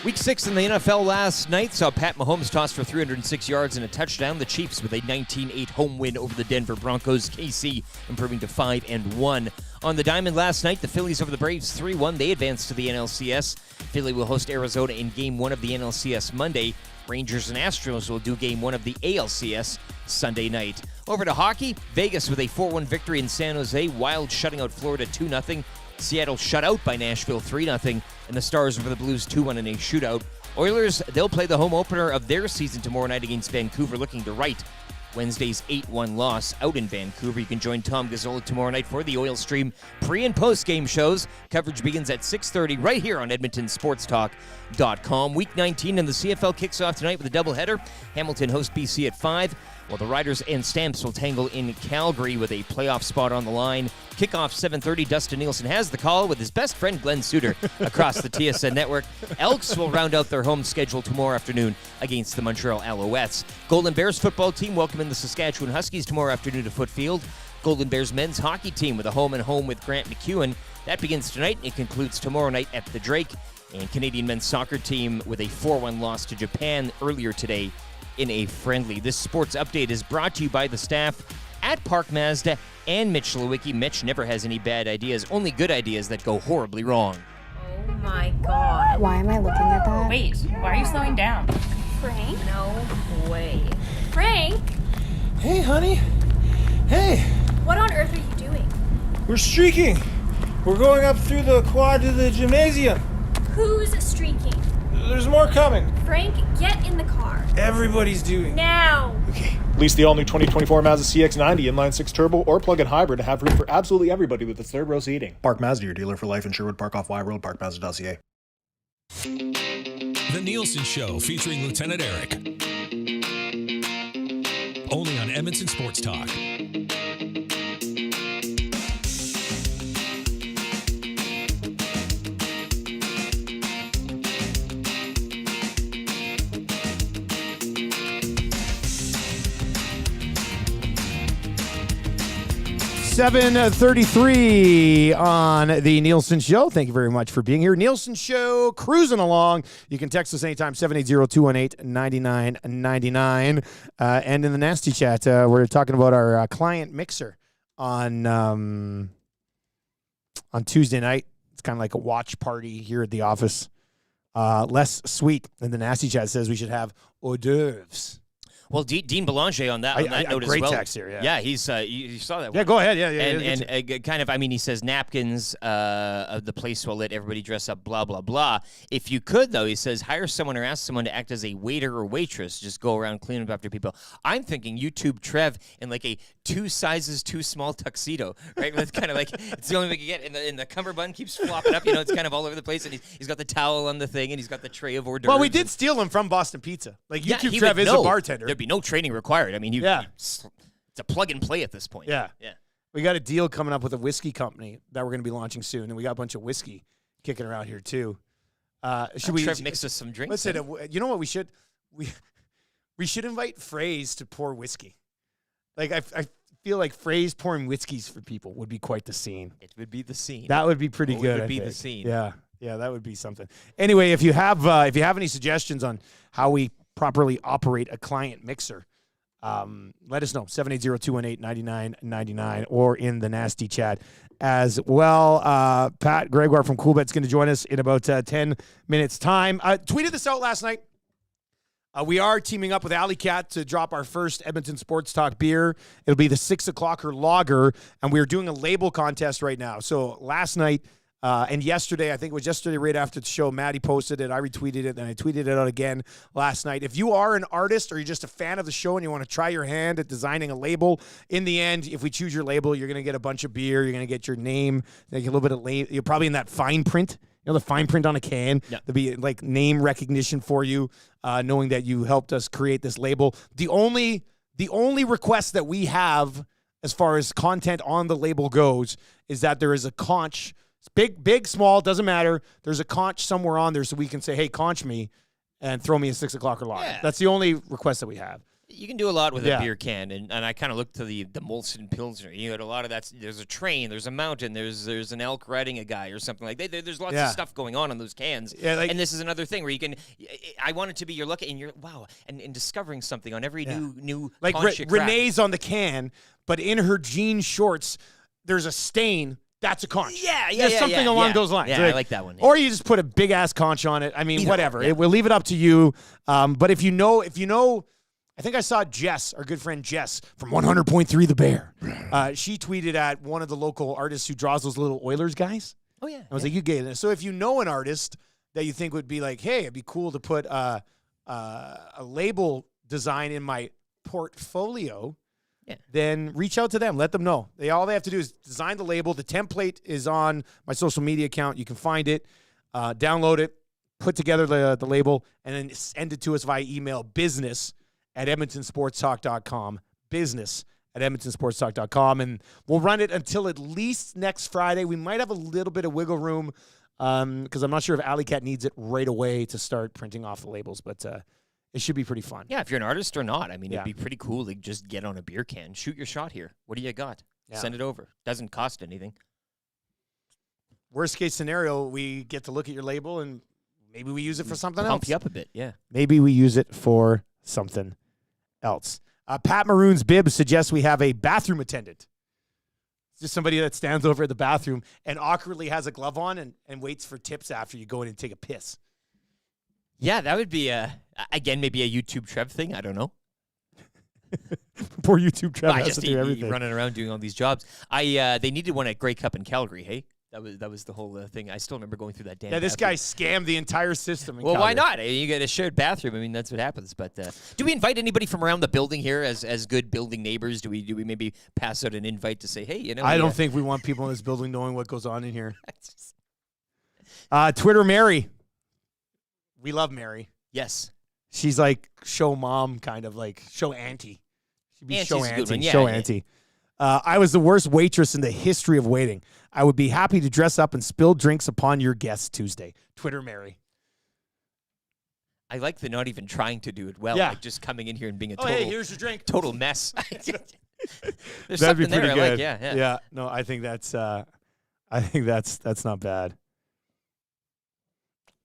D: Week 6 in the NFL last night saw Pat Mahomes toss for 306 yards and a touchdown. The Chiefs with a 19-8 home win over the Denver Broncos. KC improving to 5-1. On the diamond last night, the Phillies over the Braves 3-1. They advanced to the NLCS. Philly will host Arizona in Game 1 of the NLCS Monday. Rangers and Astros will do Game 1 of the ALCS Sunday night. Over to hockey, Vegas with a 4-1 victory in San Jose. Wild shutting out Florida 2-0. Seattle shut out by Nashville 3-0, and the Stars over the Blues 2-1 in a shootout. Oilers, they'll play the home opener of their season tomorrow night against Vancouver, looking to right Wednesday's 8-1 loss out in Vancouver. You can join Tom Gazzola tomorrow night for the Oil Stream pre- and post-game shows. Coverage begins at 6:30 right here on EdmontonSportsTalk.com. Week 19 in the CFL kicks off tonight with a doubleheader. Hamilton hosts BC at 5. While the Riders and Stamps will tangle in Calgary with a playoff spot on the line. Kickoff 7:30. Dustin Nielson has the call with his best friend Glenn Suter across the TSN network. Elks will round out their home schedule tomorrow afternoon against the Montreal Alouettes. Golden Bears football team welcoming the Saskatchewan Huskies tomorrow afternoon to Foot Field. Golden Bears men's hockey team with a home with Grant McEwen. That begins tonight and it concludes tomorrow night at the Drake. And Canadian men's soccer team with a 4-1 loss to Japan earlier today in a friendly. This sports update is brought to you by the staff at Park Mazda and Mitch Lewicki. Mitch never has any bad ideas, only good ideas that go horribly wrong.
K: Oh my god.
L: Why am I looking at that?
K: Wait, why are you slowing down?
L: Frank?
K: No way. Frank?
M: Hey, honey. Hey,
K: What on earth are you doing?
M: we're streaking. We're going up through the quad to the gymnasium.
K: Who's streaking?
M: There's more coming.
K: Frank, get in the car.
M: Everybody's doing.
K: Now!
N: Lease the all-new 2024 Mazda CX-90 inline-6 turbo or plug-in hybrid to have room for absolutely everybody with its third row seating.
O: Park Mazda, your dealer for life in Sherwood Park off Y Road, parkmazda.ca.
F: The Nielson Show featuring Lieutenant Eric. Only on Edmonton Sports Talk.
C: 7:33 on the Nielson Show. Thank you very much for being here. Nielson Show, cruising along. You can text us anytime, 780-218-9999. And in the nasty chat, we're talking about our client mixer on Tuesday night. It's kind of like a watch party here at the office. Less sweet. And the nasty chat says we should have hors d'oeuvres.
D: Well, Dean Belanger on that note as
C: great
D: well.
C: text here, yeah.
D: Yeah, he's you saw that one.
C: Yeah, go ahead. Yeah.
D: And kind of, I mean, he says napkins, the place will let everybody dress up, blah, blah, blah. If you could, though, he says, hire someone or ask someone to act as a waiter or waitress. Just go around cleaning up after people. I'm thinking YouTube Trev in like a 2 sizes too small tuxedo, right? It's kind of like, it's the only thing you get. And the cummerbund keeps flopping up. It's kind of all over the place. And he's got the towel on the thing, and he's got the tray of hors d'oeuvres.
C: Well, we did steal him from Boston Pizza. Like, YouTube Trev is a bartender.
D: There'd be no training required. I mean, it's a plug and play at this point.
C: Yeah.
D: Yeah.
C: We got a deal coming up with a whiskey company that we're going to be launching soon, and we got a bunch of whiskey kicking around here too. Should we
D: mix us some drinks?
C: Listen, you know what we should invite Phrase to pour whiskey. Like I feel like Phrase pouring whiskeys for people would be quite the scene.
D: It would be the scene.
C: That would be pretty good.
D: It would be the scene.
C: Yeah, that would be something. Anyway, if you have any suggestions on how we properly operate a client mixer, let us know, 780-218-9999 or in the nasty chat as well. Pat Gregoire from Coolbet's going to join us in about 10 minutes time. Tweeted this out last night. We are teaming up with Alley Cat to drop our first Edmonton Sports Talk beer. It'll be the 6 o'clocker lager, and we're doing a label contest right now. So last night and yesterday, I think it was yesterday right after the show, Maddie posted it, I retweeted it, and I tweeted it out again last night. If you are an artist or you're just a fan of the show and you want to try your hand at designing a label, in the end, if we choose your label, you're going to get a bunch of beer, you're going to get your name, like a little bit of you're probably in that fine print. The fine print on a can.
D: Yeah.
C: There'll be like name recognition for you, knowing that you helped us create this label. The only request that we have as far as content on the label goes is that there is a conch. Big, small, doesn't matter. There's a conch somewhere on there so we can say, hey, conch me and throw me a 6 o'clock or lager.
D: Yeah.
C: That's the only request that we have.
D: You can do a lot with a beer can, and I kind of looked to the Molson Pilsner. You had a lot of that. There's a train, there's a mountain, there's an elk riding a guy or something like that. There's lots of stuff going on those cans. Yeah, and this is another thing where you can. I want it to be you're looking and you're and discovering something on every new
C: like Renee's on the can, but in her jean shorts there's a stain. That's a conch.
D: Yeah,
C: something along those lines.
D: Yeah, I like that one. Yeah.
C: Or you just put a big ass conch on it. I mean, whatever. We'll leave it up to you. But if you know, I think I saw Jess, our good friend Jess from 100.3 The Bear. She tweeted at one of the local artists who draws those little Oilers guys.
D: Oh yeah.
C: I was like, you get it. So if you know an artist that you think would be like, hey, it'd be cool to put a label design in my portfolio.
D: Yeah.
C: Then reach out to them. Let them know. All they have to do is design the label. The template is on my social media account. You can find it, download it, put together the label, and then send it to us via email, business@edmontonsportstalk.com, business@edmontonsportstalk.com, and we'll run it until at least next Friday. We might have a little bit of wiggle room because I'm not sure if Alley Cat needs it right away to start printing off the labels, but it should be pretty fun.
D: Yeah, if you're an artist or not. I mean, it'd be pretty cool to just get on a beer can. Shoot your shot here. What do you got? Yeah. Send it over. Doesn't cost anything.
C: Worst case scenario, we get to look at your label and maybe we use it for something else.
D: Pump you up a bit, yeah.
C: Maybe we use it for something else. Pat Maroon's bib suggests we have a bathroom attendant. It's just somebody that stands over at the bathroom and awkwardly has a glove on and waits for tips after you go in and take a piss.
D: Yeah, that would be, again, maybe a YouTube Trev thing. I don't know.
C: Poor YouTube Trev has to do everything.
D: Running around doing all these jobs. They needed one at Grey Cup in Calgary, hey? That was the whole thing. I still remember going through that damn
C: this
D: bathroom.
C: guy scammed the entire system in
D: Well,
C: Calgary.
D: why not? You get a shared bathroom. I mean, that's what happens. But do we invite anybody from around the building here as good building neighbors? Do we maybe pass out an invite to say, hey,
C: I don't think we want people in this building knowing what goes on in here. Twitter Mary. We love Mary.
D: Yes.
C: She's like show mom, kind of like show auntie. She'd be show auntie.
D: Yeah,
C: show auntie. I was the worst waitress in the history of waiting. I would be happy to dress up and spill drinks upon your guests Tuesday. Twitter Mary.
D: I like the not even trying to do it well.
C: Yeah.
D: Like just coming in here and being a
C: hey, here's your drink.
D: Total mess. There's
C: That'd be
D: something
C: pretty
D: there.
C: good.
D: I like, yeah.
C: No, I think that's not bad.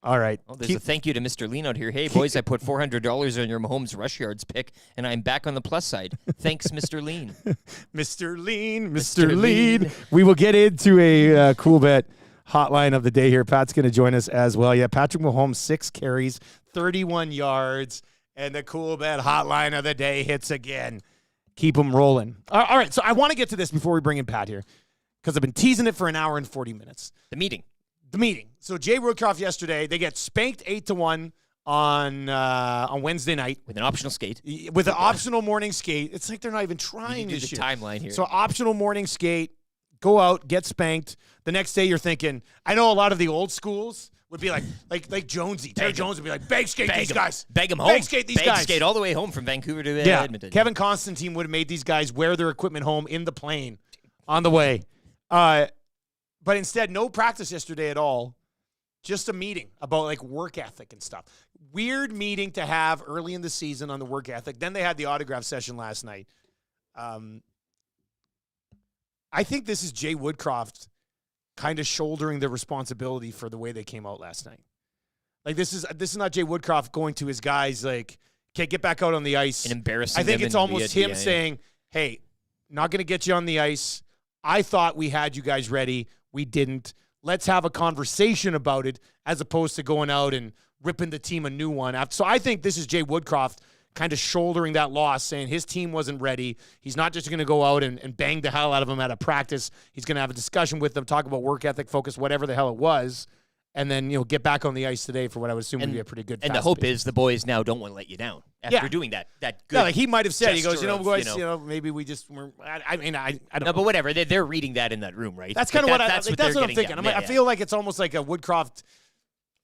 C: All right.
D: Oh, there's a thank you to Mr. Lean out here. Hey, boys, I put $400 on your Mahomes rush yards pick, and I'm back on the plus side. Thanks, Mr. Lean.
C: Mr. Lean, Mr. Lean. We will get into a Coolbet hotline of the day here. Pat's going to join us as well. Yeah, Patrick Mahomes, 6 carries, 31 yards. And the Coolbet hotline of the day hits again. Keep them rolling. All right, so I want to get to this before we bring in Pat here, because I've been teasing it for an hour and 40 minutes.
D: The meeting.
C: So Jay Woodcroft yesterday, they get spanked 8-1 on Wednesday night.
D: With an optional skate.
C: With an optional morning skate. It's like they're not even trying
D: to do
C: this
D: the
C: year.
D: timeline here.
C: So optional morning skate, go out, get spanked. The next day you're thinking, I know a lot of the old schools would be like Jonesy. Terry Jones would be like, bag skate these guys.
D: Bag them home.
C: Bag skate these guys.
D: Bag skate all the way home from Vancouver to Edmonton.
C: Kevin Constantine would have made these guys wear their equipment home in the plane on the way. But instead, no practice yesterday at all. Just a meeting about like work ethic and stuff. Weird meeting to have early in the season on the work ethic. Then they had the autograph session last night. I think this is Jay Woodcroft kind of shouldering the responsibility for the way they came out last night. Like this is not Jay Woodcroft going to his guys like, okay, get back out on the ice.
D: And embarrassing
C: I think
D: them
C: it's almost him saying, hey, not going to get you on the ice. I thought we had you guys ready. We didn't. Let's have a conversation about it as opposed to going out and ripping the team a new one. So I think this is Jay Woodcroft kind of shouldering that loss, saying his team wasn't ready. He's not just going to go out and bang the hell out of them at a practice. He's going to have a discussion with them, talk about work ethic, focus, whatever the hell it was, and then get back on the ice today for what I would assume would be a pretty good.
D: And the hope is the boys now don't want to let you down after doing that good.
C: Yeah, like he might have said, he goes,
D: boys,
C: maybe we just weren't. I don't know.
D: No, but whatever. They're reading that in that room, right?
C: That's kind of
D: that's
C: what I'm thinking. I feel like it's almost like a Woodcroft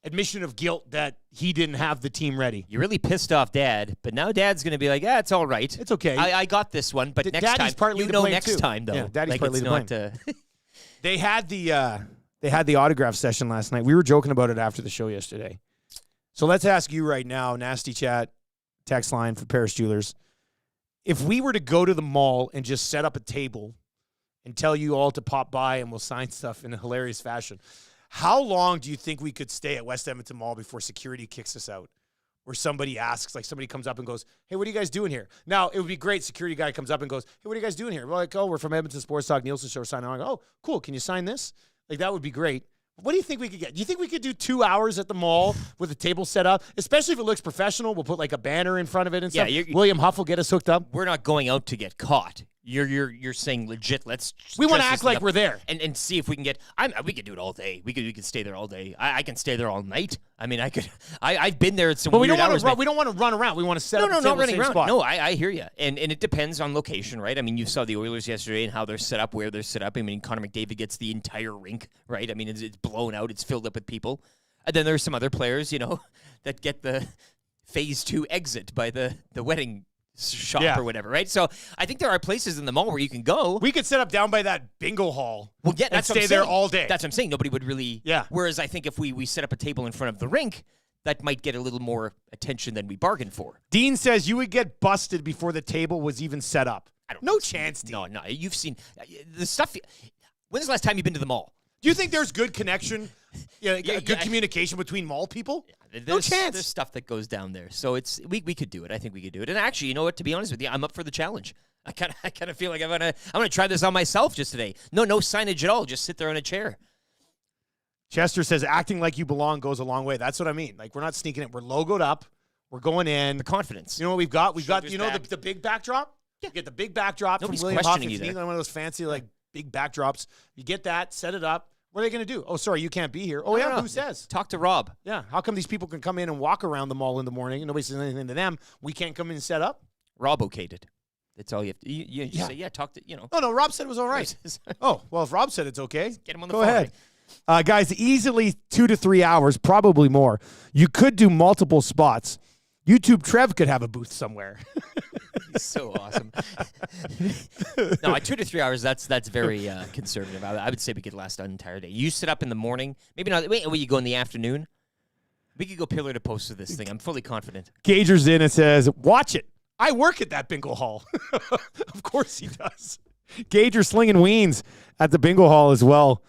C: admission of guilt that he didn't have the team ready.
D: You really pissed off Dad, but now Dad's going to be like, it's all right.
C: It's okay.
D: I got this one, but next
C: Daddy's
D: time,
C: partly to blame
D: next
C: too.
D: time, though.
C: Yeah, Daddy's
D: like
C: partly
D: it's
C: to blame. They had the autograph session last night. We were joking about it after the show yesterday. So let's ask you right now, Nasty Chat, text line for Paris Jewelers. If we were to go to the mall and just set up a table and tell you all to pop by and we'll sign stuff in a hilarious fashion, how long do you think we could stay at West Edmonton Mall before security kicks us out? Or somebody asks, like somebody comes up and goes, hey, what are you guys doing here? Now, it would be great. Security guy comes up and goes, hey, what are you guys doing here? We're like, oh, we're from Edmonton Sports Talk, Nielson Show, signing on. I go, oh, cool. Can you sign this? Like, that would be great. What do you think we could get? Do you think we could do 2 hours at the mall with a table set up? Especially if it looks professional. We'll put like a banner in front of it and stuff. William Huff will get us hooked up.
D: We're not going out to get caught. You're saying legit.
C: We want to act like we're there
D: and see if we can get. We could do it all day. We could stay there all day. I can stay there all night. I mean, I could. I've been there at some.
C: But
D: weird hours.
C: We don't want to run around. We want to set up.
D: Not running around. No, I hear you. And it depends on location, right? I mean, you saw the Oilers yesterday and how they're set up, where they're set up. I mean, Connor McDavid gets the entire rink, right? I mean, it's blown out. It's filled up with people. And then there's some other players, that get the phase 2 exit by the wedding shop or whatever, right? So I think there are places in the mall where you can go.
C: We could set up down by that bingo hall.
D: Well, yeah, that's
C: stay there all day.
D: That's what I'm saying. Nobody would really.
C: Yeah.
D: Whereas I think if we set up a table in front of the rink, that might get a little more attention than we bargained for.
C: Dean says you would get busted before the table was even set up. No chance, Dean.
D: No. You've seen the stuff. When's the last time you've been to the mall?
C: Do you think there's good connection, good communication between mall people? No chance.
D: There's stuff that goes down there, so we could do it. I think we could do it. And actually, you know what? To be honest with you, I'm up for the challenge. I kind of feel like I'm gonna try this on myself just today. No signage at all. Just sit there on a chair.
C: Chester says acting like you belong goes a long way. That's what I mean. Like we're not sneaking it. We're logoed up. We're going in.
D: The confidence.
C: You know what we've got? We've got the big backdrop. Yeah. You get the big backdrop from William Huff. If you need one of those fancy big backdrops, you get that. Set it up. What are they going to do? Oh, sorry, you can't be here. Oh, yeah, who says?
D: Talk to Rob.
C: Yeah, how come these people can come in and walk around the mall in the morning and nobody says anything to them? We can't come in and set up?
D: Rob okayed it. That's all you have to you say, talk to,
C: No, Rob said it was all right. Oh, well, if Rob said it's okay,
D: get him on the
C: phone.
D: Go
C: ahead. Guys, easily 2 to 3 hours, probably more. You could do multiple spots. YouTube Trev could have a booth somewhere.
D: He's so awesome. No, 2 to 3 hours, that's very conservative. I would say we could last an entire day. You sit up in the morning. Maybe not. Wait, you go in the afternoon? We could go pillar to post with this thing. I'm fully confident.
C: Gager's in and says, watch it. I work at that bingo hall. Of course he does. Gager slinging weens at the bingo hall as well.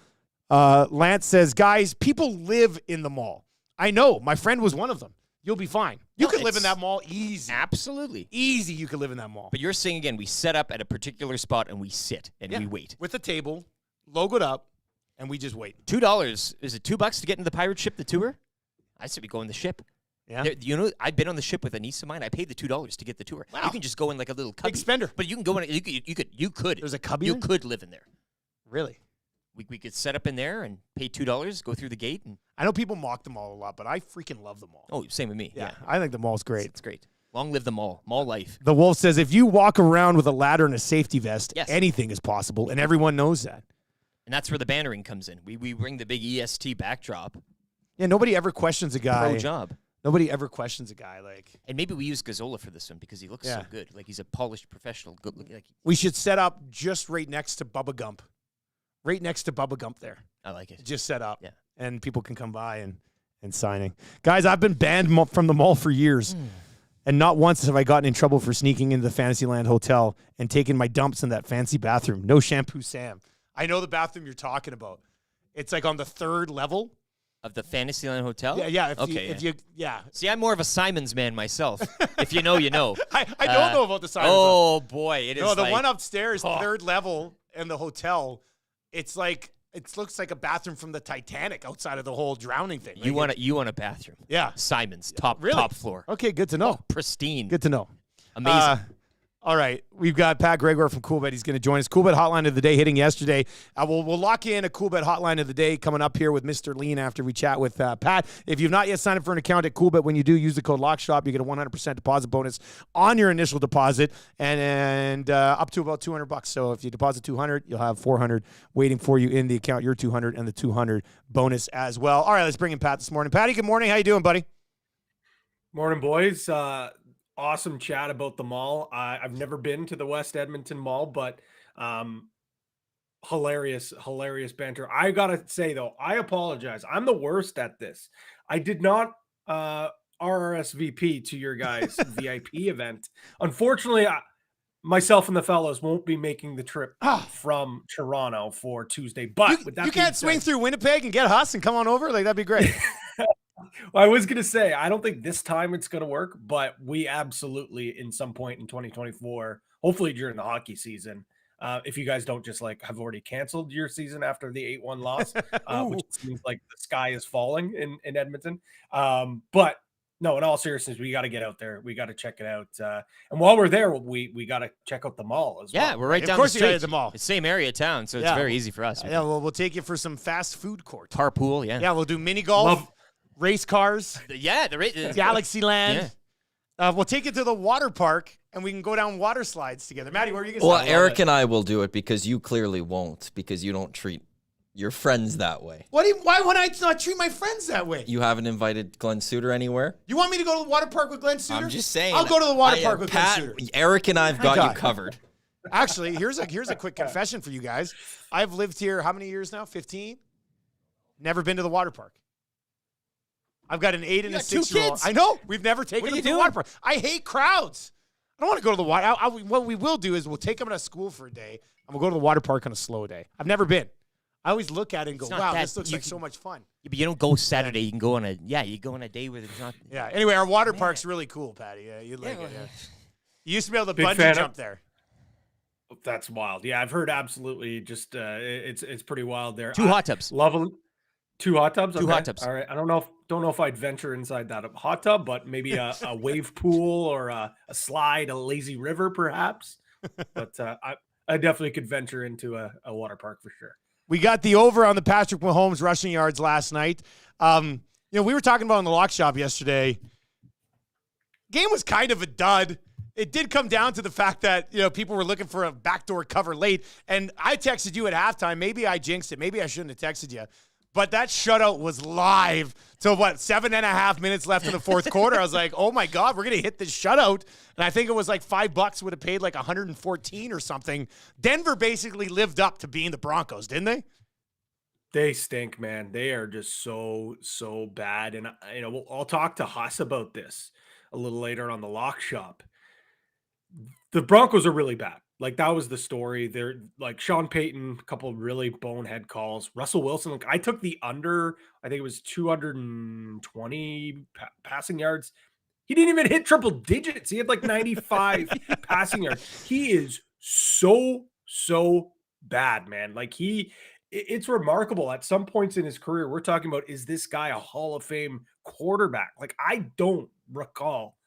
C: Lance says, guys, people live in the mall. I know. My friend was one of them. You'll be fine. You could live in that mall easy.
D: Absolutely.
C: Easy, you could live in that mall.
D: But you're saying, again, we set up at a particular spot and we sit and we wait.
C: With a table, logoed up, and we just wait.
D: $2. Is it $2 to get into the pirate ship, the tour? I said we go in the ship.
C: Yeah.
D: You know, I've been on the ship with a niece of mine. I paid the $2 to get the tour.
C: Wow.
D: You can just go in like a little cubby.
C: Big spender.
D: But you can go in. You could.
C: There's a cubby.
D: You
C: in?
D: could live in there.
C: Really?
D: We could set up in there and pay $2, go through the gate, and
C: I know people mock the mall a lot, but I freaking love the mall.
D: oh, same with me. Yeah,
C: I think the mall's great.
D: It's great. Long live the mall. Mall life.
C: The Wolf says if you walk around with a ladder and a safety vest,
D: Yes.
C: anything is possible, and everyone knows that.
D: And that's where the bannering comes in. We bring the big EST backdrop.
C: Yeah, nobody ever questions a guy.
D: Pro job.
C: Nobody ever questions a guy like.
D: And maybe we use Gazzola for this one because he looks so good. Like he's a polished professional. Good looking. Like,
C: We should set up just right next to Bubba Gump. Right next to Bubba Gump there.
D: I like it.
C: Just set up.
D: Yeah.
C: And people can come by and signing. Guys, I've been banned from the mall for years. And not once have I gotten in trouble for sneaking into the Fantasyland Hotel and taking my dumps in that fancy bathroom. No shampoo, Sam. I know the bathroom you're talking about. It's like on the 3rd level.
D: Of the Fantasyland Hotel?
C: Yeah.
D: If
C: you.
D: See, I'm more of a Simons man myself. If you know, you know.
C: I don't know about the Simons.
D: Oh, boy. It is
C: No, the
D: like,
C: one upstairs, 3rd level in the hotel, it's like, it looks like a bathroom from the Titanic outside of the whole drowning thing.
D: You want a bathroom.
C: Yeah.
D: Simons, top floor.
C: Okay, good to know.
D: Pristine.
C: Good to know.
D: Amazing.
C: All right, we've got Pat Gregoire from Coolbet. He's going to join us. Coolbet Hotline of the Day hitting yesterday. We'll lock in a Coolbet Hotline of the Day coming up here with Mr. Lean after we chat with Pat. If you've not yet signed up for an account at Coolbet, when you do, use the code LOCKSHOP. You get a 100% deposit bonus on your initial deposit and up to about $200. So if you deposit $200, you'll have $400 waiting for you in the account. Your $200 and the $200 bonus as well. All right, let's bring in Pat this morning. Patty, good morning. How you doing, buddy?
P: Morning, boys. Awesome chat about the mall. I've never been to the West Edmonton Mall, but hilarious banter. I gotta say though, I apologize. I'm the worst at this. I did not RSVP to your guys' VIP event. Unfortunately, myself and the fellows won't be making the trip from Toronto for Tuesday. But with that
C: you
P: being
C: can't swing
P: said,
C: through Winnipeg and get Huss and come on over? Like, that'd be great.
P: I was going to say, I don't think this time it's going to work, but we absolutely, in some point in 2024, hopefully during the hockey season, if you guys don't just like have already canceled your season after the 8-1 loss, which seems like the sky is falling in Edmonton. But no, in all seriousness, we got to get out there. We got to check it out. And while we're there, we got to check out the mall as well.
D: Yeah, we're right down the street. Of course you got to the mall. It's same area of town, so it's very easy for us.
C: Yeah, well, we'll take you for some fast food court.
D: Carpool, yeah.
C: Yeah, we'll do mini golf. Race cars.
D: The
C: Galaxy Land. Yeah. We'll take you to the water park, and we can go down water slides together. Maddie, what are you going to say?
H: Well, Eric and I will do it because you clearly won't, because you don't treat your friends that way.
C: Why would I not treat my friends that way?
H: You haven't invited Glenn Suter anywhere?
C: You want me to go to the water park with Glenn Suter?
H: I'm just saying.
C: I'll go to the water park with Glenn Suter.
H: Eric and I have got you covered.
C: Actually, here's a quick confession for you guys. I've lived here how many years now? 15? Never been to the water park. I've got an 8 and a 6-year-old. I know. We've never taken them to the water park. I hate crowds. I don't want to go to the water. What we will do is we'll take them to school for a day, and we'll go to the water park on a slow day. I've never been. I always look at it and go, wow, this looks like so much fun.
D: Yeah, but you don't go Saturday. You can go on a day where there's not.
C: Yeah. Anyway, our water park's really cool, Patty. Yeah, you'd like it. Yeah. You used to be able to bungee jump there.
P: That's wild. Yeah, I've heard absolutely. Just it's pretty wild there.
D: 2 hot tubs.
P: Lovely. 2 hot tubs.
D: Okay. 2 hot tubs.
P: All right. I don't know if I'd venture inside that hot tub, but maybe a wave pool or a slide, a lazy river, perhaps. But I definitely could venture into a water park for sure.
C: We got the over on the Patrick Mahomes rushing yards last night. We were talking about in the lock shop yesterday. Game was kind of a dud. It did come down to the fact that, people were looking for a backdoor cover late. And I texted you at halftime. Maybe I jinxed it. Maybe I shouldn't have texted you. But that shutout was live till 7.5 minutes left in the fourth quarter. I was like, oh my God, we're going to hit this shutout. And I think it was like $5 would have paid like 114 or something. Denver basically lived up to being the Broncos, didn't they?
P: They stink, man. They are just so bad. And I'll talk to Haas about this a little later on the lock shop. The Broncos are really bad. Like, that was the story. They're like Sean Payton, a couple of really bonehead calls. Russell Wilson, I took the under, I think it was 220 passing yards. He didn't even hit triple digits. He had like 95 passing yards. He is so bad, man. Like, it's remarkable. At some points in his career, we're talking about, is this guy a Hall of Fame quarterback. Like, I don't recall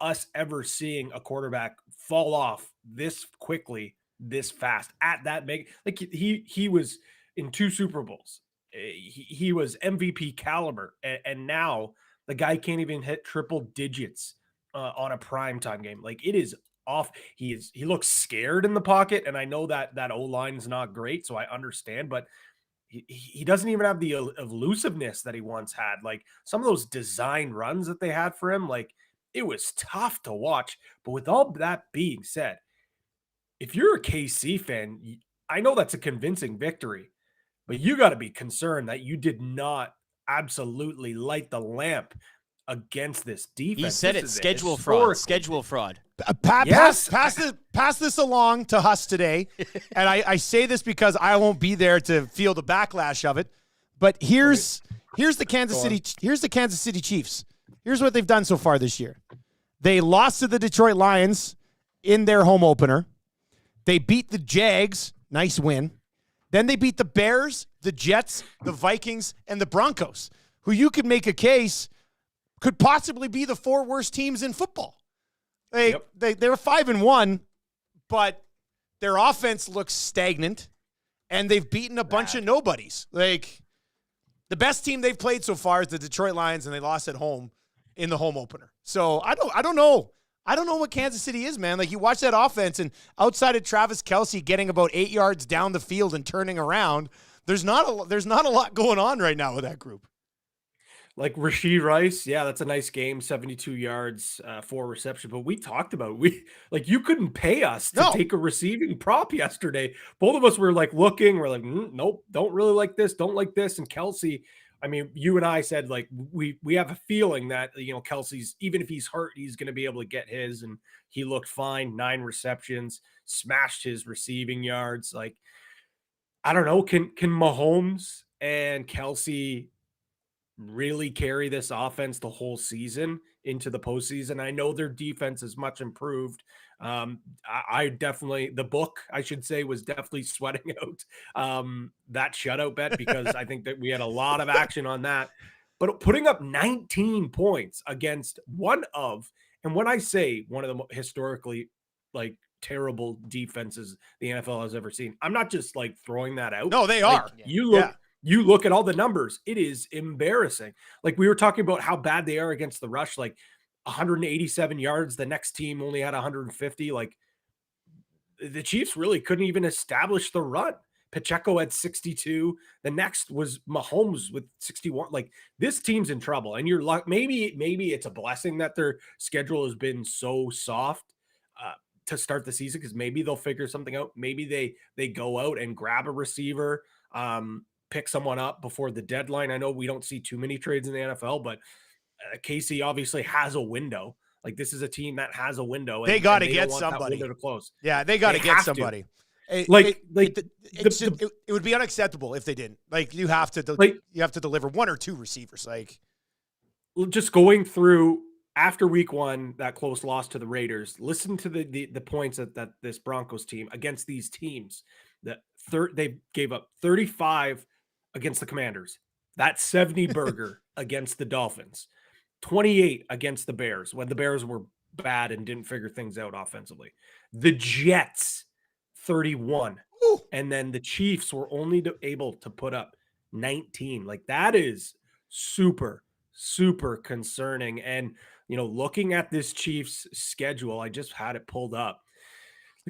P: us ever seeing a quarterback fall off this quickly, this fast at that big. Like, he was in 2 Super Bowls. He was MVP caliber, and now the guy can't even hit triple digits on a primetime game. Like, it is off. He looks scared in the pocket, and I know that O-line is not great, so I understand, but he doesn't even have the elusiveness that he once had. Like, some of those design runs that they had for him, like, it was tough to watch. But with all that being said, if you're a KC fan, I know that's a convincing victory, but you got to be concerned that you did not absolutely light the lamp against this defense.
D: He said
P: This
D: it.
P: is
D: Schedule fraud. Schedule fraud.
C: Pass this along to Huss today. And I say this because I won't be there to feel the backlash of it. But here's the Kansas City Chiefs. Here's what they've done so far this year. They lost to the Detroit Lions in their home opener. They beat the Jags. Nice win. Then they beat the Bears, the Jets, the Vikings, and the Broncos, who you could make a case could possibly be the 4 worst teams in football. They were 5-1, but their offense looks stagnant, and they've beaten a bunch of nobodies. Like, the best team they've played so far is the Detroit Lions, and they lost at home in the home opener. So I don't know. I don't know what Kansas City is, man. Like, you watch that offense, and outside of Travis Kelce getting about 8 yards down the field and turning around, there's not a lot going on right now with that group.
P: Like Rashee Rice, yeah, that's a nice game, 72 yards, 4 receptions. But we talked about you couldn't pay us to take a receiving prop yesterday. Both of us were like looking, we're like, nope, don't really like this, don't like this. And Kelce, I mean, you and I said like we have a feeling that Kelce's, even if he's hurt, he's going to be able to get his, and he looked fine. 9 receptions, smashed his receiving yards. Like, I don't know, can Mahomes and Kelce really carry this offense the whole season into the postseason? I know their defense is much improved. I definitely, the book, I should say, was definitely sweating out that shutout bet, because I think that we had a lot of action on that. But putting up 19 points against and when I say one of the historically like terrible defenses the NFL has ever seen, I'm not just like throwing that out.
C: No, they are.
P: You look at all the numbers, it is embarrassing. Like, we were talking about how bad they are against the rush, like 187 yards. The next team only had 150. Like, the Chiefs really couldn't even establish the run. Pacheco had 62. The next was Mahomes with 61. Like, this team's in trouble. And you're like, maybe it's a blessing that their schedule has been so soft to start the season, because maybe they'll figure something out. Maybe they go out and grab a receiver, pick someone up before the deadline. I know we don't see too many trades in the NFL, but KC obviously has a window. Like, this is a team that has a window.
C: They got to get somebody
P: to close.
C: Yeah, they got to get somebody. It would be unacceptable if they didn't. Like, you have to deliver 1 or 2 receivers. Like,
P: just going through after week 1, that close loss to the Raiders. Listen to the points that this Broncos team against these teams. They gave up 35 against the Commanders. That's 70 burger against the Dolphins. 28 against the Bears, when the Bears were bad and didn't figure things out offensively. The Jets, 31. Ooh. And then the Chiefs were only able to put up 19. Like, that is super, super concerning. And, looking at this Chiefs schedule, I just had it pulled up.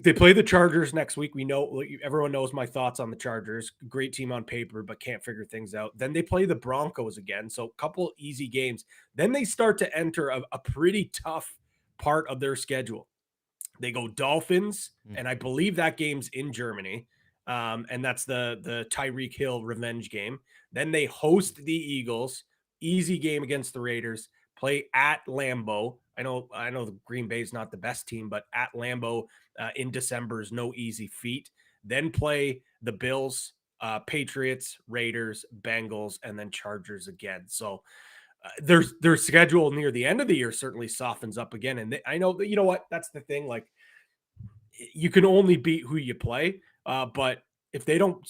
P: They play the Chargers next week. We know, everyone knows my thoughts on the Chargers. Great team on paper, but can't figure things out. Then they play the Broncos again. So a couple easy games. Then they start to enter a pretty tough part of their schedule. They go Dolphins, and I believe that game's in Germany. And that's the Tyreek Hill revenge game. Then they host the Eagles. Easy game against the Raiders. Play at Lambeau. I know the Green Bay is not the best team, but at Lambeau in December is no easy feat. Then play the Bills, Patriots, Raiders, Bengals, and then Chargers again. So their schedule near the end of the year certainly softens up again. And I know that, you know what, that's the thing. Like, you can only beat who you play. But if they don't,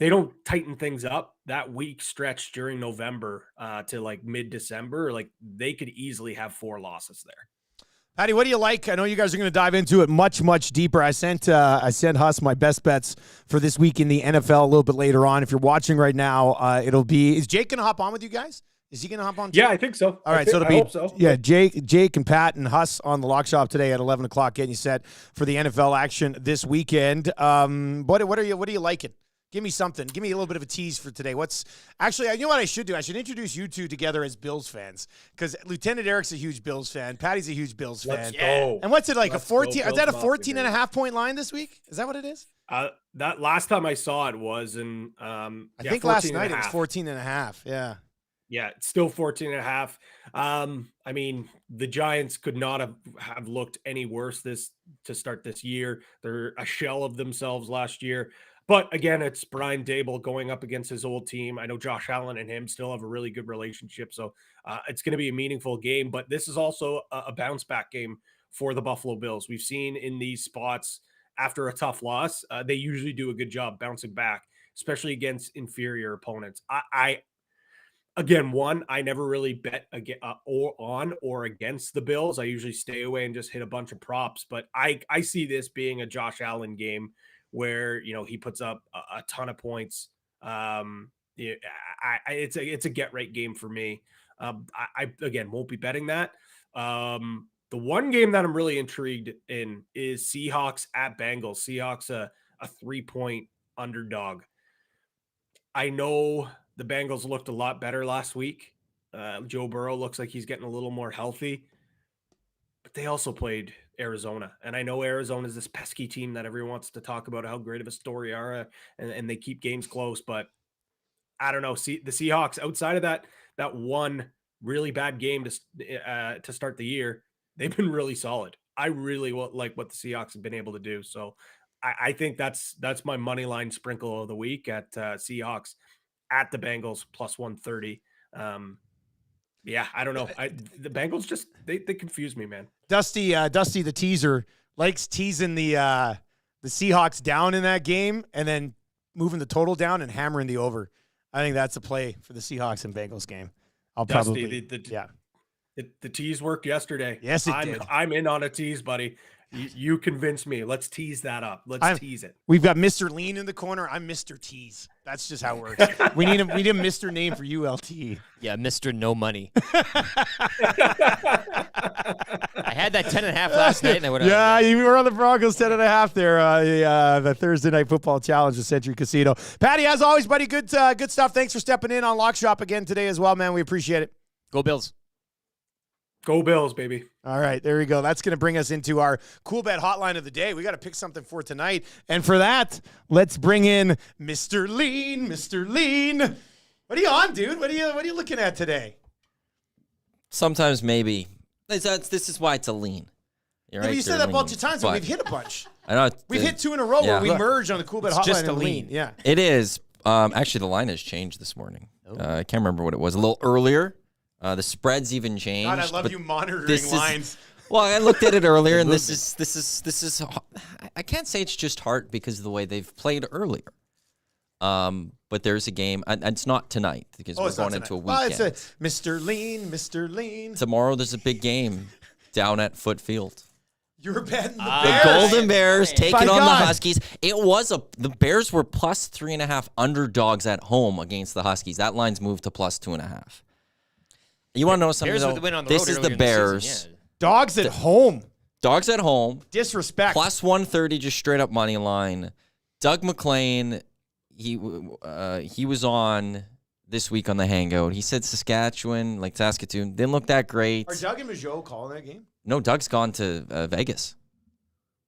P: they don't tighten things up, that week stretch during November to like mid-December, like they could easily have 4 losses there.
C: Patty, what do you like? I know you guys are going to dive into it much, much deeper. I sent Huss my best bets for this week in the NFL a little bit later on. If you're watching right now, is Jake going to hop on with you guys? Is he going to hop on too?
P: Yeah, I think so.
C: All right, so it'll be yeah, Jake and Pat and Huss on the Lock Shop today at 11 o'clock, getting you set for the NFL action this weekend. What are you liking? Give me something. Give me a little bit of a tease for today. You know what I should do? I should introduce you two together as Bills fans, because Lieutenant Eric's a huge Bills fan. Patty's a huge Bills fan.
P: Let's go.
C: And what's it like?
P: Let's
C: a 14?
P: go,
C: Is that a
P: Bills
C: 14 and a half point line this week? Is that what it is?
P: That last time I saw it was in
C: I think last night it was 14 and a half. Yeah.
P: Yeah, it's still 14 and a half. I mean, the Giants could not have looked any worse to start this year. They're a shell of themselves last year. But again, it's Brian Daboll going up against his old team. I know Josh Allen and him still have a really good relationship, so it's going to be a meaningful game. But this is also a bounce back game for the Buffalo Bills. We've seen in these spots after a tough loss, they usually do a good job bouncing back, especially against inferior opponents. Again, I never really bet on or against the Bills. I usually stay away and just hit a bunch of props. But I see this being a Josh Allen game where, he puts up a ton of points. It's a get right game for me. I again won't be betting that. The one game that I'm really intrigued in is Seahawks at Bengals. Seahawks a 3-point underdog. I know the Bengals looked a lot better last week. Joe Burrow looks like he's getting a little more healthy, but they also played Arizona. And I know Arizona is this pesky team that everyone wants to talk about how great of a story are, and they keep games close. But I don't know. See, the Seahawks, outside of that one really bad game to start the year, they've been really solid. I really like what the Seahawks have been able to do. So I think that's my money line sprinkle of the week at Seahawks at the Bengals plus 130. Yeah, I don't know. The Bengals just they confuse me, man.
C: Dusty the teaser likes teasing the Seahawks down in that game and then moving the total down and hammering the over. I think that's a play for the Seahawks and Bengals game.
P: Dusty, the tease worked yesterday.
C: Yes, it did.
P: I'm in on a tease, buddy. You convinced me. Let's tease that up. Let's tease it.
C: We've got Mr. Lean in the corner. I'm Mr. Tease. That's just how it works. We need a Mr. name for you, LT.
D: Yeah, Mr. No Money. I had that 10.5 last night. And
C: you were on the Broncos 10.5 there. The Thursday Night Football Challenge at Century Casino. Patty, as always, buddy, good stuff. Thanks for stepping in on Lock Shop again today as well, man. We appreciate it.
D: Go Bills.
P: Go Bills, baby.
C: All right, there we go. That's going to bring us into our Coolbet hotline of the day. We got to pick something for tonight. And for that, let's bring in Mr. Lean. Mr. Lean. What are you on, dude? What are you looking at today?
H: Sometimes maybe. This is why it's a lean. You're right,
C: you said that a bunch of times, and we've hit a bunch.
H: I know.
C: We've hit 2 in a row where we merge on the Coolbet hotline
D: just
C: and
D: a lean.
C: Yeah.
H: It is. Actually, the line has changed this morning. I can't remember what it was. A little earlier. The spreads even changed.
C: God, I love you monitoring lines.
H: Well, I looked at it earlier, and this is. I can't say it's just heart because of the way they've played earlier. But there's a game, and it's not tonight because we're going into a weekend.
C: It's Mr. Lean, Mr. Lean.
H: Tomorrow there's a big game down at Foot Field.
C: You're betting the
H: The
C: Bears.
H: Golden Bears taking on the Huskies. The Bears were plus 3.5 underdogs at home against the Huskies. That line's moved to plus 2.5. You want to know something?
D: Bears
H: though?
D: with the win on the
H: This
D: road
H: is
D: earlier
H: the
D: in the
H: Bears.
D: season, yeah.
C: Dogs at home.
H: Dogs at home.
C: Disrespect.
H: Plus 130, just straight up money line. Doug McClain, he was on this week on the Hangout. He said Saskatchewan, like Saskatoon, didn't look that great.
C: Are Doug and Majot calling that game?
H: No, Doug's gone to Vegas.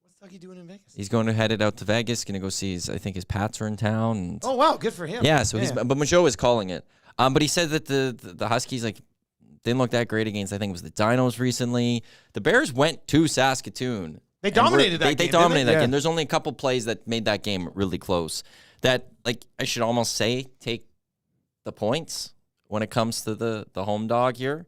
C: What's Dougie doing in Vegas?
H: He's headed out to Vegas. Going to go see I think his Pats are in town. And,
C: oh wow, good for him.
H: Yeah, so but Majot is calling it. But he said that the Huskies didn't look that great against, I think it was the Dinos recently. The Bears went to Saskatoon.
C: They dominated that game.
H: They dominated that game. There's only a couple plays that made that game really close. That, I should almost say, take the points when it comes to the home dog here.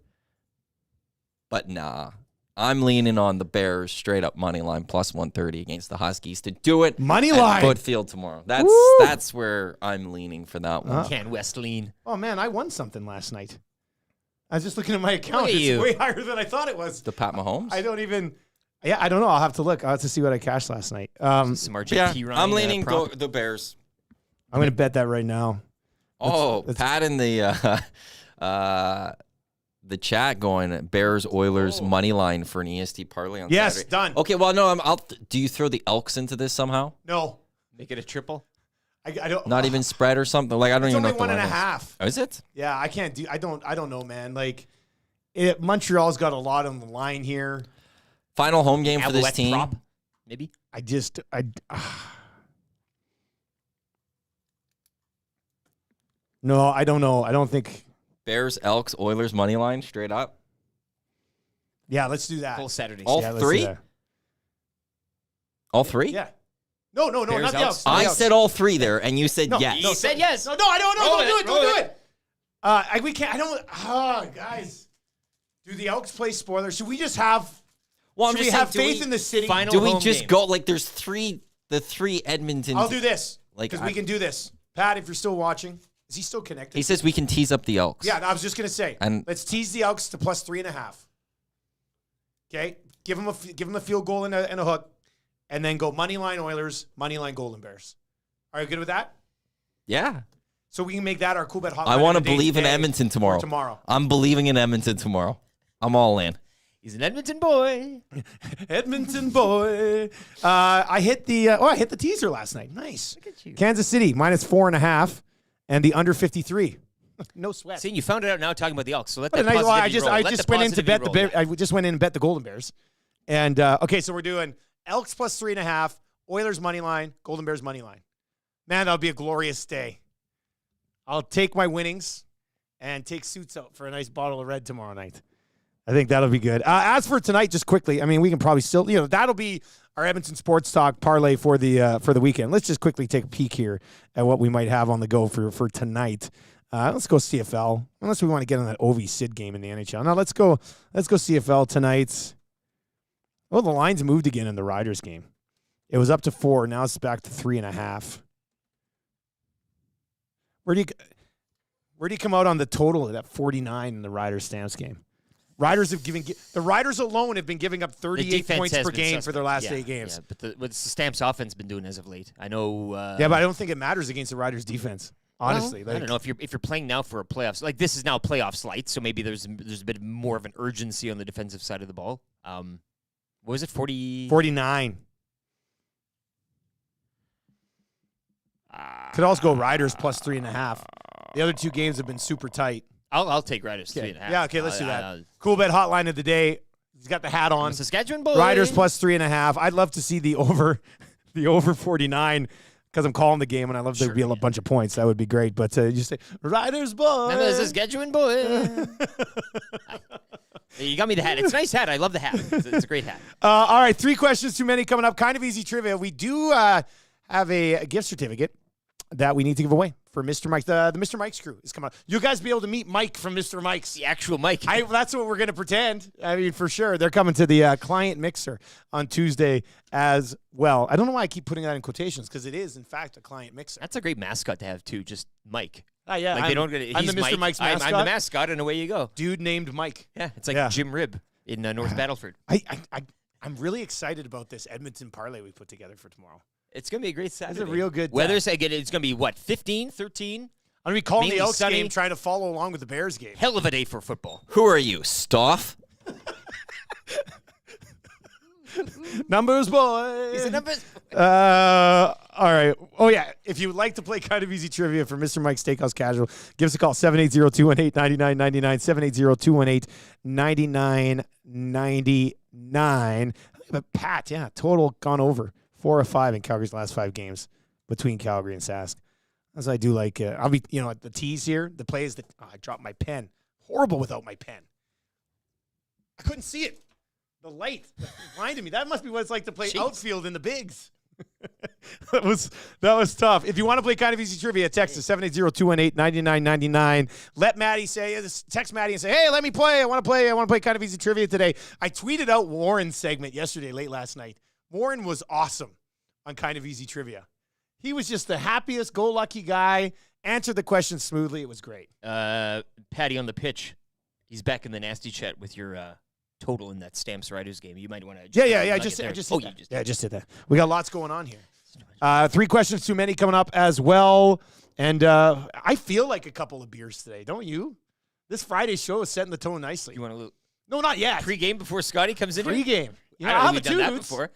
H: But nah. I'm leaning on the Bears straight up money line plus 130 against the Huskies to do it.
C: Money
H: at
C: line.
H: Footfield tomorrow. That's where I'm leaning for that one.
D: Can West lean?
C: Oh, man, I won something last night. I was just looking at my account.
D: Look at
C: It's
D: you.
C: way higher than I thought it was.
H: The Pat Mahomes?
C: I don't know. I'll have to look. I'll have to see what I cashed last night.
D: Some RJP Ryan.
H: I'm leaning
D: prop.
H: the Bears.
C: I'm going to bet that right now.
H: Pat in the chat going Bears Oilers money line for an EST parlay on Saturday.
C: Done.
H: Okay, well, no, do you throw the Elks into this somehow?
C: No.
D: Make it a triple.
C: I don't.
H: Not even spread or something? Like, I don't
C: It's
H: even know
C: only
H: what the
C: 1.5.
H: is. Oh, is it?
C: Yeah, I can't do. I don't know, man. Like, Montreal's got a lot on the line here.
H: Final home game for this
D: Alouette
H: team?
D: prop, maybe?
C: No, I don't know. I don't think.
H: Bears, Elks, Oilers money line straight up?
C: Yeah, let's do that.
D: Full Saturday.
H: All
C: Yeah, let's
H: three?
C: do that.
H: All three?
C: Yeah. No,
D: Bears,
C: not the
D: Elks.
C: Elks.
H: I said all three there, and you said
C: No,
H: yes.
D: You said yes.
C: No, I don't know.
D: Roll
C: Don't do
D: it,
C: it.
D: roll
C: Don't do
D: it.
C: it. We can't. I don't. Guys, do the Elks play spoilers? Should we just have?
H: Well,
C: should we have faith in the city?
D: Final
H: Do we
D: home
H: just
D: game.
H: go like there's the three Edmonton?
C: I'll do this
H: Like,
C: because we can do this. Pat, if you're still watching, is he still connected?
H: He says we can tease up the Elks.
C: Yeah, I was just gonna say.
H: And-
C: let's tease the Elks to plus 3.5. Okay, give them a field goal and a hook, and then go money line Oilers, money line Golden Bears. Are you good with that?
H: Yeah.
C: So we can make that our Coolbet hotline.
H: I want to
C: of the day
H: believe in
C: today
H: Edmonton
C: or
H: tomorrow.
C: Tomorrow.
H: I'm believing in Edmonton tomorrow. I'm all in.
D: He's an Edmonton boy.
C: Edmonton boy. I hit the teaser last night. Nice.
D: Look at you.
C: Kansas City minus 4.5 and the under 53. No sweat.
D: See, you found it out now talking about the Elks. So let
C: But
D: that positivity
C: I
D: roll.
C: just went in to bet the Bears. I just went in and bet the Golden Bears. And okay, so we're doing Elks plus 3.5, Oilers money line, Golden Bears money line. Man, that'll be a glorious day. I'll take my winnings and take suits out for a nice bottle of red tomorrow night. I think that'll be good. As for tonight, just quickly, I mean, we can probably still, that'll be our Edmonton Sports Talk parlay for the weekend. Let's just quickly take a peek here at what we might have on the go for tonight. Let's go CFL, unless we want to get on that OV Sid game in the NHL. Now let's go CFL tonight. Well, the lines moved again in the Riders game. It was up to 4. Now it's back to 3.5. Where do you come out on the total of that 49 in the Riders Stamps game? The Riders alone have been giving up 38 points per game for their last 8 games.
D: Yeah, but what's the Stamps offense been doing as of late? I know.
C: Yeah, but I don't think it matters against the Riders defense. Honestly,
D: I don't know if you're playing now for a playoffs. Like this is now playoffs light, so maybe there's a bit more of an urgency on the defensive side of the ball. What was it?
C: 49. Could also go Riders plus 3.5. The other 2 games have been super tight.
D: I'll take Riders 3.5.
C: Yeah, okay, let's do that. Coolbet hotline of the day. He's got the hat on.
D: Saskatchewan boy.
C: Riders plus 3.5. I'd love to see the over 49 because I'm calling the game and I love there to be a bunch of points. That would be great. But you say Riders boy.
D: And there's Saskatchewan boy. You got me the hat. It's a nice hat. I love the hat. It's a great hat.
C: All right, 3 questions too many coming up. Kind of easy trivia. We do have a gift certificate that we need to give away for Mr. Mike. The Mr. Mike's crew is coming up. You guys be able to meet Mike from Mr. Mike's.
D: The actual Mike.
C: That's what we're going to pretend. I mean, for sure. They're coming to the Client Mixer on Tuesday as well. I don't know why I keep putting that in quotations because it is, in fact, a Client Mixer.
D: That's a great mascot to have, too. Just Mike.
C: Yeah.
D: Like
C: I'm the Mr. Mike's mascot.
D: I'm the mascot, and away you go.
C: Dude named Mike.
D: Yeah, it's like Jim Ribb in North Battleford.
C: I'm really excited about this Edmonton parlay we put together for tomorrow.
D: It's going to be a great Saturday.
C: It's a real good
D: weather's again. It's going to be what, 15, 13?
C: I'm going to be calling
D: Mainly
C: the Elks
D: sunny.
C: game, trying to follow along with the Bears game.
D: Hell of a day for football.
H: Who are you, Stoff?
C: Numbers boy.
D: He's a numbers.
C: All right. Oh, yeah. If you would like to play kind of easy trivia for Mr. Mike's Steakhouse Casual, give us a call, 780-218-9999, 780-218-9999. But Pat, total gone over. 4 of 5 in Calgary's last 5 games between Calgary and Sask. As I do like, I'll be, the tease here, the play is that I dropped my pen. Horrible without my pen. I couldn't see it. The light blinded me. That must be what it's like to play outfield in the bigs. That was tough. If you want to play Kind of Easy Trivia, text us 780-218-9999. Let Maddie text Maddie and say, hey, let me play. I want to play Kind of Easy Trivia today. I tweeted out Warren's segment yesterday, late last night. Warren was awesome on Kind of Easy Trivia. He was just the happiest, go-lucky guy, answered the questions smoothly. It was great.
D: Patty on the pitch. He's back in the nasty chat with your total in that Stamps Riders game. You might want to.
C: I just did that. We got lots going on here. 3 questions too many coming up as well. And I feel like a couple of beers today, don't you? This Friday show is setting the tone nicely.
D: You want to?
C: No, not yet.
D: Pre-game before Scotty comes in.
C: Pre-game.
D: Yeah, I'll have a 2 hoots before.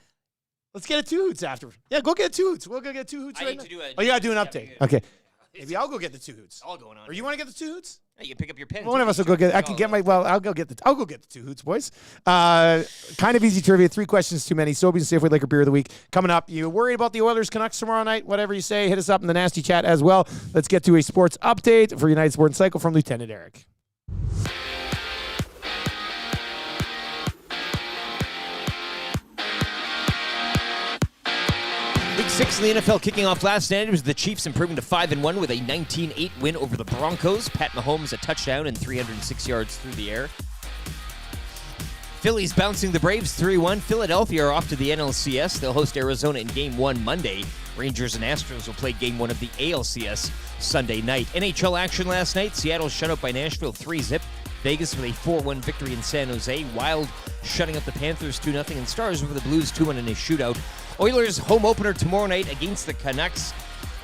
C: Let's get a 2 hoots after. Yeah, go get 2 hoots. We'll go get 2 hoots right now. You got to do an update. Okay. Maybe I'll go get the 2 hoots.
D: All going on.
C: Or you want to get the 2 hoots?
D: Yeah, you can pick up your pen.
C: One of us will go get. I can get my. Well, I'll go get the 2 hoots, boys. Kind of easy trivia. 3 questions too many. Sobeys and Safeway Liquor Beer of the Week coming up. You worried about the Oilers Canucks tomorrow night? Whatever you say, hit us up in the nasty chat as well. Let's get to a sports update for United Sport and Cycle from Lieutenant Eric.
D: Week 6 in the NFL kicking off last night. It was the Chiefs improving to 5-1 with a 19-8 win over the Broncos. Pat Mahomes a touchdown and 306 yards through the air. Phillies bouncing the Braves 3-1. Philadelphia are off to the NLCS. They'll host Arizona in Game 1 Monday. Rangers and Astros will play Game 1 of the ALCS Sunday night. NHL action last night. Seattle shut out by Nashville 3-0. Vegas with a 4-1 victory in San Jose. Wild shutting up the Panthers 2-0. And Stars over the Blues 2-1 in a shootout. Oilers home opener tomorrow night against the Canucks.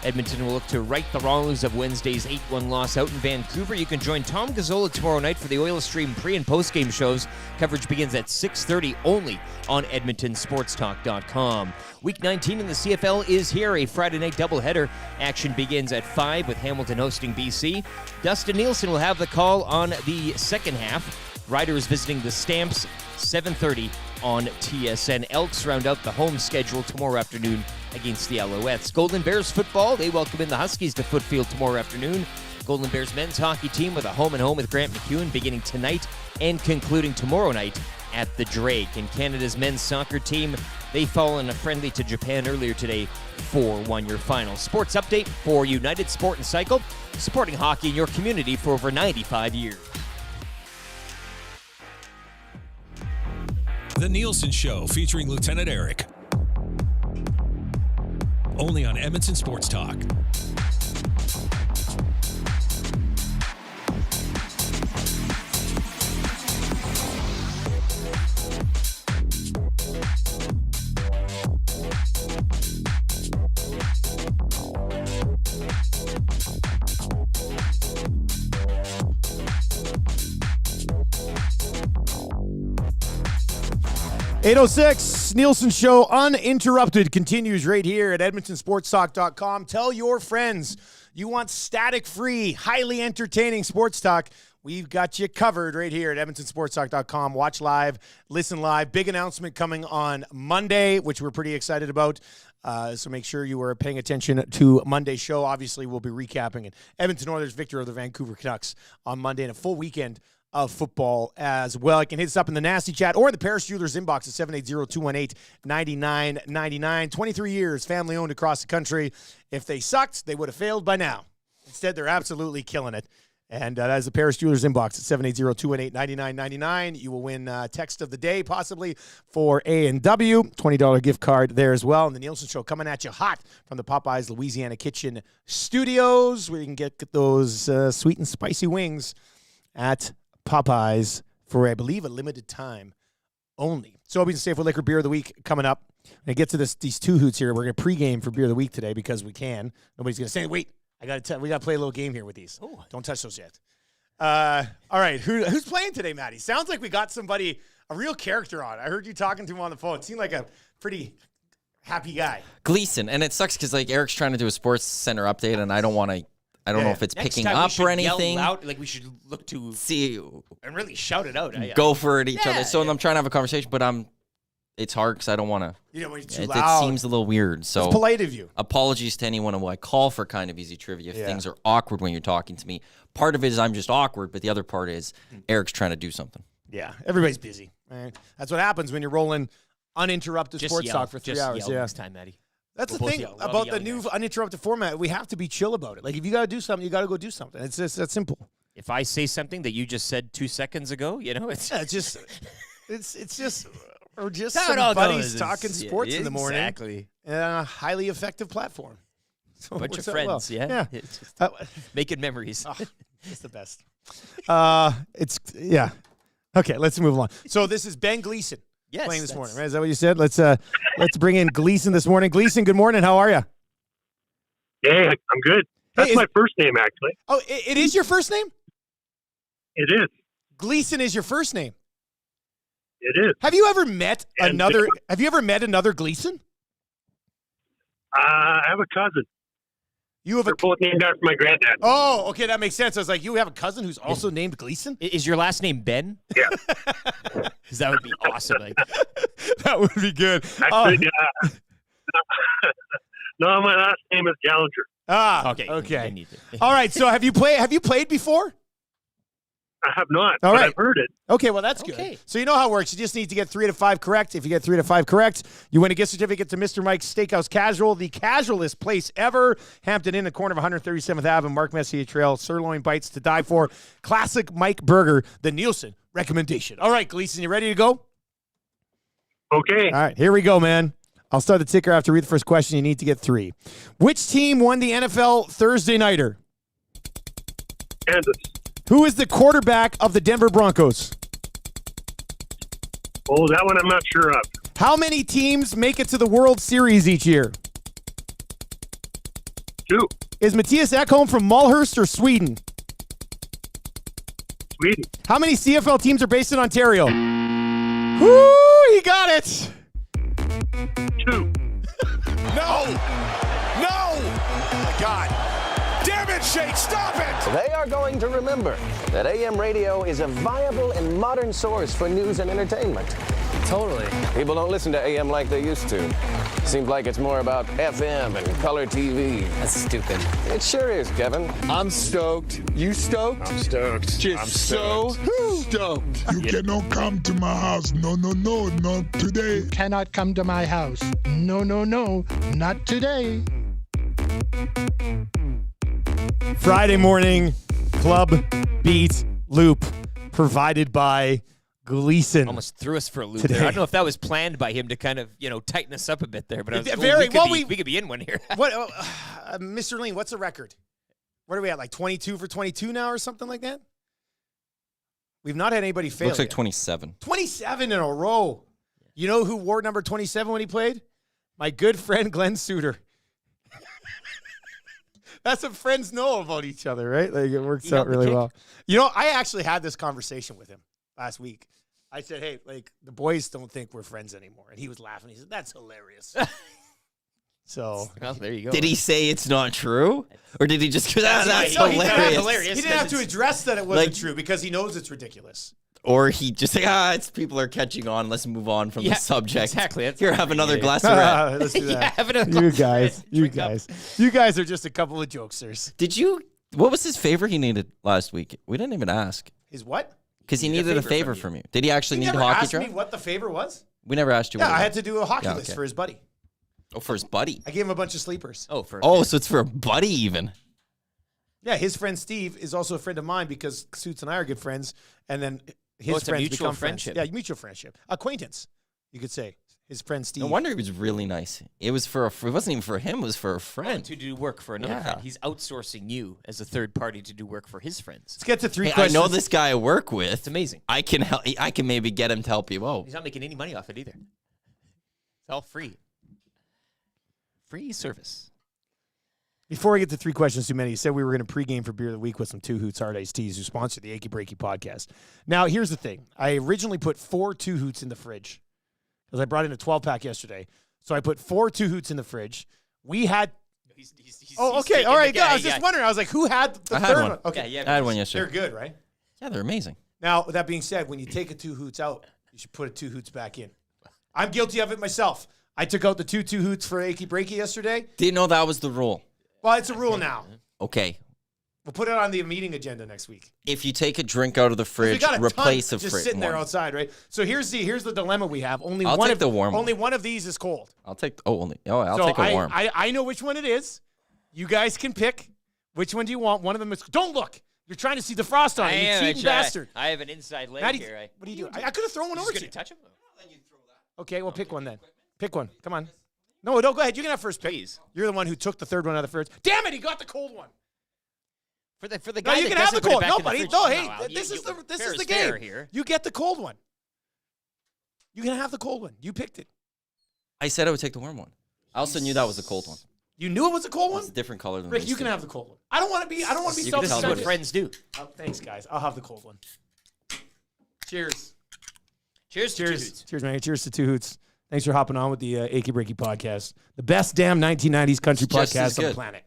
D: Edmonton will look to right the wrongs of Wednesday's 8-1 loss out in Vancouver. You can join Tom Gazzola tomorrow night for the Oilers Stream pre- and post-game shows. Coverage begins at 6:30 only on EdmontonSportsTalk.com. Week 19 in the CFL is here. A Friday night doubleheader. Action begins at 5 with Hamilton hosting BC. Dustin Nielson will have the call on the second half. Riders visiting the Stamps, 7:30 on TSN. Elks round out the home schedule tomorrow afternoon against the Alouettes. Golden Bears football, they welcome in the Huskies to Footfield tomorrow afternoon. Golden Bears men's hockey team with a home-and-home with Grant McEwen beginning tonight and concluding tomorrow night at the Drake. And Canada's men's soccer team, they fall in a friendly to Japan earlier today, 4-1 your final. Sports update for United Sport and Cycle, supporting hockey in your community for over 95 years.
F: The Nielson Show featuring Lieutenant Eric. Only on Edmonton Sports Talk.
C: .806 Nielson Show uninterrupted continues right here at EdmontonSportsTalk.com. Tell your friends you want static-free, highly entertaining sports talk. We've got you covered right here at EdmontonSportsTalk.com. Watch live, listen live. Big announcement coming on Monday, which we're pretty excited about. So make sure you are paying attention to Monday's show. Obviously, we'll be recapping it. Edmonton Oilers victory over the Vancouver Canucks on Monday and a full weekend of football as well. You can hit us up in the nasty chat or in the Paris Jewelers inbox at 780-218-9999. 23 years, family owned across the country. If they sucked, they would have failed by now. Instead, they're absolutely killing it. And that is the Paris Jewelers inbox at 780-218-9999. You will win text of the day, possibly for A&W. $20 gift card there as well. And the Nielsen Show coming at you hot from the Popeyes Louisiana Kitchen Studios, where you can get those sweet and spicy wings at Popeyes for, I believe, a limited time only. Sobeys and Safeway Liquor Beer of the Week coming up. When I get to these 2 hoots here, we're going to pregame for Beer of the Week today because we can. Nobody's going to say, wait, we got to play a little game here with these. Ooh. Don't touch those yet. All right, who's playing today, Maddie? Sounds like we got somebody, a real character on. I heard you talking to him on the phone. It seemed like a pretty happy guy.
H: Gleason, and it sucks because Eric's trying to do a Sports Center update, and I don't want to. I don't know if it's picking up or anything.
D: Yell loud, we should look to
H: see
D: and really shout it out.
H: Go for it, each other. So I'm trying to have a conversation, but it's hard because I don't want to.
C: You know, when you're too
H: it
C: loud.
H: It seems a little weird. So
C: it's polite of you.
H: Apologies to anyone who I call for kind of easy trivia if things are awkward when you're talking to me. Part of it is I'm just awkward, but the other part is Eric's trying to do something.
C: Yeah, everybody's busy. Right? That's what happens when you're rolling uninterrupted sports talk for 3 hours.
D: Next time, Maddie.
C: That's the
D: We're both
C: thing
D: yelling.
C: about the
D: Yelling
C: new
D: at.
C: uninterrupted format. We have to be chill about it. Like, if you got to do something, you got to go do something. It's just that simple.
D: If I say something that you just said 2 seconds ago, it's
C: Yeah, it's just, it's just, or just
D: How it
C: some
D: all
C: buddies
D: goes.
C: talking sports in the morning.
D: Exactly.
C: A highly effective platform. So it
D: Bunch of
C: works out
D: friends,
C: well.
D: yeah.
C: Yeah.
D: It's just
C: Uh,
D: making memories.
C: It's the best. Yeah. Okay, let's move along. So this is Ben Gleason
D: Yes,
C: playing this
D: that's-
C: morning, right? Is that what you said? Let's bring in Gleason this morning. Gleason, good morning. How are you?
Q: Hey, I'm good. That's
C: Hey,
Q: my first name, actually.
C: Oh, it is your first name?
Q: It is.
C: Gleason is your first name.
Q: It is.
C: Have you ever met
Q: And-
C: another? Have you ever met another Gleason?
Q: I have a cousin.
C: You have
Q: They're both named after my granddad.
C: Oh, okay, that makes sense. I was like, you have a cousin who's also named Gleason?
D: Is your last name Ben?
Q: Yeah.
D: Because that would be awesome. Like,
C: That would be good.
Q: Actually, no, my last name is Gallagher.
D: okay.
C: Okay. All right. So have you played before?
Q: I have not,
C: All
Q: but
C: right.
Q: I've heard it.
C: Okay, well, that's good. So you know how it works. You just need to get 3 to 5 correct. If you get 3 to 5 correct, you win a gift certificate to Mr. Mike's Steakhouse Casual, the casualest place ever. Hampton Inn, the corner of 137th Ave and Mark Messier Trail. Sirloin bites to die for. Classic Mike Burger, the Nielson recommendation. All right, Gleason, you ready to go?
Q: Okay.
C: All right, here we go, man. I'll start the ticker after read the first question. You need to get 3. Which team won the NFL Thursday Nighter?
Q: Kansas.
C: Who is the quarterback of the Denver Broncos?
Q: Oh, that one I'm not sure of.
C: How many teams make it to the World Series each year?
Q: 2.
C: Is Matthias Ekholm from Malhurst or Sweden?
Q: Sweden.
C: How many CFL teams are based in Ontario? Woo, he got it.
Q: 2.
I: No! No! Oh my God. Damn it, Shake, stop it!
R: They are going to remember that AM radio is a viable and modern source for news and entertainment. Totally. People don't listen to AM like they used to. Seems like it's more about FM and color TV. That's stupid. It sure is, Kevin.
I: I'm stoked. You stoked? I'm stoked. Just
R: I'm
I: so stoked.
S: You cannot come to my house. No, not today.
T: Cannot come to my house. No, not today.
C: Friday morning club beat loop provided by Gleason.
D: almost threw us for a loop
C: Today.
D: there. I don't know if that was planned by him to kind of, tighten us up a bit there, but I was we could be in one here.
C: What, Mr. Lean, what's the record? What are we at, like 22 for 22 now or something like that? We've not had anybody fail
H: Looks like
C: yet.
H: 27.
C: 27 in a row. You know who wore number 27 when he played? My good friend Glenn Suter. That's what friends know about each other, right? Like, it works out really well. You know, I actually had this conversation with him last week. I said, hey, like, the boys don't think we're friends anymore. And he was laughing. He said, that's hilarious. So,
D: well, there you go.
H: Did he say it's not true? Or did he just go, that's
C: No,
H: hilarious?
C: He didn't have to address that it wasn't true because he knows it's ridiculous.
H: Or he just say, it's people are catching on. Let's move on from the subject.
D: Exactly.
H: Here, have another glass of red.
C: Let's do that.
D: have another
C: You
D: glass of red.
C: guys. You guys are just a couple of jokesters.
H: What was his favor he needed last week? We didn't even ask.
C: His what?
H: Because he needed a favor from you. Did he actually need
C: never
H: hockey
C: asked
H: draft?
C: me what the favor was?
H: We never asked you.
C: Yeah,
H: what it
C: I had
H: was.
C: to do a hockey
H: Yeah,
C: list
H: okay.
C: for his buddy.
H: Oh, for his buddy.
C: I gave him a bunch of sleepers.
H: Oh, so it's for a buddy even.
C: Yeah, his friend Steve is also a friend of mine because Suits and I are good friends, and then his
D: it's a
C: friends
D: mutual
C: become
D: friendship.
C: friends. Yeah, mutual friendship, acquaintance, you could say. His friend Steve.
H: No wonder he was really nice. It was for it wasn't even for him. It was for a friend.
D: To do work for another friend. He's outsourcing you as a third party to do work for his friends.
C: Let's get to 3
H: I
C: questions.
H: know this guy I work with.
D: It's amazing.
H: I can help. I can maybe get him to help you out.
D: He's not making any money off it either. It's all free. Free service.
C: Before we get to 3 questions too many, you said we were going to pregame for Beer of the Week with some Two Hoots Hard Iced Teas who sponsor the Achy Breaky podcast. Now, here's the thing. I originally put 4 Two Hoots in the fridge because I brought in a 12-pack yesterday. So I put 4 Two Hoots in the fridge. We had... okay. All right. I was just wondering. I was like, who had the third one? Okay.
H: I had one yesterday.
C: They're good, right?
H: Yeah, they're amazing.
C: Now, that being said, when you take a Two Hoots out, you should put a Two Hoots back in. I'm guilty of it myself. I took out the two Hoots for Achy Breaky yesterday.
H: Didn't know that was the rule.
C: Well, it's a rule now.
H: Okay.
C: We'll put it on the meeting agenda next week.
H: If you take a drink out of the
C: We
H: fridge,
C: got a
H: replace
C: ton
H: a
C: just
H: fridge.
C: sitting there outside, right? So here's the dilemma we have. Only
H: I'll
C: one
H: take
C: of
H: the warm
C: only one of these is cold.
H: I'll take I'll
C: So
H: take a warm.
C: I know which one it is. You guys can pick which one do you want. One of them is. Don't look. You're trying to see the frost on it. You cheating bastard.
D: I have an inside leg
C: Maddie,
D: here.
C: what are you doing? I could have thrown one over to you.
D: Touch him?
C: Okay, well, pick one then. Pick one. Come on. No, go ahead. You can have first pick.
D: Please.
C: You're the one who took the third one out of the first. Damn it, he got the cold one.
D: For the
C: No,
D: guy
C: you
D: that
C: can have the
D: doesn't put it
C: cold.
D: back
C: No,
D: in the
C: buddy.
D: fridge-
C: No, hey,
D: Al,
C: this is
D: fair
C: the
D: fair
C: game.
D: here.
C: You get the cold one. You can have the cold one. You picked it.
H: I said I would take the warm one. I also knew that was a cold one.
C: You knew it was a cold one?
H: It's a different color than
C: Rick,
H: this
C: you can
H: thing.
C: have the cold one. I don't want to be
H: You can tell
C: self-centered.
H: me.
D: This is what friends do.
C: Oh, thanks, guys. I'll have the cold one. Cheers.
D: Cheers.
C: Cheers, man. Cheers to Two Hoots. Thanks for hopping on with the Achy Breaky podcast. The best damn 1990s country
H: It's just as
C: podcast on the
H: good.
C: planet.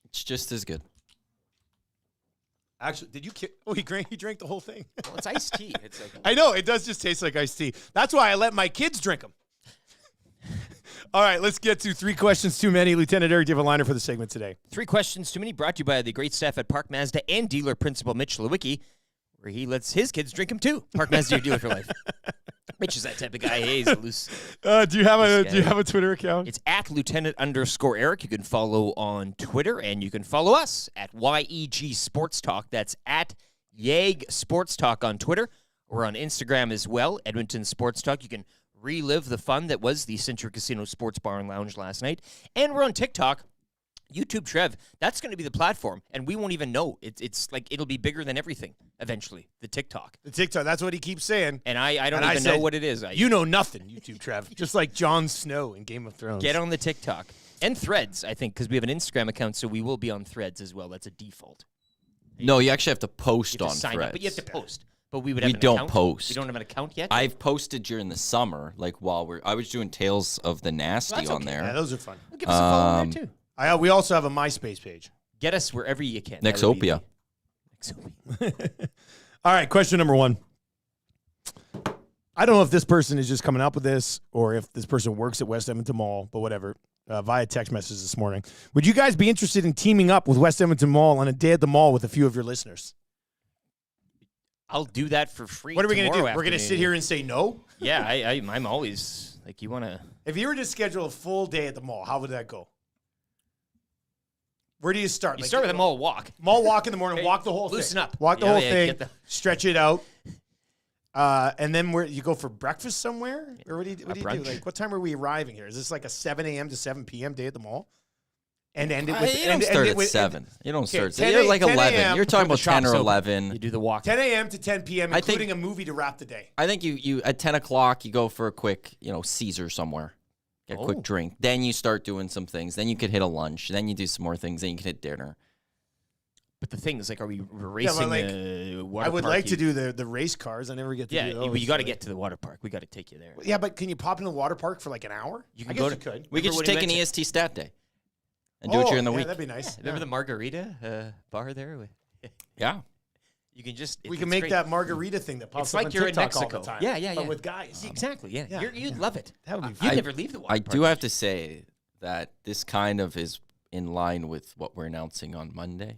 H: It's just as good.
C: Actually, did you Oh, he drank the whole thing.
D: Well, it's iced tea. It's like
C: I know. It does just taste like iced tea. That's why I let my kids drink them. All right, let's get to 3 questions too many. Lieutenant Eric, do you have a liner for the segment today?
D: 3 questions too many, brought to you by the great staff at Park Mazda and dealer principal Mitch Lewicki, where he lets his kids drink him too. Park Mazda, your dealer for life. Mitch is that type of guy. Hey, he's a loose.
C: Do you have a Twitter account?
D: It's at Lieutenant_Eric. You can follow on Twitter, and you can follow us at YEG Sports Talk. That's at YEG Sports Talk on Twitter. We're on Instagram as well, Edmonton Sports Talk. You can relive the fun that was the Century Casino Sports Bar and Lounge last night. And we're on TikTok. YouTube Trev, that's going to be the platform, and we won't even know. It's like it'll be bigger than everything eventually, the TikTok.
C: The TikTok, that's what he keeps saying.
D: And I don't
C: And
D: even know what it is.
C: You know nothing, YouTube Trev. Just like Jon Snow in Game of Thrones.
D: Get on the TikTok. And Threads, I think, because we have an Instagram account, so we will be on Threads as well. That's a default.
H: No, you actually have to post
D: You have
H: on
D: to sign
H: Threads.
D: up, but you have to post. But we would have
H: We
D: an
H: don't
D: account.
H: post.
D: We don't have an account yet?
H: I've posted during the summer, like I was doing Tales of the Nasty
D: That's
H: on
D: okay.
H: there.
C: Yeah, those are fun.
D: Well, give us a follow on there, too.
C: We also have a MySpace page.
D: Get us wherever you can. That would be
H: Nexopia.
C: All right, question number 1. I don't know if this person is just coming up with this or if this person works at West Edmonton Mall, but whatever. Via text message this morning. Would you guys be interested in teaming up with West Edmonton Mall on a day at the mall with a few of your listeners?
D: I'll do that for free.
C: What are we going to do?
D: tomorrow
C: We're going to
D: afternoon.
C: sit here and say no?
D: Yeah, I'm always like, you want to.
C: If you were to schedule a full day at the mall, how would that go? Where do you start?
D: You start with a mall walk.
C: Mall walk in the morning, walk the whole
D: Loosen
C: thing.
D: up.
C: Walk the
D: Yeah,
C: whole
D: yeah,
C: thing,
D: get the-
C: stretch it out. And then where you go for breakfast somewhere? Or what do you do?
D: brunch.
C: Like, what time are we arriving here? Is this like a 7 a.m. to 7 p.m. day at the mall? And end it
H: You
C: with
H: don't start at 7. You don't
C: Okay,
H: start.
C: 10
H: You're like
C: 10
H: 11.
C: a.m.
H: You're talking
D: The
H: about 10 or
D: shop's open.
H: 11.
D: You do the walk.
C: 10 a.m. to 10 p.m.,
H: I think-
C: including a movie to wrap the day.
H: I think you at 10 o'clock, you go for a quick, Caesar somewhere. Get a quick drink. Then you start doing some things. Then you could hit a lunch. Then you do some more things. Then you can hit dinner.
D: But the thing is, like, are we racing
C: like,
D: the water
C: I would
D: park?
C: like to do the race cars. I never get to
D: Yeah,
C: do those.
D: but you got to get to the water park. We got to take you there.
C: Yeah, but can you pop in the water park for like an hour?
D: You
C: I
D: can
C: guess
D: go
C: you
D: to.
C: could.
H: We could just take an EST stat day and do it during the week.
C: That'd be nice.
D: Remember the margarita bar there?
H: Yeah.
D: You can just.
C: We can
D: it's
C: make
D: great.
C: that margarita thing that pops
D: It's
C: up
D: like
C: on
D: you're in
C: TikTok all
D: Mexico.
C: the time.
D: Yeah, yeah,
C: But
D: yeah.
C: with guys.
D: Exactly. Yeah,
C: Yeah,
D: you'd love it.
C: That would be
D: You'd
C: fun.
D: never leave the water
H: I
D: park.
H: do have to say that this kind of is in line with what we're announcing on Monday.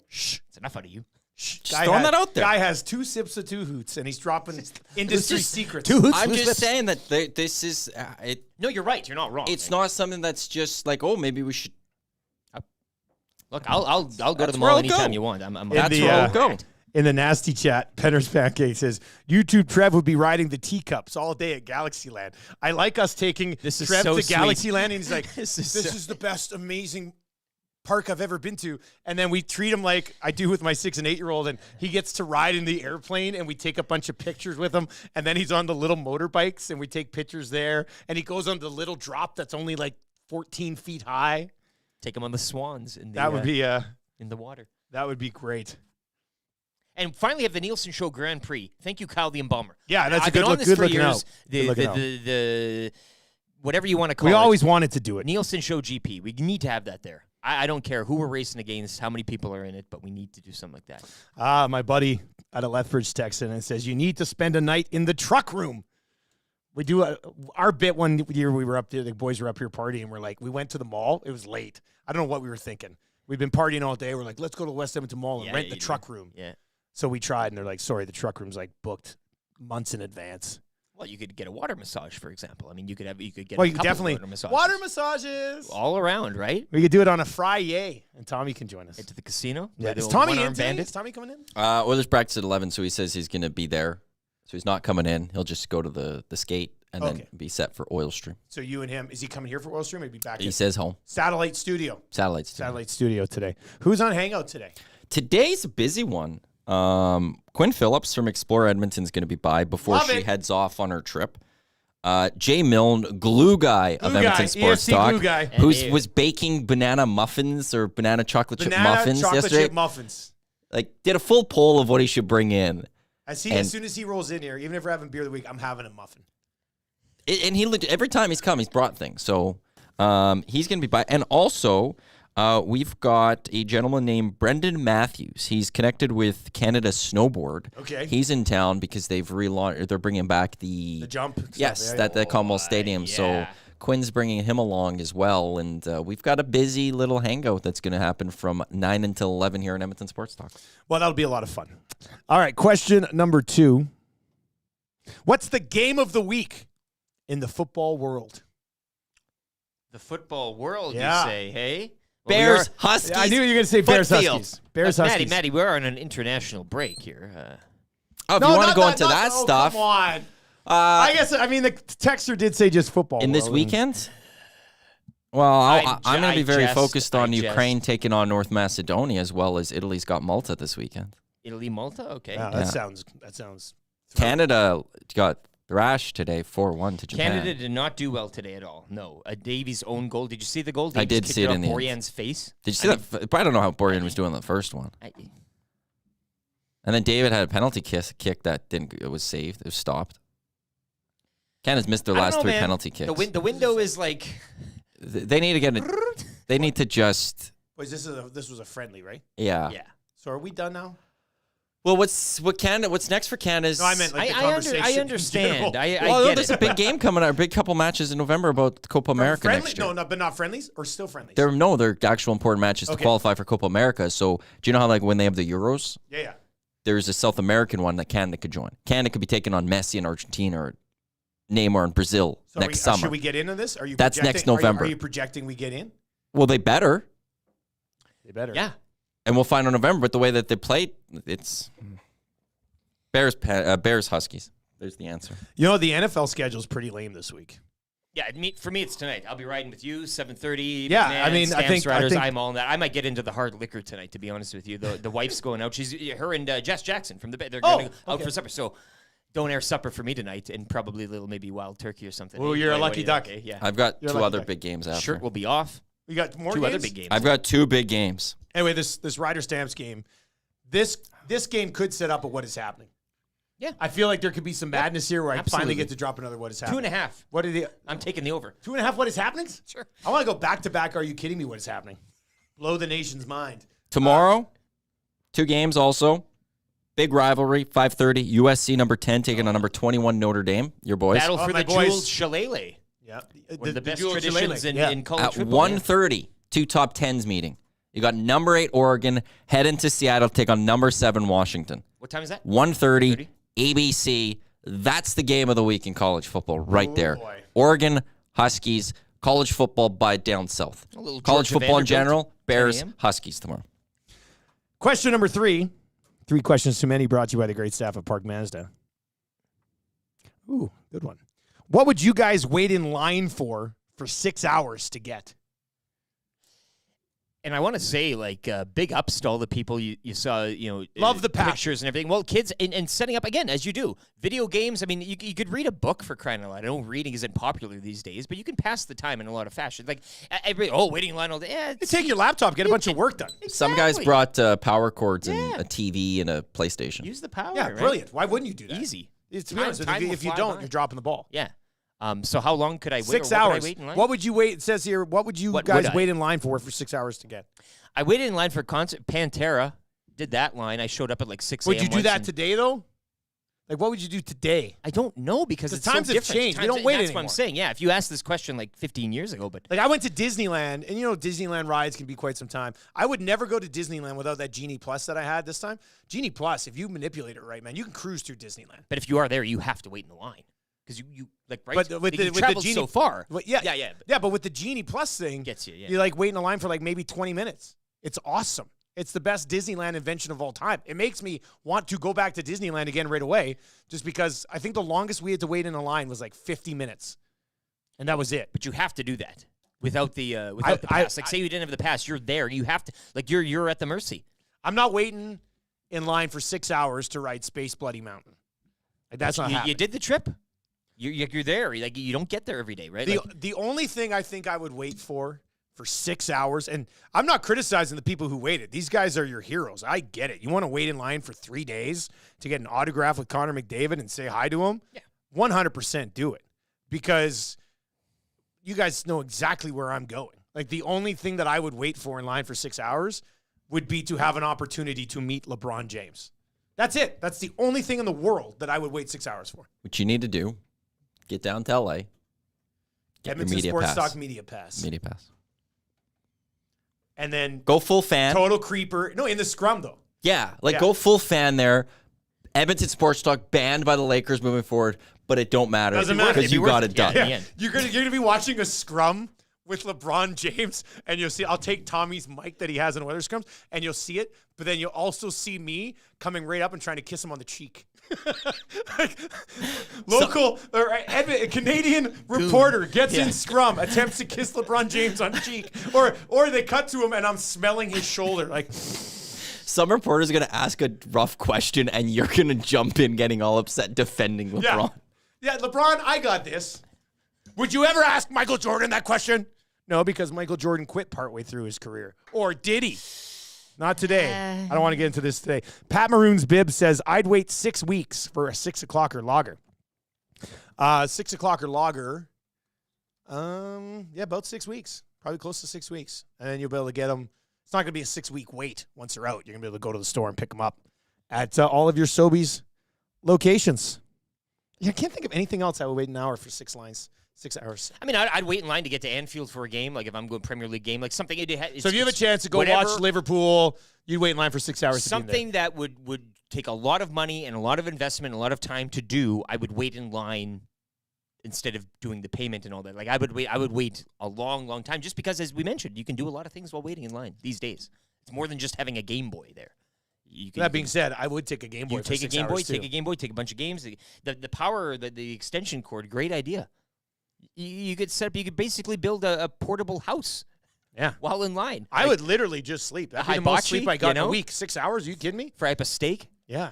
D: Shh, it's enough out of you.
H: Just throwing that out there.
C: Guy has 2 sips of Two Hoots, and he's dropping industry
H: just
C: secrets.
D: 2 Hoots.
H: I'm
D: loose
H: just
D: lips.
H: saying that this is it.
D: No, you're right. You're not wrong.
H: It's not something that's just like, oh, maybe we should.
D: Look, I'll go to
H: That's
D: the
H: where
D: mall
H: I'll go.
D: anytime you want. I'm
H: That's where I'll go.
C: In the nasty chat, Penner's Pancake says, YouTube Trev would be riding the teacups all day at Galaxyland. I like us taking
D: This is
C: Trev
D: so
C: to
D: sweet.
C: Galaxyland, and he's like,
D: This
C: this
D: is so-
C: is the best, amazing park I've ever been to. And then we treat him like I do with my 6 and 8-year-old, and he gets to ride in the airplane, and we take a bunch of pictures with him. And then he's on the little motorbikes, and we take pictures there. And he goes on the little drop that's only like 14 feet high.
D: Take him on the swans in the.
C: That would be
D: in the water.
C: that would be great.
D: And finally, have the Nielson Show Grand Prix. Thank you, Kyle the Embalmer.
C: Yeah, that's a
D: I've
C: good
D: been on
C: look.
D: this
C: Good
D: for
C: looking
D: years.
C: out.
D: The,
C: Good looking out.
D: the whatever you want to call
C: We
D: it.
C: always wanted to do it.
D: Nielson Show GP. We need to have that there. I don't care who we're racing against, how many people are in it, but we need to do something like that.
C: My buddy out of Lethbridge texted and says, you need to spend a night in the truck room We do our bit one year. We were up there. The boys were up here partying. We're like, we went to the mall. It was late. I don't know what we were thinking. We've been partying all day. We're like, let's go to the West Edmonton Mall and rent the truck room.
D: Yeah.
C: So we tried, and they're like, sorry, the truck room's like booked months in advance.
D: Well, you could get a water massage, for example. I mean, you could get.
C: Well,
D: a
C: you
D: couple
C: definitely
D: water massages.
C: water massages
D: all around, right?
C: We could do it on a Friday, and Tommy can join us.
D: Head to the casino.
C: Yeah,
D: The
C: is
D: old
C: Tommy
D: one-arm
C: in today?
D: bandit?
C: Is Tommy coming in?
H: Oilers practice at 11, so he says he's going to be there. So he's not coming in. He'll just go to the skate and then be set for Oil Stream.
C: So you and him, is he coming here for Oil Stream? Or be back?
H: He says home.
C: Satellite studio.
H: Satellite studio.
C: Satellite studio today. Who's on Hangout today?
H: Today's a busy one. Quinn Phillips from Explore Edmonton is going to be by before she heads off on her trip. Jay Milne, glue guy of Edmonton Sports
C: EFC
H: Talk,
C: glue guy.
H: who was baking banana muffins or banana chocolate chip muffins
C: chocolate
H: yesterday.
C: chip muffins.
H: Like, did a full poll of what he should bring in.
C: As soon as he rolls in here, even if we're having beer of the week, I'm having a muffin.
H: And he looked every time he's come, he's brought things. So he's going to be by. And also, we've got a gentleman named Brendan Matthews. He's connected with Canada Snowboard.
C: Okay.
H: He's in town because they've relaunched. They're bringing back the
C: jump.
H: Yes, that Commonwealth Stadium. So Quinn's bringing him along as well. And we've got a busy little hangout that's going to happen from 9 until 11 here in Edmonton Sports Talk.
C: Well, that'll be a lot of fun. All right, question number 2. What's the game of the week in the football world?
D: The football world,
C: Yeah.
D: you say, hey?
H: Bears, Huskies.
C: I knew you were going to say Bears, Huskies. Bears, Huskies.
D: Maddie, we're on an international break here.
H: If you want to go into that stuff.
C: Come on. I guess, the texter did say just football.
H: In this weekend? Well, I'm going to be very focused on Ukraine taking on North Macedonia, as well as Italy's got Malta this weekend.
D: Italy, Malta? Okay.
C: Yeah, that sounds.
H: Canada got thrashed today, 4-1 to Japan.
D: Canada did not do well today at all. No. Davies' own goal. Did you see the goal? Davies
H: I did
D: kicked
H: see it in the end.
D: Borjan's face.
H: Did you see that? But I don't know how Borjan was doing the first one. And then David had a penalty kick that it was saved. It was stopped. Canada's missed their last 3 penalty kicks.
D: The window is like...
H: They need to get it. They need to just...
C: Wait, this was a friendly, right?
H: Yeah.
D: Yeah.
C: So are we done now?
H: Well, what's next for Canada's...
C: No, I meant like the conversation.
D: I understand. I
H: well,
D: get
H: there's
D: it.
H: a big game coming up, a big couple matches in November about Copa America next year.
C: No, but not friendlies or still friendlies?
H: They're actual important matches to qualify for Copa America. So do you know how like when they have the Euros?
C: Yeah.
H: There's a South American one that Canada could join. Canada could be taking on Messi in Argentina or Neymar in Brazil next summer.
C: Should we get into this? Are you?
H: That's next November.
C: Are you projecting we get in?
H: Well, they better.
C: They better.
D: Yeah.
H: And we'll find out in November. But the way that they played, it's Bears Huskies. There's the answer.
C: You know, the NFL schedule is pretty lame this week.
D: Yeah, for me, it's tonight. I'll be riding with you, 7:30.
C: Yeah,
D: McMahon,
C: I mean, I think
D: I'm all in that. I might get into the hard liquor tonight, to be honest with you. The wife's going out. Her and Jess Jackson from they're going out for supper. So don't air supper for me tonight, and probably a little maybe wild turkey or something.
C: Oh, you're a lucky duck.
D: Okay? Yeah,
H: I've got 2 other big games after.
D: Shirt will be off.
C: We got more
D: 2
C: games?
D: other big games.
H: I've got 2 big games.
C: Anyway, this Ryder Stamps game, this game could set up a what is happening.
D: Yeah.
C: I feel like there could be some madness here where I finally get to drop another what is happening.
D: 2.5.
C: What did
D: I'm taking the over.
C: 2.5 what is happening?
D: Sure.
C: I want to go back to back. Are you kidding me? What is happening? Blow the nation's mind.
H: Tomorrow, 2 games also. Big rivalry, 5:30. USC number 10 taking on number 21 Notre Dame. Your boys.
D: Battle for the Jewel Shillelagh.
C: Yeah.
D: One of the best traditions in college
H: At
D: football.
H: 1:30, 2 top 10s meeting. You got number 8 Oregon head into Seattle to take on number 7 Washington.
D: What time is that?
H: 1:30, ABC. That's the game of the week in college football right there. Oregon Huskies, college football by down south. College football in general, Bears, Huskies tomorrow.
C: Question number 3. 3 questions too many, brought to you by the great staff at Park Mazda. Ooh, good one. What would you guys wait in line for 6 hours to get?
D: And I want to say, like, big ups to all the people you saw,
C: Love the
D: pictures and everything. Well, kids, and setting up, again, as you do, video games. I mean, you could read a book for crying out loud. I know reading isn't popular these days, but you can pass the time in a lot of fashion. Like, waiting in line all day. Yeah,
C: You take your laptop, get a bunch of work done.
H: Some guys brought power cords and a TV and a PlayStation.
D: Use the power.
C: Yeah,
D: right?
C: brilliant. Why wouldn't you do that?
D: Easy.
C: To be honest with you, if you don't, you're dropping the ball.
D: Yeah. So how long could I wait?
C: 6
D: or what would
C: hours.
D: I wait in line?
C: What would you wait? It says here, what would you guys wait in line for 6 hours to get?
D: I waited in line for concert. Pantera did that line. I showed up at like 6 a.m.
C: Would you do that today, though? Like, what would you do today?
D: I don't know because
C: The
D: it's
C: times
D: so
C: have
D: different.
C: changed. We don't wait
D: That's
C: anymore.
D: what I'm saying. Yeah, if you asked this question like 15 years ago, but
C: Like, I went to Disneyland, and Disneyland rides can be quite some time. I would never go to Disneyland without that Genie Plus that I had this time. Genie Plus, if you manipulate it right, man, you can cruise through Disneyland.
D: But if you are there, you have to wait in the line because you like right.
C: But with
D: you
C: the
D: traveled
C: Genie
D: so far,
C: yeah. But with the Genie Plus thing,
D: Gets you, yeah.
C: You like wait in a line for like maybe 20 minutes. It's awesome. It's the best Disneyland invention of all time. It makes me want to go back to Disneyland again right away, just because I think the longest we had to wait in a line was like 50 minutes, and that was it.
D: But you have to do that without the pass. Like, say you didn't have the pass, you're there. You have to you're at the mercy.
C: I'm not waiting in line for 6 hours to ride Space Bloody Mountain. Like, that's not happening.
D: You did the trip. You're there. Like, you don't get there every day, right?
C: The only thing I think I would wait for 6 hours, and I'm not criticizing the people who waited. These guys are your heroes. I get it. You want to wait in line for 3 days to get an autograph with Connor McDavid and say hi to him? Yeah. 100% do it, because you guys know exactly where I'm going. Like, the only thing that I would wait for in line for 6 hours would be to have an opportunity to meet LeBron James. That's it. That's the only thing in the world that I would wait 6 hours for.
H: What you need to do, get down to LA. Get
C: Edmonton
H: your
C: Sports
H: pass.
C: Stock Media Pass.
H: Media pass.
C: And then
H: go full fan.
C: Total creeper. No, in the scrum, though.
H: Yeah, go full fan there. Edmonton Sports Talk banned by the Lakers moving forward, but it don't matter.
C: Doesn't matter.
H: Because you got it done.
C: Yeah. You're gonna be watching a scrum with LeBron James, and you'll see, I'll take Tommy's mic that he has in Oilers scrums, and you'll see it, but then you'll also see me coming right up and trying to kiss him on the cheek. Canadian reporter gets in scrum, attempts to kiss LeBron James on cheek, or they cut to him and I'm smelling his shoulder. Like,
H: some reporter's going to ask a rough question and you're going to jump in getting all upset defending LeBron.
C: Yeah, LeBron, I got this. Would you ever ask Michael Jordan that question? No, because Michael Jordan quit partway through his career. Or did he? Not today. I don't want to get into this today. Pat Maroon's bib says, I'd wait 6 weeks for a 6 o'clocker lager. 6 o'clocker lager, about 6 weeks. Probably close to 6 weeks. And then you'll be able to get them. It's not going to be a 6 week wait once they're out. You're going to be able to go to the store and pick them up at all of your Sobeys locations. Yeah, I can't think of anything else I would wait an hour for 6 lines. 6 hours.
D: I mean, I'd wait in line to get to Anfield for a game, like if I'm going Premier League game, like something. So
C: if you have a chance to go watch Liverpool, you'd wait in line for 6 hours.
D: Something that would take a lot of money and a lot of investment and a lot of time to do, I would wait in line instead of doing the payment and all that. Like, I would wait a long, long time, just because, as we mentioned, you can do a lot of things while waiting in line these days. It's more than just having a Game Boy there.
C: That being said, I would take a Game Boy.
D: You take a Game Boy, take a bunch of games. The power, the extension cord, great idea. You could set up. You could basically build a portable house.
C: Yeah.
D: While in line,
C: I would literally just sleep. That'd be the most sleep I got in a week. 6 hours? Are you kidding me?
D: Fry up a steak.
C: Yeah.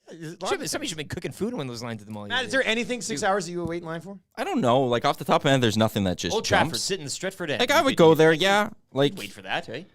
D: Somebody should have been cooking food in one of those lines at the mall.
C: Matt, is there anything 6 hours that you would wait in line for?
H: I don't know. Like, off the top of my head, there's nothing that just
D: Old
H: jumps.
D: Trafford, sit in the Stretford end.
H: Like, I would go there, yeah. Like,
D: wait for that, right?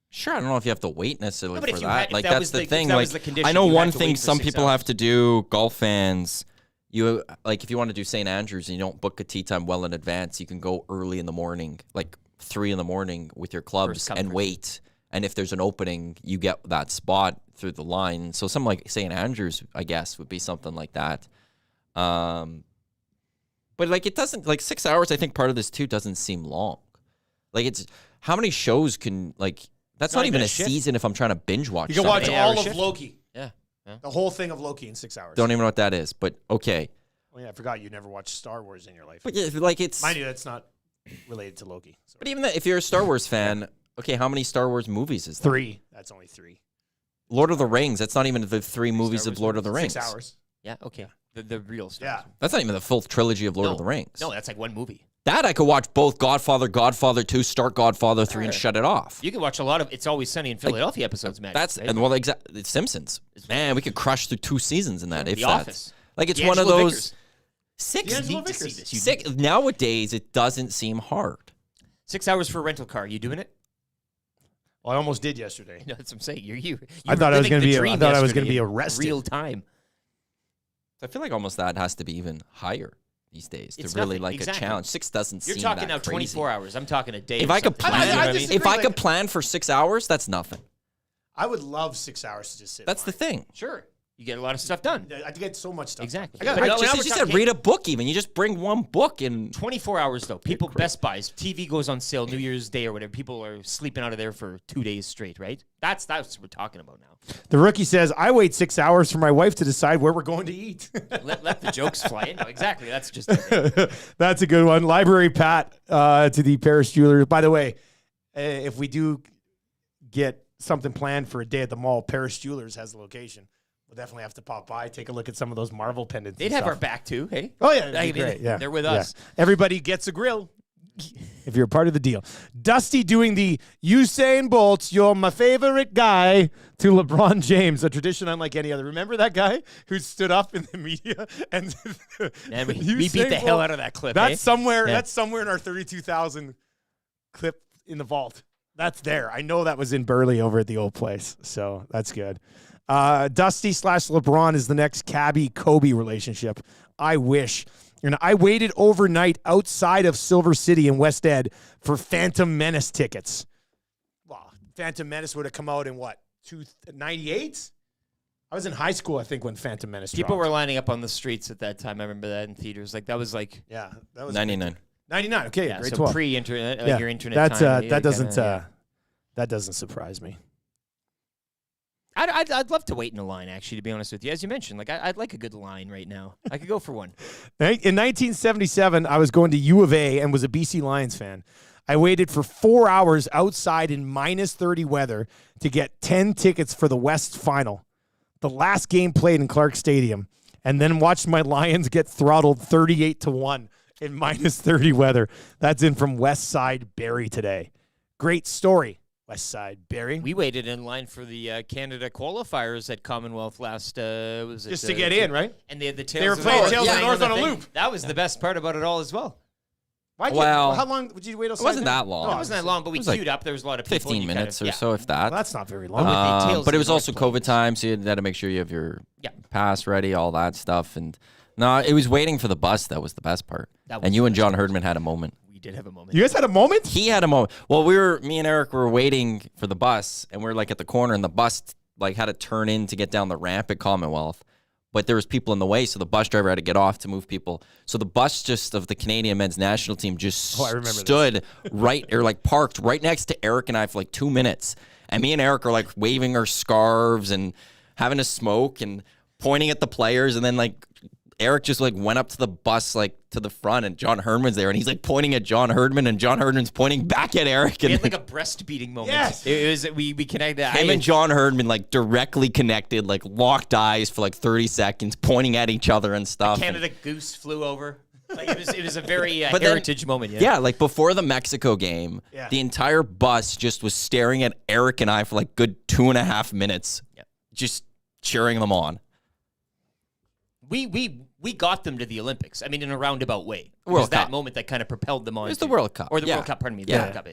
H: Sure, I don't know if you have to wait necessarily
D: but
H: for
D: if you
H: that.
D: had- if
H: Like,
D: that
H: that's
D: was
H: the
D: the-
H: thing.
D: if that
H: Like,
D: was the condition,
H: I know
D: you had
H: one
D: to
H: thing
D: wait for
H: some
D: 6
H: people
D: hours.
H: have to do, golf fans, if you want to do St. Andrews and you don't book a tee time well in advance, you can go early in the morning, like 3 in the morning with your clubs and wait. And if there's an opening, you get that spot through the line. So something like St. Andrews, I guess, would be something like that. But like, it doesn't, like 6 hours, I think part of this too doesn't seem long. Like, it's, how many shows can, like, that's not even a season if I'm trying to binge watch.
C: You can watch
H: something.
C: all of Loki.
D: Yeah.
C: The whole thing of Loki in 6 hours.
H: Don't even know what that is, but okay.
C: Oh, yeah, I forgot you never watched Star Wars in your life.
H: But yeah, like, it's,
C: mind you, that's not related to Loki. So.
H: But even if you're a Star Wars fan, okay, how many Star Wars movies is there?
C: 3. That's only 3.
H: Lord of the Rings, that's not even the 3 movies of Lord of the Rings.
C: 6 hours.
D: Yeah, okay. The real Star Wars.
H: That's not even the full trilogy of Lord of the Rings.
D: No, that's like one movie.
H: That I could watch both Godfather, Godfather 2, start Godfather 3, and shut it off.
D: You can watch a lot of It's Always Sunny in Philadelphia episodes, man.
H: That's and well, exactly. Simpsons. Man, we could crush through 2 seasons in that. If
D: The
H: that's
D: Office.
H: like, it's
D: D'Angelo
H: one of those
D: Vickers.
H: 6
D: D'Angelo Vickers.
H: Six nowadays. It doesn't seem hard.
D: 6 hours for a rental car. You doing it?
C: Well, I almost did yesterday.
D: No, that's what I'm saying. You
C: I thought I was
D: going to
C: I thought I was going to be arrested.
D: Real time.
H: I feel like almost that has to be even higher these days
D: It's
H: to really
D: nothing.
H: like
D: Exactly.
H: a challenge. 6 doesn't
D: You're
H: seem
D: talking
H: that
D: now
H: crazy.
D: 24 hours. I'm talking a day.
H: If
D: or
H: I could
D: something.
H: plan,
C: I disagree,
H: if I
C: like-
H: could plan for 6 hours, that's nothing.
C: I would love 6 hours to just sit.
H: That's
C: in
H: the
C: line.
H: thing.
D: Sure. You get a lot of stuff done.
C: I get so much stuff.
D: Exactly.
H: Just said read a book even. You just bring one book in
D: 24 hours though. People, Best Buys, TV goes on sale New Year's Day or whatever. People are sleeping out of there for 2 days straight, right? That's what we're talking about now.
C: The rookie says, I wait 6 hours for my wife to decide where we're going to eat.
D: let the jokes fly in. No, exactly. That's just
C: That's a good one. Library Pat to the Paris Jewelers. By the way, if we do get something planned for a day at the mall, Paris Jewelers has the location. We'll definitely have to pop by, take a look at some of those Marvel pendants.
D: They'd have our back too, hey?
C: Oh, yeah.
D: I mean,
C: great. Yeah.
D: They're with us.
C: Everybody gets a grill if you're a part of the deal. Dusty doing the Usain Bolt, you're my favorite guy, to LeBron James, a tradition unlike any other. Remember that guy who stood up in the media and
D: we beat the hell out of that clip.
C: That's somewhere. That's somewhere in our 32,000 clip in the vault. That's there. I know that was in Burley over at the old place. So that's good. Dusty / LeBron is the next Cabby-Kobe relationship. I wish. I waited overnight outside of Silver City in West Ed for Phantom Menace tickets. Well, Phantom Menace would have come out in what, 98? I was in high school, I think, when Phantom Menace
D: People
C: dropped.
D: were lining up on the streets at that time. I remember that in theaters. Like that was like
C: that was
H: 99.
C: 99. Okay,
D: yeah,
C: grade
D: so
C: 12.
D: pre-internet, your internet time.
C: That doesn't surprise me.
D: I'd love to wait in a line, actually, to be honest with you. As you mentioned, like I'd like a good line right now. I could go for one.
C: In 1977, I was going to U of A and was a BC Lions fan. I waited for 4 hours outside in -30 weather to get 10 tickets for the West Final, the last game played in Clark Stadium, and then watched my Lions get throttled 38-1 in -30 weather. That's in from West Side Barrie today. Great story. West Side Barrie.
D: We waited in line for the Canada qualifiers at Commonwealth last.
C: Just to get in, right?
D: And they had the tails.
C: They were playing Tails of the North on a loop.
D: That was the best part about it all as well.
C: How long would you wait outside?
H: It wasn't that long.
D: No, it wasn't that long, but we queued up. There was a lot of people.
H: 15 minutes or so, if that.
C: Well, that's not very long.
H: But it was also COVID time, so you had to make sure you have your pass ready, all that stuff. And no, it was waiting for the bus that was the best part. And you and John Herdman had a moment.
D: We did have a moment.
C: You guys had a moment?
H: He had a moment. Well, me and Eric were waiting for the bus, and we were like at the corner, and the bus like had to turn in to get down the ramp at Commonwealth. But there was people in the way, so the bus driver had to get off to move people. So the bus of the Canadian men's national team just stood parked right next to Eric and I for like 2 minutes. And me and Eric are like waving our scarves and having a smoke and pointing at the players. And then like Eric just like went up to the bus like to the front, and John Herdman's there, and he's like pointing at John Herdman, and John Herdman's pointing back at Eric. And
D: we had like a breast beating moment.
C: Yes,
D: it was. We connected.
H: Him and John Herdman like directly connected, like locked eyes for like 30 seconds, pointing at each other and stuff.
D: Canada Goose flew over. Like it was a very heritage moment.
H: Yeah, like before the Mexico game, the entire bus just was staring at Eric and I for like good 2.5 minutes, just cheering them on.
D: We got them to the Olympics. I mean, in a roundabout way. It
H: World
D: was that
H: Cup.
D: moment that kind of propelled them on.
H: It was the World Cup.
D: Or the World Cup, pardon me. The World Cup.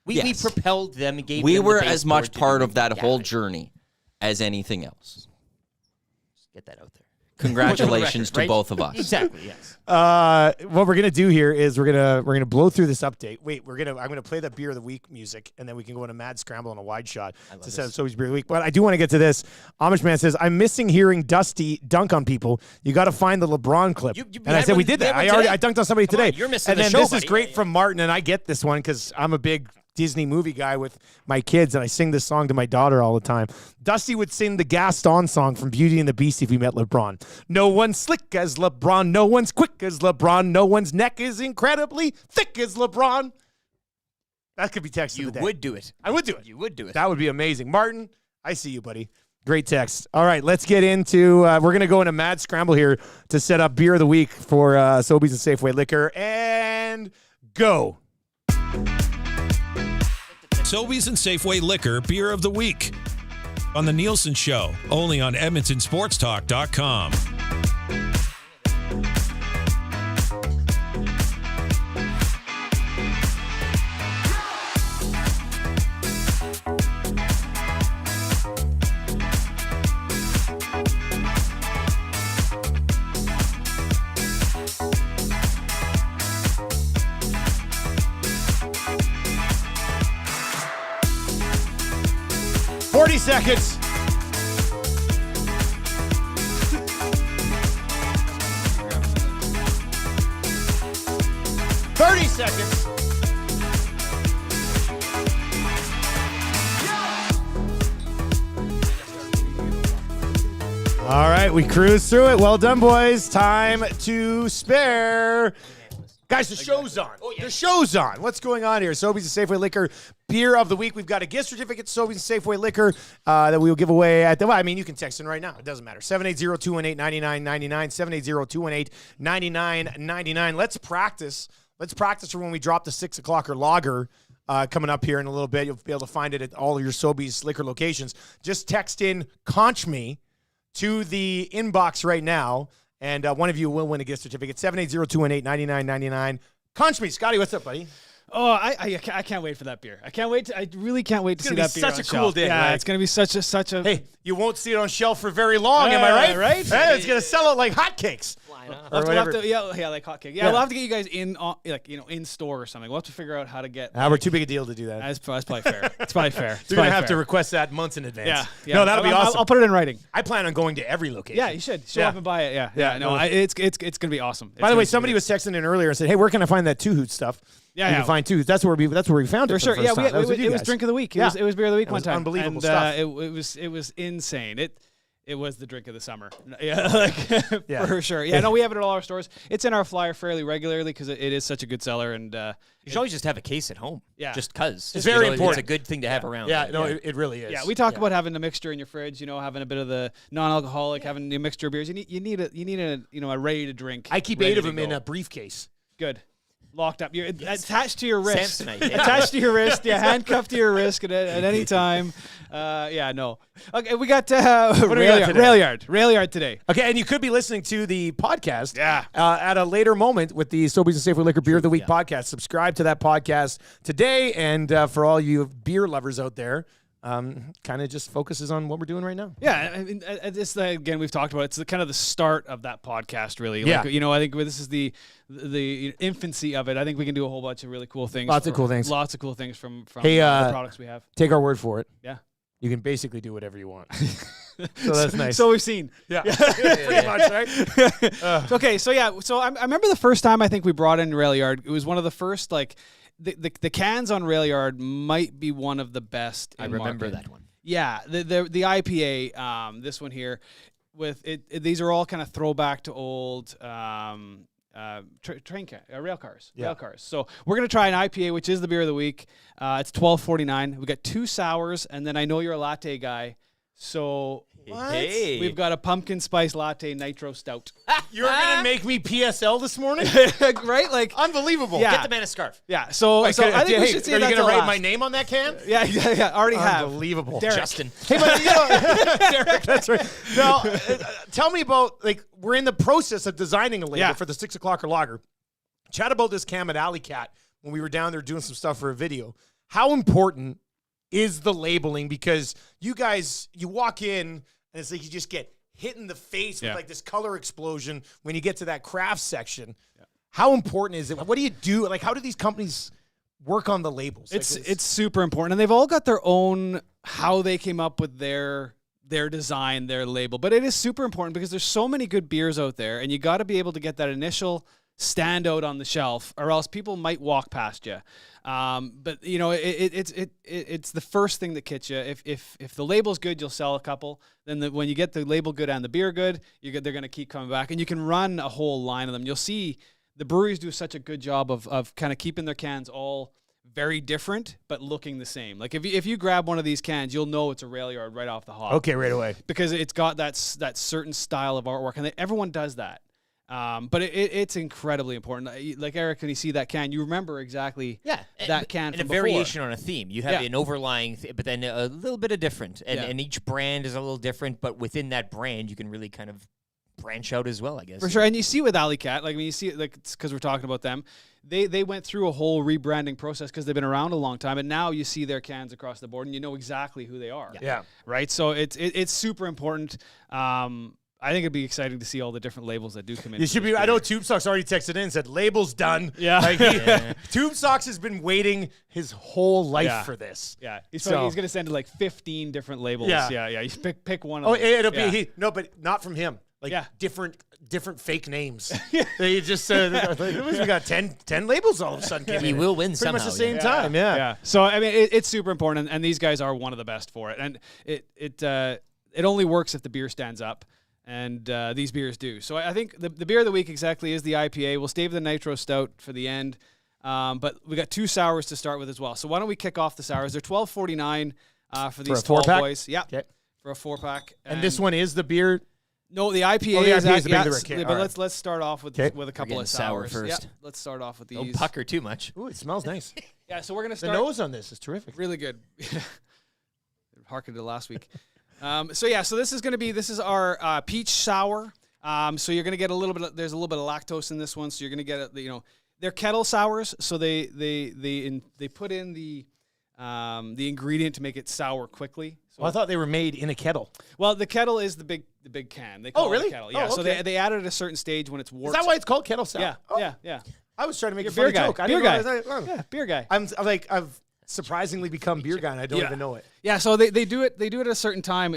H: We
D: propelled them and gave
H: we
D: them
H: were
D: the
H: as much
D: baseboard to
H: part
D: do
H: of that
D: it.
H: whole journey as anything else.
D: Just get that out there.
H: Congratulations to
D: Right?
H: both of us.
D: Exactly, yes.
C: What we're gonna do here is we're gonna blow through this update. Wait, I'm gonna play that beer of the week music, and then we can go into Mad Scramble and a wide shot to set up Sobeys beer of the week. But I do want to get to this. Amish Man says, "I'm missing hearing Dusty dunk on people. You got to find the LeBron clip." And I said, "We did that. I dunked on somebody today."
D: You're missing
C: and
D: the
C: then
D: show,
C: this
D: buddy.
C: is great from Martin, and I get this one because I'm a big Disney movie guy with my kids, and I sing this song to my daughter all the time. Dusty would sing the Gaston song from Beauty and the Beast if he met LeBron. No one's slick as LeBron. No one's quick as LeBron. No one's neck is incredibly thick as LeBron. That could be text of the day.
D: You would do it.
C: I would do it.
D: You would do it.
C: That would be amazing. Martin, I see you, buddy. Great text. All right, let's get into, we're going to go into Mad Scramble here to set up beer of the week for Sobeys and Safeway Liquor. And go.
F: Sobeys and Safeway Liquor Beer of the Week on the Nielson Show, only on EdmontonSportsTalk.com.
C: Seconds. 30 seconds. All right, we cruised through it. Well done, boys. Time to spare. Guys, the show's on. The show's on. What's going on here? Sobeys and Safeway Liquor Beer of the Week. We've got a gift certificate to Sobeys and Safeway Liquor that we will give away at the... Well, I mean, you can text in right now. It doesn't matter. 780-218-9999. 780-218-9999. Let's practice. Let's practice for when we drop the 6 o'clock lager coming up here in a little bit. You'll be able to find it at all of your Sobeys liquor locations. Just text in Conch Me to the inbox right now, and one of you will win a gift certificate. 780-218-9999. Conch Me. Scotty, what's up, buddy?
U: Oh, I can't wait for that beer. I really can't wait to see that beer.
C: It's going to be such a cool day.
U: Yeah, it's going to be such a.
C: Hey, you won't see it on shelf for very long, am I right?
U: Right?
C: Hey, it's going to sell out like hotcakes.
U: We'll have to, yeah, like hotcake. Yeah, we'll have to get you guys in, in store or something. We'll have to figure out how to get.
C: We're too big a deal to do that.
U: That's probably fair. It's probably fair.
C: You're going to have to request that months in advance.
U: Yeah.
C: No, that'll be awesome.
U: I'll put it in writing.
C: I plan on going to every location.
U: Yeah, you should. Show up and buy it. Yeah. No, it's going to be awesome.
C: By the way, somebody was texting in earlier and said, "Hey, where can I find that Two Hoot stuff?" Yeah, you can find Two Hoot. That's where we found it
U: for sure.
C: The first time.
U: It was drink of the week. It was beer of the week one time.
C: Unbelievable stuff.
U: It was insane. It was the drink of the summer. Yeah, for sure. Yeah, no, we have it at all our stores. It's in our flyer fairly regularly because it is such a good seller. And
D: you should always just have a case at home.
U: Yeah,
D: just because
C: it's very important.
D: It's a good thing to have around.
C: Yeah, no, it really is.
U: Yeah, we talk about having the mixture in your fridge. Having a bit of the non-alcoholic, having the mixture of beers. You need a ready to drink.
C: I keep 8 of them in a briefcase.
U: Good. Locked up. You're attached to your wrist.
D: Samsonite.
U: Attached to your wrist. Yeah, handcuffed to your wrist at any time. No. Okay, we got Rail Yard today.
C: Okay, and you could be listening to the podcast at a later moment with the Sobeys and Safeway Liquor Beer of the Week podcast. Subscribe to that podcast today, and for all you beer lovers out there, kind of just focuses on what we're doing right now.
U: Yeah, I mean, this again we've talked about. It's kind of the start of that podcast, really.
C: Yeah.
U: I think this is the infancy of it. I think we can do a whole bunch of really cool things.
C: Lots of cool things
U: from
C: the
U: products we have.
C: Take our word for it.
U: Yeah.
C: You can basically do whatever you want. So that's nice.
U: So we've seen.
C: Yeah. Pretty much, right?
U: Okay, so I remember the first time I think we brought in Rail Yard. It was one of the first, the cans on Rail Yard might be one of the best in
D: I remember
U: market.
D: that one.
U: Yeah, the IPA, this one here, with it these are all kind of throwback to old rail cars.
C: Yeah.
U: Rail cars. So we're gonna try an IPA, which is the beer of the week. It's $12.49. We got 2 sours, and then I know you're a latte guy, so we've got a pumpkin spice latte nitro stout.
C: You're gonna make me PSL this morning,
U: right? Like
C: unbelievable.
U: Yeah.
D: Get the man a scarf.
U: Yeah. So I think we should see
C: Are
U: that
C: you gonna
U: till
C: write
U: last.
C: my name on that can?
U: Yeah. Already have.
C: Unbelievable.
U: Derek.
D: Justin.
C: Hey, but Derek, that's right. Now, tell me about we're in the process of designing a label for the 6 o'clock lager. Chat about this cam at Alley Cat when we were down there doing some stuff for a video. How important is the labeling? Because you guys, you walk in and it's like you just get hit in the face with this color explosion when you get to that craft section. Yeah. How important is it? What do you do? How do these companies work on the labels?
U: It's super important, and they've all got their own how they came up with their design, their label. But it is super important because there's so many good beers out there, and you got to be able to get that initial standout on the shelf, or else people might walk past you. But it's the first thing that gets you. If the label's good, you'll sell a couple. Then when you get the label good and the beer good, they're going to keep coming back, and you can run a whole line of them. You'll see the breweries do such a good job of kind of keeping their cans all very different but looking the same. Like if you grab one of these cans, you'll know it's a Rail Yard right off the hop.
C: Okay, right away,
U: because it's got that certain style of artwork, and everyone does that. But it's incredibly important. Like Eric, when you see that can, you remember exactly that can
D: and
U: from
D: a
U: before.
D: variation on a theme. You have an overlying, but then a little bit of different, and each brand is a little different. But within that brand, you can really kind of branch out as well, I guess.
U: For sure, and you see with Alley Cat, when you see it, because we're talking about them, they went through a whole rebranding process because they've been around a long time, and now you see their cans across the board, and you know exactly who they are.
C: Yeah.
U: Right. So it's super important. I think it'd be exciting to see all the different labels that do come in.
C: You should be. I know Tube Socks already texted in and said labels done.
U: Yeah.
C: Tube Socks has been waiting his whole life for this.
U: Yeah, he's going to send 15 different labels.
C: Yeah.
U: You pick one of them.
C: It'll be but not from him. like
U: Yeah.
C: different fake names. They just we got 10 labels all of a sudden. Came
D: He
C: in
D: will win
C: pretty much the
D: somehow,
C: same time. Yeah.
U: So I mean, it's super important, and these guys are one of the best for it. And it only works if the beer stands up, and these beers do. So I think the beer of the week exactly is the IPA. We'll stay with the Nitro Stout for the end, but we got 2 sours to start with as well. So why don't we kick off the sours? They're $12.49 for these
C: a
U: tall
C: 4-pack?
U: boys. Yeah,
C: Okay.
U: for a 4-pack.
C: And this one is the beer.
U: No, the IPA,
C: Oh, the
U: is
C: IPA is the
U: that,
C: bigger
U: yeah,
C: can.
U: but
C: All right.
U: let's start off with
C: Okay.
U: a couple
D: getting
U: of
D: sour
U: sours.
D: first.
U: Yeah, let's start off with these.
D: Don't pucker too much.
C: Ooh, it smells nice.
U: Yeah, so we're gonna
C: The
U: start.
C: nose on this is terrific.
U: Really good. Harken to last week. So this is our peach sour. So you're gonna get there's a little bit of lactose in this one. So you're gonna get they're kettle sours. So they put in the ingredient to make it sour quickly. So
C: Well, I thought they were made in a kettle.
U: well, the kettle is the big can. They call it
C: really?
U: a kettle. Yeah.
C: Oh,
U: So
C: okay.
U: they add it at a certain stage when it's
C: Is
U: warped.
C: that why it's called kettle sour?
U: Yeah.
C: Oh,
U: Yeah.
C: I was trying to make
U: You're
C: a funny
U: beer guy.
C: joke. I
U: Beer
C: didn't
U: guy.
C: realize
U: Yeah, beer guy.
C: I've surprisingly become beer guy, and I don't even know it.
U: Yeah, so they do it at a certain time.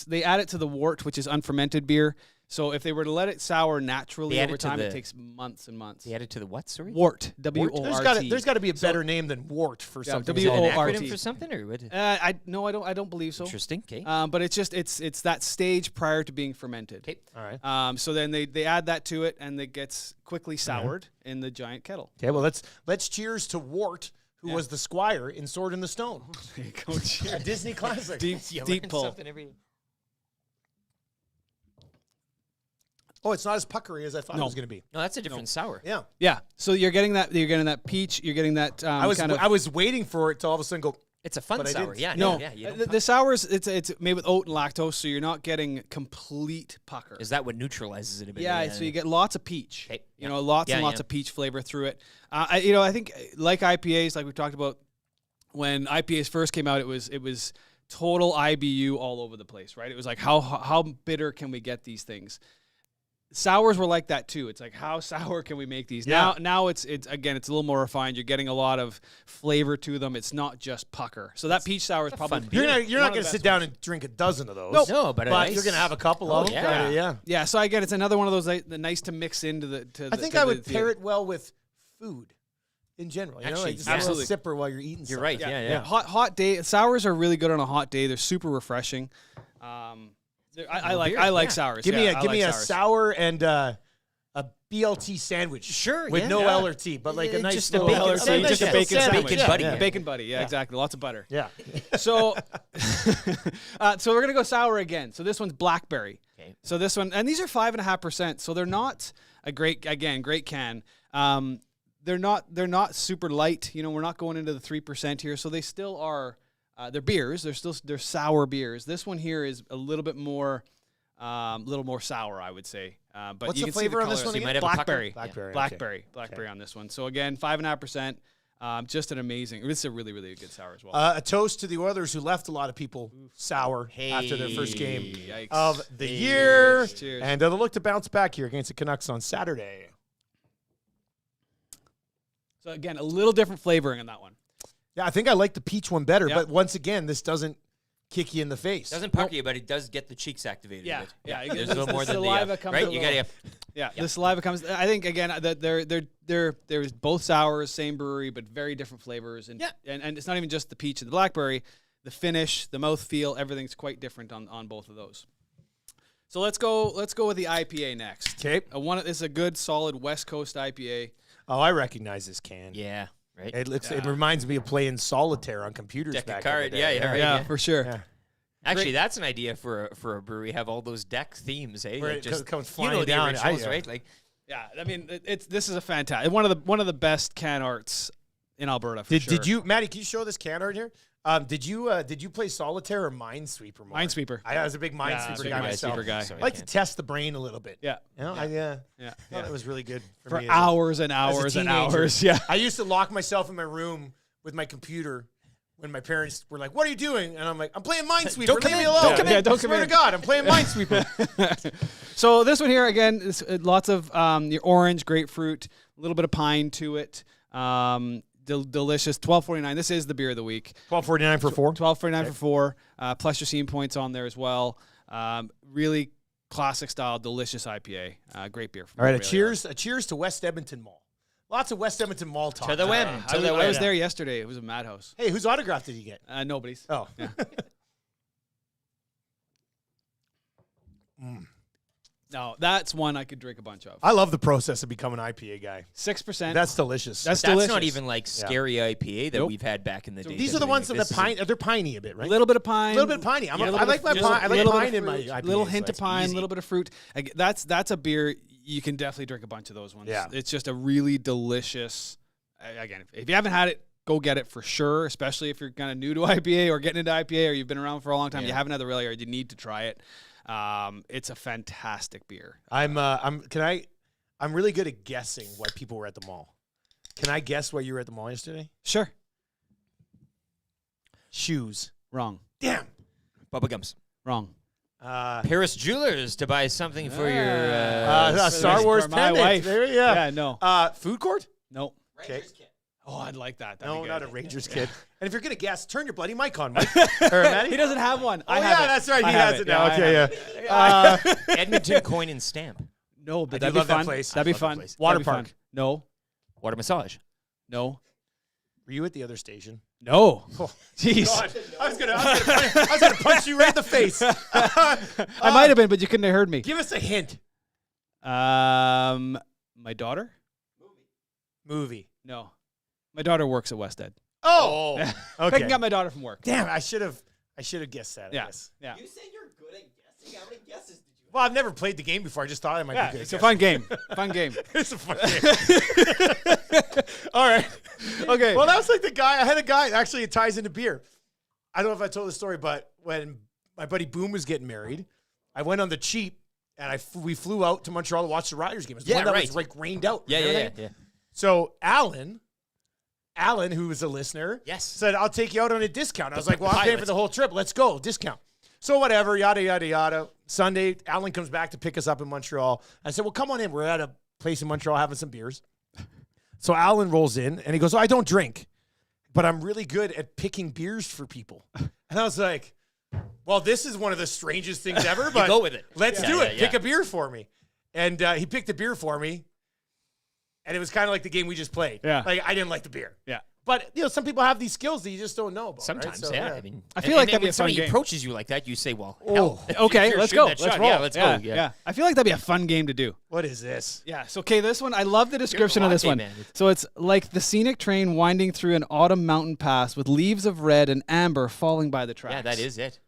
U: They add it to the wort, which is unfermented beer. So if they were to let it sour naturally
D: They add
U: over
D: it to
U: time,
D: the-
U: it takes months and months.
D: They added to the what? Sorry.
U: Wort, W-O-R-T.
C: There's got to be a better name than wort for
U: Yeah,
C: something.
D: Is it an
U: W-O-R-T.
D: acronym for something or what?
U: I don't believe so.
D: Interesting. Okay.
U: But it's just it's that stage prior to being fermented.
D: Okay.
C: All right.
U: So then they add that to it, and it gets quickly soured in the giant kettle.
C: Okay. Well, let's cheers to Wart, who was the squire in Sword in the Stone.
U: There you go. Cheers.
C: A Disney classic.
U: Deep pull.
C: Oh, it's not as puckery as I thought it
U: No.
C: was going to be.
D: No, that's a different sour.
C: Yeah.
U: Yeah. So you're getting that peach. You're getting that.
C: I was waiting for it to all of a sudden go.
D: It's a fun
C: But I
D: sour.
C: didn't.
D: Yeah.
U: No,
D: Yeah. You don't
U: the sours it's made with oat and lactose, so you're not getting complete pucker.
D: Is that what neutralizes it a bit?
U: Yeah, so you get lots of peach.
D: Okay.
U: You know, lots and lots of peach flavor through it. I think like IPAs, like we talked about when IPAs first came out, it was total IBU all over the place, right? It was like how bitter can we get these things? Sours were like that too. It's like how sour can we make these?
C: Yeah.
U: Now it's again it's a little more refined. You're getting a lot of flavor to them. It's not just pucker. So that peach sour is probably
C: You're not
U: one
C: going
U: of
C: to
U: the
C: sit
U: best
C: down
U: ones.
C: and drink a dozen of those.
U: Nope.
D: No, but
C: you're going to have a couple of them.
D: yeah.
C: Yeah.
U: Yeah, so again, it's another one of those the nice to mix into the.
C: I think I would pair it well with food in general. You know,
D: Actually,
C: like just
U: absolutely.
C: a little sipper while you're eating.
D: You're
C: something.
D: right. Yeah.
U: Hot day sours are really good on a hot day. They're super refreshing. I like sours.
C: Give
U: yeah,
C: me a
U: sours.
C: sour and a BLT sandwich.
D: Sure,
C: with
D: yeah.
C: no
D: Yeah.
C: L or T, but like a nice
D: just a
C: little
D: bacon
C: L or T,
D: sandwich.
U: just a
D: Yeah.
U: bacon
D: Bacon
U: sandwich.
D: buddy.
U: Yeah,
D: Yeah.
U: bacon buddy. Yeah, exactly. Lots of butter.
C: Yeah.
U: So, so we're gonna go sour again. So this one's blackberry.
D: Okay.
U: So this one, and these are 5.5%. So they're not a great can. They're not super light. You know, we're not going into the 3% here. So they still are. They're beers. They're sour beers. This one here is a little bit more. Little more sour, I would say. But
C: What's
U: you
C: the
U: can see
C: flavor on this
U: color.
C: one
U: So you
C: again?
U: might have blackberry.
C: Blackberry.
U: Blackberry on this one. So again, 5.5%. Just an amazing. This is a really, really good sour as well.
C: A toast to the Oilers, who left a lot of people sour after their first game
U: Yikes.
C: of the year.
U: Cheers.
C: And they'll look to bounce back here against the Canucks on Saturday.
U: So again, a little different flavoring on that one.
C: Yeah, I think I like the peach one better,
U: Yeah.
C: but once again, this doesn't kick you in the face.
D: Doesn't pucker you, but it does get the cheeks activated.
U: Yeah,
D: a bit.
U: yeah.
D: There's
U: The
D: a little more than
U: saliva
D: the
U: comes
D: right.
U: a
D: You
U: little-
D: gotta.
U: Yeah, the saliva comes. I think again that they're both sours, same brewery, but very different flavors. And and it's not even just the peach and the blackberry. The finish, the mouthfeel, everything's quite different on both of those. So let's go with the IPA next.
C: Okay.
U: This is a good solid West Coast IPA.
C: Oh, I recognize this can.
D: Yeah. Right.
C: It reminds me of playing solitaire on computers
D: Deck of
C: back
D: card.
C: in the day.
D: Yeah, right.
U: Yeah, for sure.
C: Yeah.
D: Actually, that's an idea for a brewery. Have all those deck themes, eh?
C: Where
D: Like
C: it comes
D: you
C: flying
D: know the
C: down.
D: originals,
C: Yeah.
D: right? Like
U: Yeah, I mean this is a fantastic one of the best can arts in Alberta. For sure.
C: Did you, Maddie? Can you show this can art here? Did you play solitaire or Minesweeper more?
U: Minesweeper.
C: I was a big Minesweeper
U: big
C: guy
U: Minesweeper
C: myself.
U: guy.
C: I like to test the brain a little bit.
U: Yeah.
C: You know,
U: Yeah.
C: I thought it was really good
U: for
C: me
U: hours and
C: as a
U: hours and
C: teenager.
U: hours. Yeah.
C: I used to lock myself in my room with my computer when my parents were like, "What are you doing?" And I'm like, "I'm playing Minesweeper.
D: Don't come
C: Leave me
D: in.
C: alone."
U: Don't come in. Don't
C: Swear
U: come
C: to
U: in.
C: God, I'm playing Minesweeper.
U: So this one here again is lots of your orange, grapefruit, a little bit of pine to it. Delicious. $12.49. This is the beer of the week.
C: $12.49 for four.
U: $12.49 for four. Plus your scene points on there as well. Really classic style, delicious IPA. Great beer.
C: All right, a cheers to West Edmonton Mall. Lots of West Edmonton Mall talk.
D: To the whim.
U: I was there yesterday. It was a madhouse.
C: Hey, whose autograph did you get?
U: Nobody's.
C: Oh.
U: Yeah. No, that's one I could drink a bunch of.
C: I love the process of becoming an IPA guy.
U: 6%.
C: That's delicious.
U: That's
D: not
U: delicious.
D: even like scary IPA that we've had back in the day.
C: These are the ones that they're piney a bit, right?
U: A little bit of pine.
C: A little bit of piney. I like my pine. I like pine in my IPA.
U: Little hint of pine, a little bit of fruit. That's a beer you can definitely drink a bunch of those ones.
C: Yeah.
U: It's just a really delicious. Again, if you haven't had it, go get it for sure. Especially if you're kind of new to IPA or getting into IPA, or you've been around for a long time, you haven't had the really, or you need to try it. It's a fantastic beer.
C: I'm really good at guessing why people were at the mall. Can I guess why you were at the mall yesterday?
U: Sure.
C: Shoes.
U: Wrong.
C: Damn.
D: Bubba Gums.
U: Wrong.
D: Paris Jewelers to buy something for your
C: Star Wars
U: for my
C: pendant.
U: wife.
C: There, yeah.
U: No.
C: Food court?
U: Nope.
C: Rangers
U: kit. Oh, I'd like that.
C: No, not a Rangers kit. And if you're gonna guess, turn your bloody mic on, Mike. Or Matty.
U: He doesn't have one.
C: Oh,
U: I have
C: yeah,
U: it.
C: that's right.
U: I
C: He
U: have
C: has it now.
U: Yeah,
C: Okay, yeah.
D: Edmonton Coin and Stamp.
U: No, but
C: I
U: that'd
C: do
U: be
C: love that
U: fun.
C: place.
U: That'd
C: I
U: be
C: love that
U: fun.
C: place.
U: Water
C: Water
U: park.
C: park.
U: No.
D: Water massage.
U: No.
C: Were you at the other station?
U: No.
C: Oh,
U: jeez.
C: God. I was gonna punch you right in the face.
U: I might have been, but you couldn't have heard me.
C: Give us a hint.
U: My daughter?
C: Movie.
U: No. My daughter works at West Ed.
C: Oh. Okay.
U: Picking up my daughter from work.
C: Damn, I should have guessed that. I guess.
U: Yeah.
H: You said you're good at guessing. How many guesses did you
C: Well, I've never played the game before. I just thought I might be good.
U: It's a fun game. Fun game.
C: It's a fun game. All right.
U: Okay.
C: Well, that was like I had a guy, actually it ties into beer. I don't know if I told the story, but when my buddy Boom was getting married, I went on the cheap and we flew out to Montreal to watch the Riders game. It was the one that was like rained out.
D: Yeah.
C: So Alan, who was a listener, said, I'll take you out on a discount. I was like, well, I'm paying for the whole trip. Let's go. Discount. So whatever, yada, yada, yada. Sunday, Alan comes back to pick us up in Montreal. I said, well, come on in. We're at a place in Montreal having some beers. So Alan rolls in, and he goes, I don't drink, but I'm really good at picking beers for people. And I was like, well, this is one of the strangest things ever, but
D: go with it.
C: Let's do it. Pick a beer for me. And he picked a beer for me, and it was kind of like the game we just played.
U: Yeah.
C: Like, I didn't like the beer.
U: Yeah.
C: But, some people have these skills that you just don't know about.
D: Sometimes,
C: right? So,
D: yeah. I mean,
U: I feel like that'd be
D: when
U: a fun
D: somebody
U: game.
D: approaches you like that, you say, well,
U: Okay, let's go.
D: Let's
U: Let's
D: roll.
U: roll.
D: Yeah, let's go.
U: Yeah. I feel like that'd be a fun game to do.
C: What is this?
U: Yeah. So, okay, this one, I love the description of this
D: latte
U: one.
D: man.
U: So it's like the scenic train winding through an autumn mountain pass with leaves of red and amber falling by the tracks.
D: Yeah, that is it.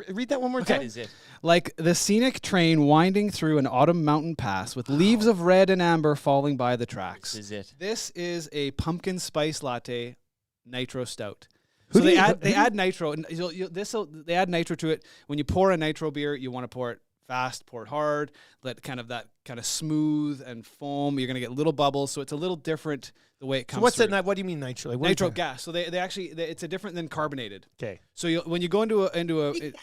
C: Read that one more time.
D: That is it.
U: Like the scenic train winding through an autumn mountain pass with leaves of red and amber falling by the tracks.
D: This is it.
U: This is a pumpkin spice latte nitro stout. So they add nitro. And they add nitro to it. When you pour a nitro beer, you want to pour it fast, pour it hard, let that kind of smooth and foam. You're gonna get little bubbles, so it's a little different the way it comes.
C: So what's
U: through.
C: that? What do you mean nitro? Like, what
U: Nitro
C: is that?
U: gas. So they actually it's a different than carbonated.
C: Okay.
U: So when you go into a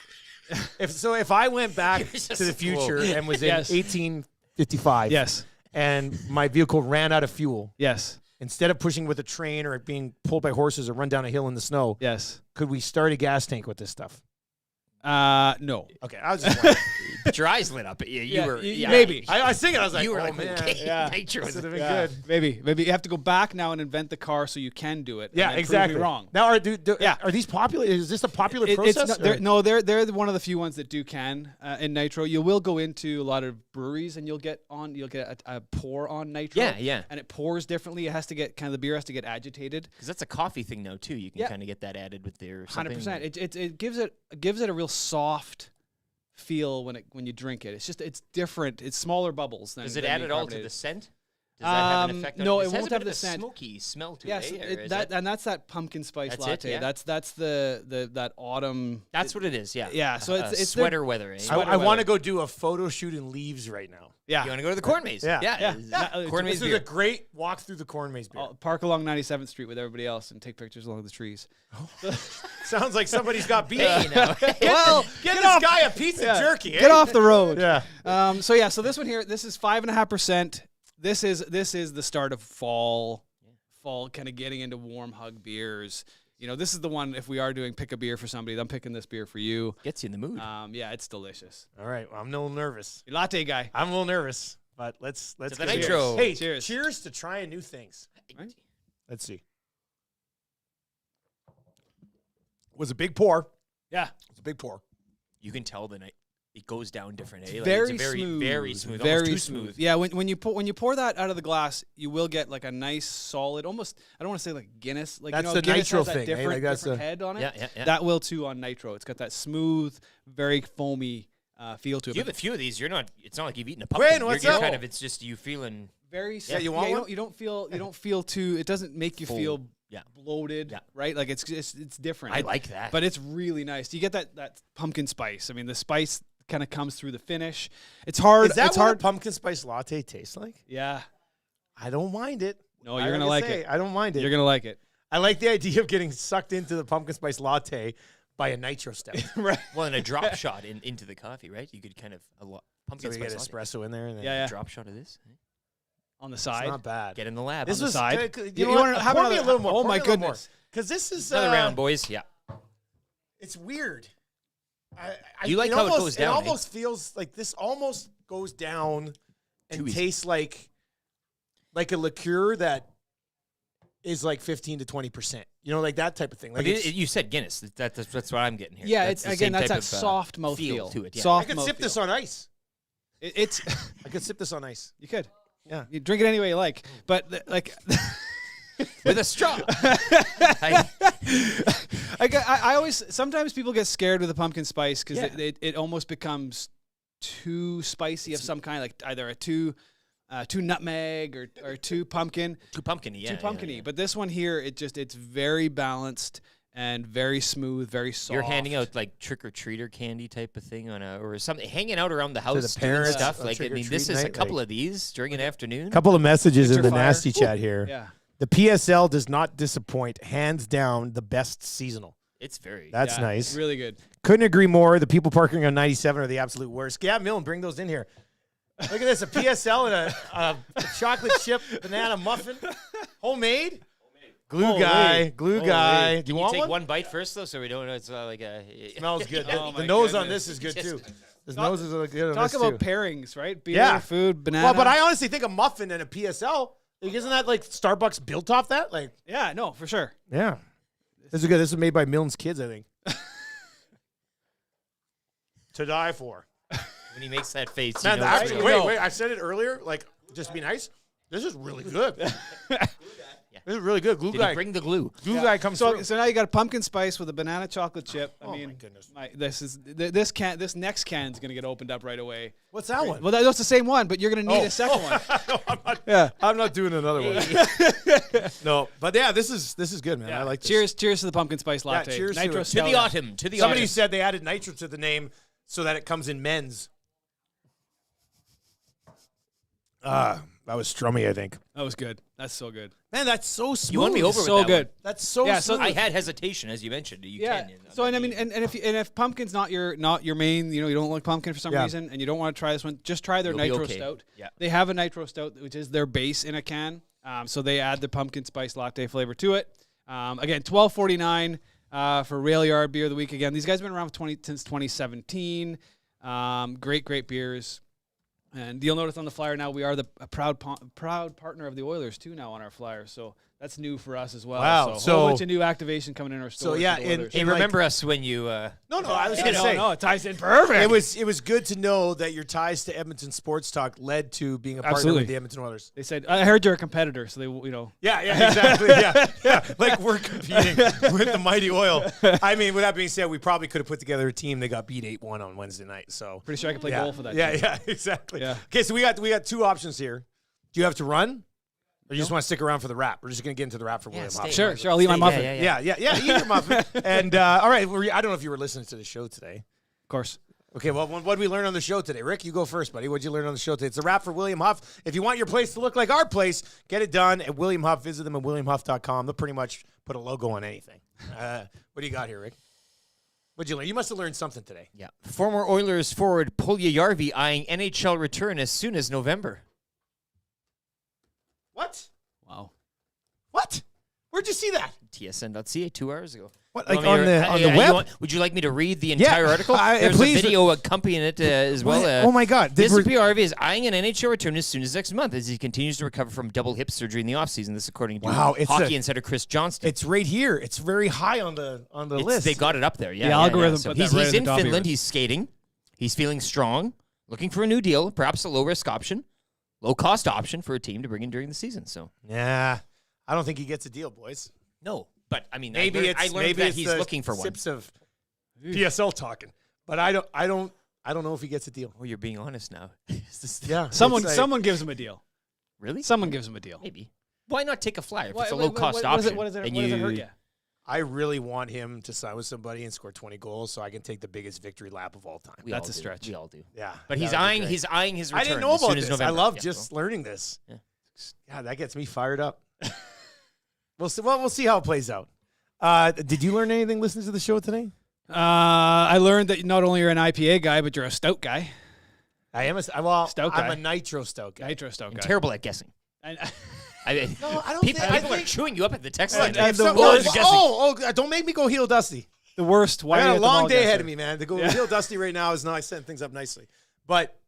C: If I went back to the future and was in
U: Yes.
C: 1855,
U: yes,
C: and my vehicle ran out of fuel,
U: yes,
C: instead of pushing with a train or it being pulled by horses or run down a hill in the snow,
U: yes,
C: could we start a gas tank with this stuff?
U: No.
C: Okay, I was just wondering.
D: But your eyes lit up. You were
U: maybe.
C: I was thinking, I was like,
D: you were
C: oh
D: like,
C: man,
D: okay,
U: Yeah.
D: nitro
C: this
D: is
C: would have been
U: Yeah,
C: good.
U: maybe you have to go back now and invent the car so you can do it. and
C: Yeah,
U: then prove
C: exactly.
U: me wrong.
C: Now, are these popular? Is this a popular process?
U: They're one of the few ones that do can in nitro. You will go into a lot of breweries and you'll get a pour on nitro.
D: Yeah.
U: And it pours differently. It has to get the beer has to get agitated.
D: Because that's a coffee thing now too. You can kind of get that added with their
U: 100%. It gives it a real soft feel when you drink it. It's different. It's smaller bubbles.
D: Does it add it all to the scent? Does
U: that
D: have an effect on
U: no,
D: it?
U: it won't have the
D: scent.
U: scent.
D: Smoky smell to
U: yes,
D: it.
U: and that's that pumpkin spice
D: That's
U: latte.
D: it, yeah.
U: That's that autumn.
D: That's what it is. Yeah.
U: Yeah. So it's
D: sweater weather. Eh?
C: I want to go do a photo shoot in Leaves right now.
U: Yeah.
D: You want to go to the corn maze?
C: Yeah.
D: Corn maze
C: This is
D: beer.
C: a great walk through the corn maze beer.
U: I'll park along 97th Street with everybody else and take pictures along the trees.
C: Sounds like somebody's got beef.
U: Well,
C: Get this guy a piece of jerky.
U: Get off the road.
C: Yeah.
U: So this one here, this is 5.5%. This is the start of fall kind of getting into warm hug beers. this is the one. If we are doing pick a beer for somebody, I'm picking this beer for you.
D: Gets you in the mood.
U: Yeah, it's delicious.
C: All right, well, I'm a little nervous.
U: Latte guy.
C: I'm a little nervous, but let's
D: To the
C: get it.
D: nitro.
C: Hey,
U: Cheers.
C: cheers to trying new things.
U: Right?
C: Let's see. It was a big pour.
U: Yeah,
C: it was a big pour.
D: You can tell it goes down different. Eh? Like
U: Very
D: it's
U: smooth.
D: very smooth,
U: Very
D: almost too
U: smooth.
D: smooth.
U: Yeah, when you pour that out of the glass, you will get like a nice solid, almost. I don't want to say like Guinness. Like
C: That's
U: you know,
C: the
U: Guinness
C: nitro
U: has that
C: thing, eh?
U: different,
C: Like that's
U: different
C: the-
U: head on it.
D: Yeah.
U: That will too on nitro. It's got that smooth, very foamy feel to it.
D: You have
U: but
D: a few of these. It's not like you've eaten a pumpkin.
C: Gwen, what's
D: you're
C: up?
D: kind of. It's just you feeling.
U: very.
C: Yeah, you want one?
U: You don't feel too. It doesn't make you
D: Full.
U: feel
D: Yeah.
U: bloated.
D: Yeah.
U: Right. Like it's different.
D: I like that.
U: But it's really nice. You get that pumpkin spice. I mean, the spice kind of comes through the finish. It's hard.
C: Is that
U: it's
C: what
U: hard.
C: a pumpkin spice latte tastes like?
U: Yeah.
C: I don't mind it.
U: No, you're gonna like
C: say,
U: it.
C: I don't mind it.
U: You're gonna like it.
C: I like the idea of getting sucked into the pumpkin spice latte by a nitro step.
U: Right.
D: Well, and a drop shot into the coffee, right? You could kind of
C: So
D: pumpkin
C: we get
D: spice latte.
C: espresso in there. And then
U: Yeah.
D: Drop shot of this. Eh?
U: On the
C: It's
U: side.
C: not bad.
D: Get in the lab.
C: This
D: on the
C: was
D: side.
C: You know what?
U: wanna have
C: Pour me
U: another-
C: a little more.
U: Oh
C: Pour
U: my
C: me a little more.
U: goodness.
C: Because this is
D: Another round, boys. Yeah.
C: It's weird.
D: You like how it goes down,
C: It
D: eh?
C: almost feels like this almost goes down and
D: Too easy.
C: tastes like a liqueur that is like 15 to 20%. You know, like that type of thing. Like
D: But
C: it's-
D: you said Guinness. That's what I'm getting here.
U: Yeah,
D: That's
U: it's
D: the
U: again
D: same
U: that's
D: type
U: that
D: of,
U: soft mouth
D: feel
U: feel
D: to it. Yeah.
C: I
U: Soft
C: could
U: mouth
C: sip this on ice.
U: It's
C: I could sip this on ice.
U: you could.
C: Yeah.
U: You drink it any way you like, but like
D: with a straw.
U: I always sometimes people get scared with the pumpkin spice because
C: Yeah.
U: it almost becomes too spicy of some kind, like either a too nutmeg or too pumpkin.
D: Too pumpkin-y, yeah.
U: Too pumpkin-y. But this one here, it's very balanced and very smooth, very soft.
D: You're handing out like trick-or-treater candy type of thing or something, hanging out around the house,
C: the
D: doing
C: parents,
D: stuff.
C: a
D: Like, I mean, this
C: trick-or-treat
D: is a
C: night,
D: couple
C: like-
D: of these during an afternoon.
C: Couple of messages in
U: Picture
C: the
U: fire.
C: nasty chat here.
U: Yeah.
C: The PSL does not disappoint. Hands down, the best seasonal.
D: It's very.
C: That's
U: Yeah,
C: nice.
U: it's really good.
C: Couldn't agree more. The people parking on 97 are the absolute worst. Yeah, Milne, bring those in here. Look at this, a PSL and a chocolate chip banana muffin. Homemade? Glue
U: Holy.
C: guy. Glue
U: Holy.
C: guy. Do
D: Can
C: you
D: you
C: want
D: take
C: one?
D: one bite first, though, so we don't know it's like a.
C: Smells good.
U: Oh,
C: the
U: my
C: nose on
U: goodness.
C: this is good, too. The
U: Talk-
C: noses are good on
U: Talk
C: this,
U: about
C: too.
U: pairings, right? Beer,
C: Yeah.
U: food, banana.
C: Well, but I honestly think a muffin and a PSL, like, isn't that like Starbucks built off that? Like,
U: yeah, no, for sure.
C: yeah. This is good. This is made by Milne's kids, I think. To die for.
D: When he makes that face,
C: Man,
D: you know it's
C: that's,
D: real.
C: wait, I said it earlier. Like, just be nice. This is really good. This is really good. Glue
D: Did
C: guy.
D: he bring the glue?
C: Glue guy comes
U: So,
C: through.
U: so now you got a pumpkin spice with a banana chocolate chip. I
C: Oh,
U: mean,
C: my goodness.
U: this next can is gonna get opened up right away.
C: What's that one?
U: Well, that's the same one, but you're gonna need a second one.
C: No, I'm not,
U: Yeah.
C: I'm not doing another one. No, but yeah, this is good, man. I like this.
U: Cheers to the pumpkin spice latte.
C: Yeah, cheers to
U: Nitro
C: it.
D: To the
U: Stella.
D: autumn. To the
C: Somebody
D: autumn.
C: said they added nitro to the name so that it comes in men's. That was strummy, I think.
U: That was good. That's so good.
C: Man, that's so smooth.
D: You won me over with
U: So
D: that
U: good.
D: one.
C: That's so
U: Yeah, so
C: smooth.
D: I had hesitation, as you mentioned. You
U: Yeah.
D: can.
U: So and I mean, and if pumpkin's not your main, you don't like pumpkin for some
C: Yeah.
U: reason, and you don't want to try this one, just try their
D: You'll be
U: nitro
D: okay.
U: stout.
D: Yeah.
U: They have a nitro stout, which is their base in a can. So they add the pumpkin spice latte flavor to it. Again, $12.49 for Rail Yard Beer of the Week. Again, these guys have been around since 2017. Great beers. And you'll notice on the flyer now we are a proud partner of the Oilers too now on our flyer. So that's new for us as well.
C: Wow.
U: So a whole bunch of new activation coming in our stores.
C: yeah,
U: with the
C: in-
U: Oilers.
D: Hey,
C: in
D: remember us when you.
C: No, I was going to
U: No,
C: say.
U: no, it ties in perfect.
C: It was good to know that your ties to Edmonton Sports Talk led to being a partner
U: Absolutely.
C: with the Edmonton Oilers.
U: They said, I heard you're a competitor, so they,
C: Yeah, exactly. yeah. Like we're competing with the Mighty Oil. I mean, with that being said, we probably could have put together a team that got beat 8-1 on Wednesday night. So
U: pretty sure I could play
C: yeah.
U: goal for that.
C: Yeah,
U: team.
C: yeah, exactly.
U: Yeah.
C: Okay, so we got two options here. Do you have to run? Or you just want to stick around for the wrap? We're just going to get into the wrap for William Hoffman.
U: Sure, I'll eat my muffin.
C: Yeah, eat your muffin. And all right, I don't know if you were listening to the show today.
U: Of course.
C: Okay, well, what did we learn on the show today? Rick, you go first, buddy. What did you learn on the show today? It's a wrap for William Huff. If you want your place to look like our place, get it done at William Huff. Visit them at williamhuff.com. They'll pretty much put a logo on anything. What do you got here, Rick? What did you learn? You must have learned something today.
D: Yeah. Former Oilers forward Puljujärvi eyeing NHL return as soon as November.
C: What?
U: Wow.
C: What? Where'd you see that?
D: TSN.ca 2 hours ago.
C: What,
D: You
C: like
D: want
C: on
D: me
C: the web?
D: would you like me to read the entire article?
C: I-
D: There's
C: please.
D: a video accompanying it as well.
C: Oh my God. Did
D: Mr. PRV is eyeing an NHL return as soon as next month as he continues to recover from double hip surgery in the offseason. This according to hockey insider Chris Johnston.
C: It's right here. It's very high on the list.
D: They got it up there. Yeah,
U: The algorithm put that
D: He's
U: right at the
D: in
U: top of
D: Finland.
U: yours.
D: He's skating. He's feeling strong. Looking for a new deal, perhaps a low-risk option, low-cost option for a team to bring in during the season. So
C: Yeah. I don't think he gets a deal, boys.
D: no, but I mean,
C: Maybe
D: I learned that he's
C: the
D: looking for one.
C: sips of PSL talking. But I don't know if he gets a deal.
D: Oh, you're being honest now.
C: Yeah.
U: Someone gives him a deal.
D: Really?
U: Someone gives him a deal.
D: Maybe. Why not take a flyer if it's a
U: What-
D: low-cost
U: what does
D: option?
U: it- what does it
D: and
U: hurt you?
C: I really want him to sign with somebody and score 20 goals so I can take the biggest victory lap of all time.
D: We
U: That's
D: all
U: a
D: do.
U: stretch.
D: We all do.
C: Yeah.
D: But
C: that
D: he's
C: would be
D: eyeing
C: great.
D: his return.
C: I didn't know
D: as soon
C: about
D: as
C: this. I
D: November.
C: love
D: Yeah,
C: just learning this.
D: Yeah.
C: Yeah, that gets me fired up. We'll see. Well, we'll see how it plays out. Did you learn anything listening to the show today?
U: I learned that not only you're an IPA guy, but you're a stout guy.
C: I am
U: Stout
C: I'm
U: guy.
C: a nitro stout guy.
U: Nitro stout
D: I'm
U: guy.
D: terrible at guessing. I mean,
C: No, I don't
D: people,
C: think- I
D: people are
C: think-
D: chewing you up at the text
C: Like,
D: line.
C: if some- don't make me go heel Dusty.
U: The worst. Why
C: I
U: are
C: got
U: you
C: a
U: at the
C: long
U: mall
C: day ahead
U: guesser?
C: of me, man. To go heel Dusty right now is not setting things up nicely. But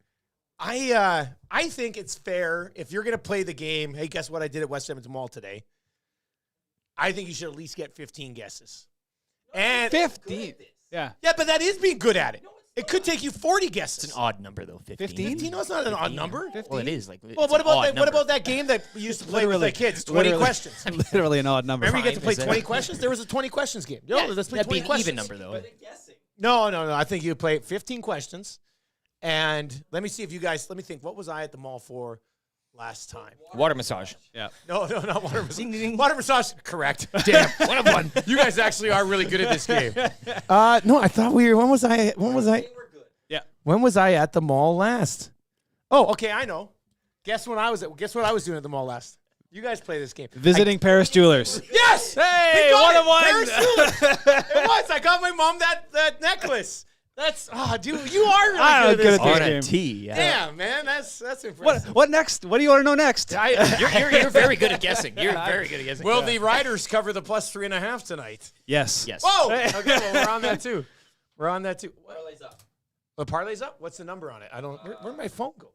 C: I think it's fair if you're going to play the game. Hey, guess what I did at West Edmonton Mall today? I think you should at least get 15 guesses. And
U: 15. Yeah.
C: Yeah, but that is being good at it. It could take you 40 guesses.
D: It's an odd number though. 15.
C: 15? No, it's not an odd number.
D: Well, it is.
C: Well, what about that game that we used to play with the kids? 20 questions.
U: Literally an odd number.
C: Remember you get to play
D: Fine,
C: 20 questions? There was a 20 questions game. No, let's play
D: that'd
C: 20
D: be an
C: questions.
D: even number though.
C: No. I think you play 15 questions. And let me see if you guys, let me think. What was I at the mall for last time?
D: Water massage.
U: Yeah.
C: No, not water massage. Water massage, correct. Damn, one of one. You guys actually are really good at this game. No, I thought we were, when was I?
U: Yeah.
C: When was I at the mall last? Oh, okay, I know. Guess what I was doing at the mall last? You guys play this game.
U: Visiting Paris Jewelers.
C: Yes!
U: Hey,
C: We got
U: one
C: it.
U: of one.
C: Paris Jewelers. It was. I got my mom that necklace. That's dude, you are really
U: I'm
C: good at this
D: On
C: game.
D: a tee. Yeah.
C: Damn, man, that's impressive.
U: What next? What do you want to know next?
D: You're very good at guessing. You're very good at guessing.
C: Will the Riders cover the plus 3.5 tonight?
U: Yes.
D: Yes.
C: Whoa! Okay, well, we're on that too. Parlay's up. The parlay's up? What's the number on it? I don't. Where'd my phone go?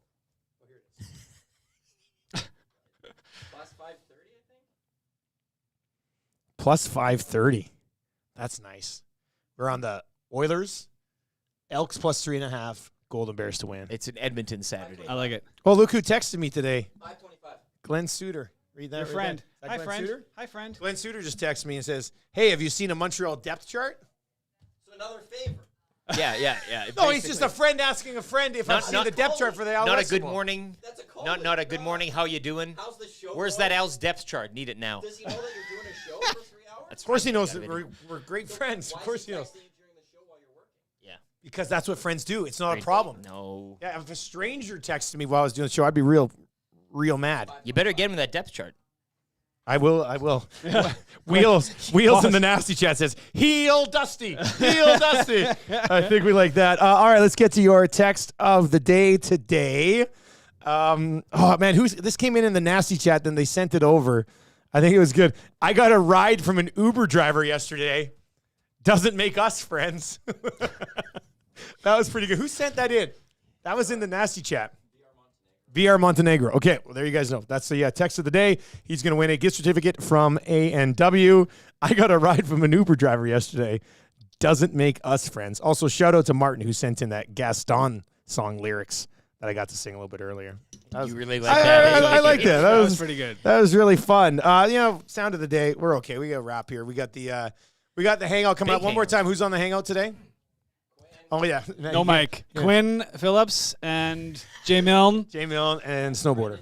C: Plus 530. That's nice. We're on the Oilers, Elks plus 3.5, Golden Bears to win.
D: It's an Edmonton Saturday.
U: I like it.
C: Oh, look who texted me today. 525. Glenn Suter. Read that.
U: Your
C: right
U: friend.
C: there.
U: Hi,
C: Glenn
U: friend.
C: Suter?
U: Hi, friend.
C: Glenn Suter just texted me and says, "Hey, have you seen a Montreal depth chart?"
H: So another favor.
D: Yeah.
C: No, he's just a friend asking a friend if I've seen the depth chart for the Al
D: Not a
C: West
D: good
C: Bowl.
D: morning.
H: That's a call.
D: Not a good morning. How you doing?
H: How's the show?
D: Where's
H: going?
D: that Al's depth chart? Need it now.
H: Does he know that you're doing a show for 3 hours?
C: Of course he knows that we're great friends. Of course he knows.
H: During the show while you're working?
D: Yeah.
C: Because that's what friends do. It's not a problem.
D: No.
C: Yeah, if a stranger texted me while I was doing the show, I'd be real mad.
D: You better get him that depth chart.
C: I will. Wheels in the nasty chat says, "Heel Dusty, heel Dusty." I think we like that. All right, let's get to your text of the day today. Oh man, this came in the nasty chat? Then they sent it over. I think it was good. I got a ride from an Uber driver yesterday. Doesn't make us friends. That was pretty good. Who sent that in? That was in the nasty chat. VR Montenegro. Okay, well, there you guys know. That's the text of the day. He's going to win a gift certificate from A&W. I got a ride from an Uber driver yesterday. Doesn't make us friends. Also, shout out to Martin who sent in that Gaston song lyrics that I got to sing a little bit earlier.
D: You really like that?
C: I like that. That was
U: pretty good.
C: That was really fun. Sound of the day. We're okay. We got a wrap here. We got the hangout coming up. One more time. Who's on the hangout today? Oh yeah.
U: No Mike.
C: Yeah.
U: Quinn Phillips and Jay Milne.
C: Jay Milne and snowboarder.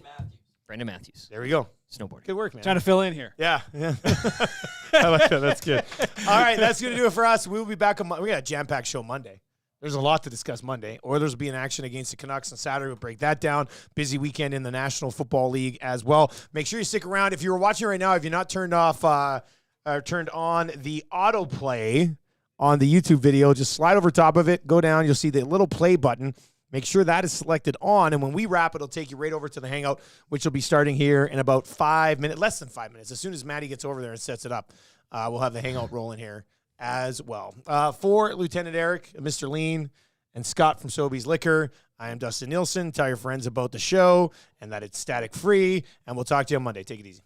D: Brandon Matthews.
C: There we go.
D: Snowboarder.
C: Good work, man.
U: Trying to fill in here.
C: Yeah. I like that. That's good. All right, that's going to do it for us. We'll be back on we got a jam-packed show Monday. There's a lot to discuss Monday. Oilers will be in action against the Canucks on Saturday. We'll break that down. Busy weekend in the National Football League as well. Make sure you stick around. If you're watching right now, if you're not turned on the autoplay on the YouTube video, just slide over top of it, go down. You'll see the little play button. Make sure that is selected on, and when we wrap, it'll take you right over to the Hangout, which will be starting here in about 5 minutes, less than 5 minutes. As soon as Maddie gets over there and sets it up, we'll have the Hangout rolling here as well. For Lieutenant Eric, Mr. Lean, and Scott from Sobeys Liquor, I am Dustin Nielson. Tell your friends about the show and that it's static free, and we'll talk to you on Monday. Take it easy.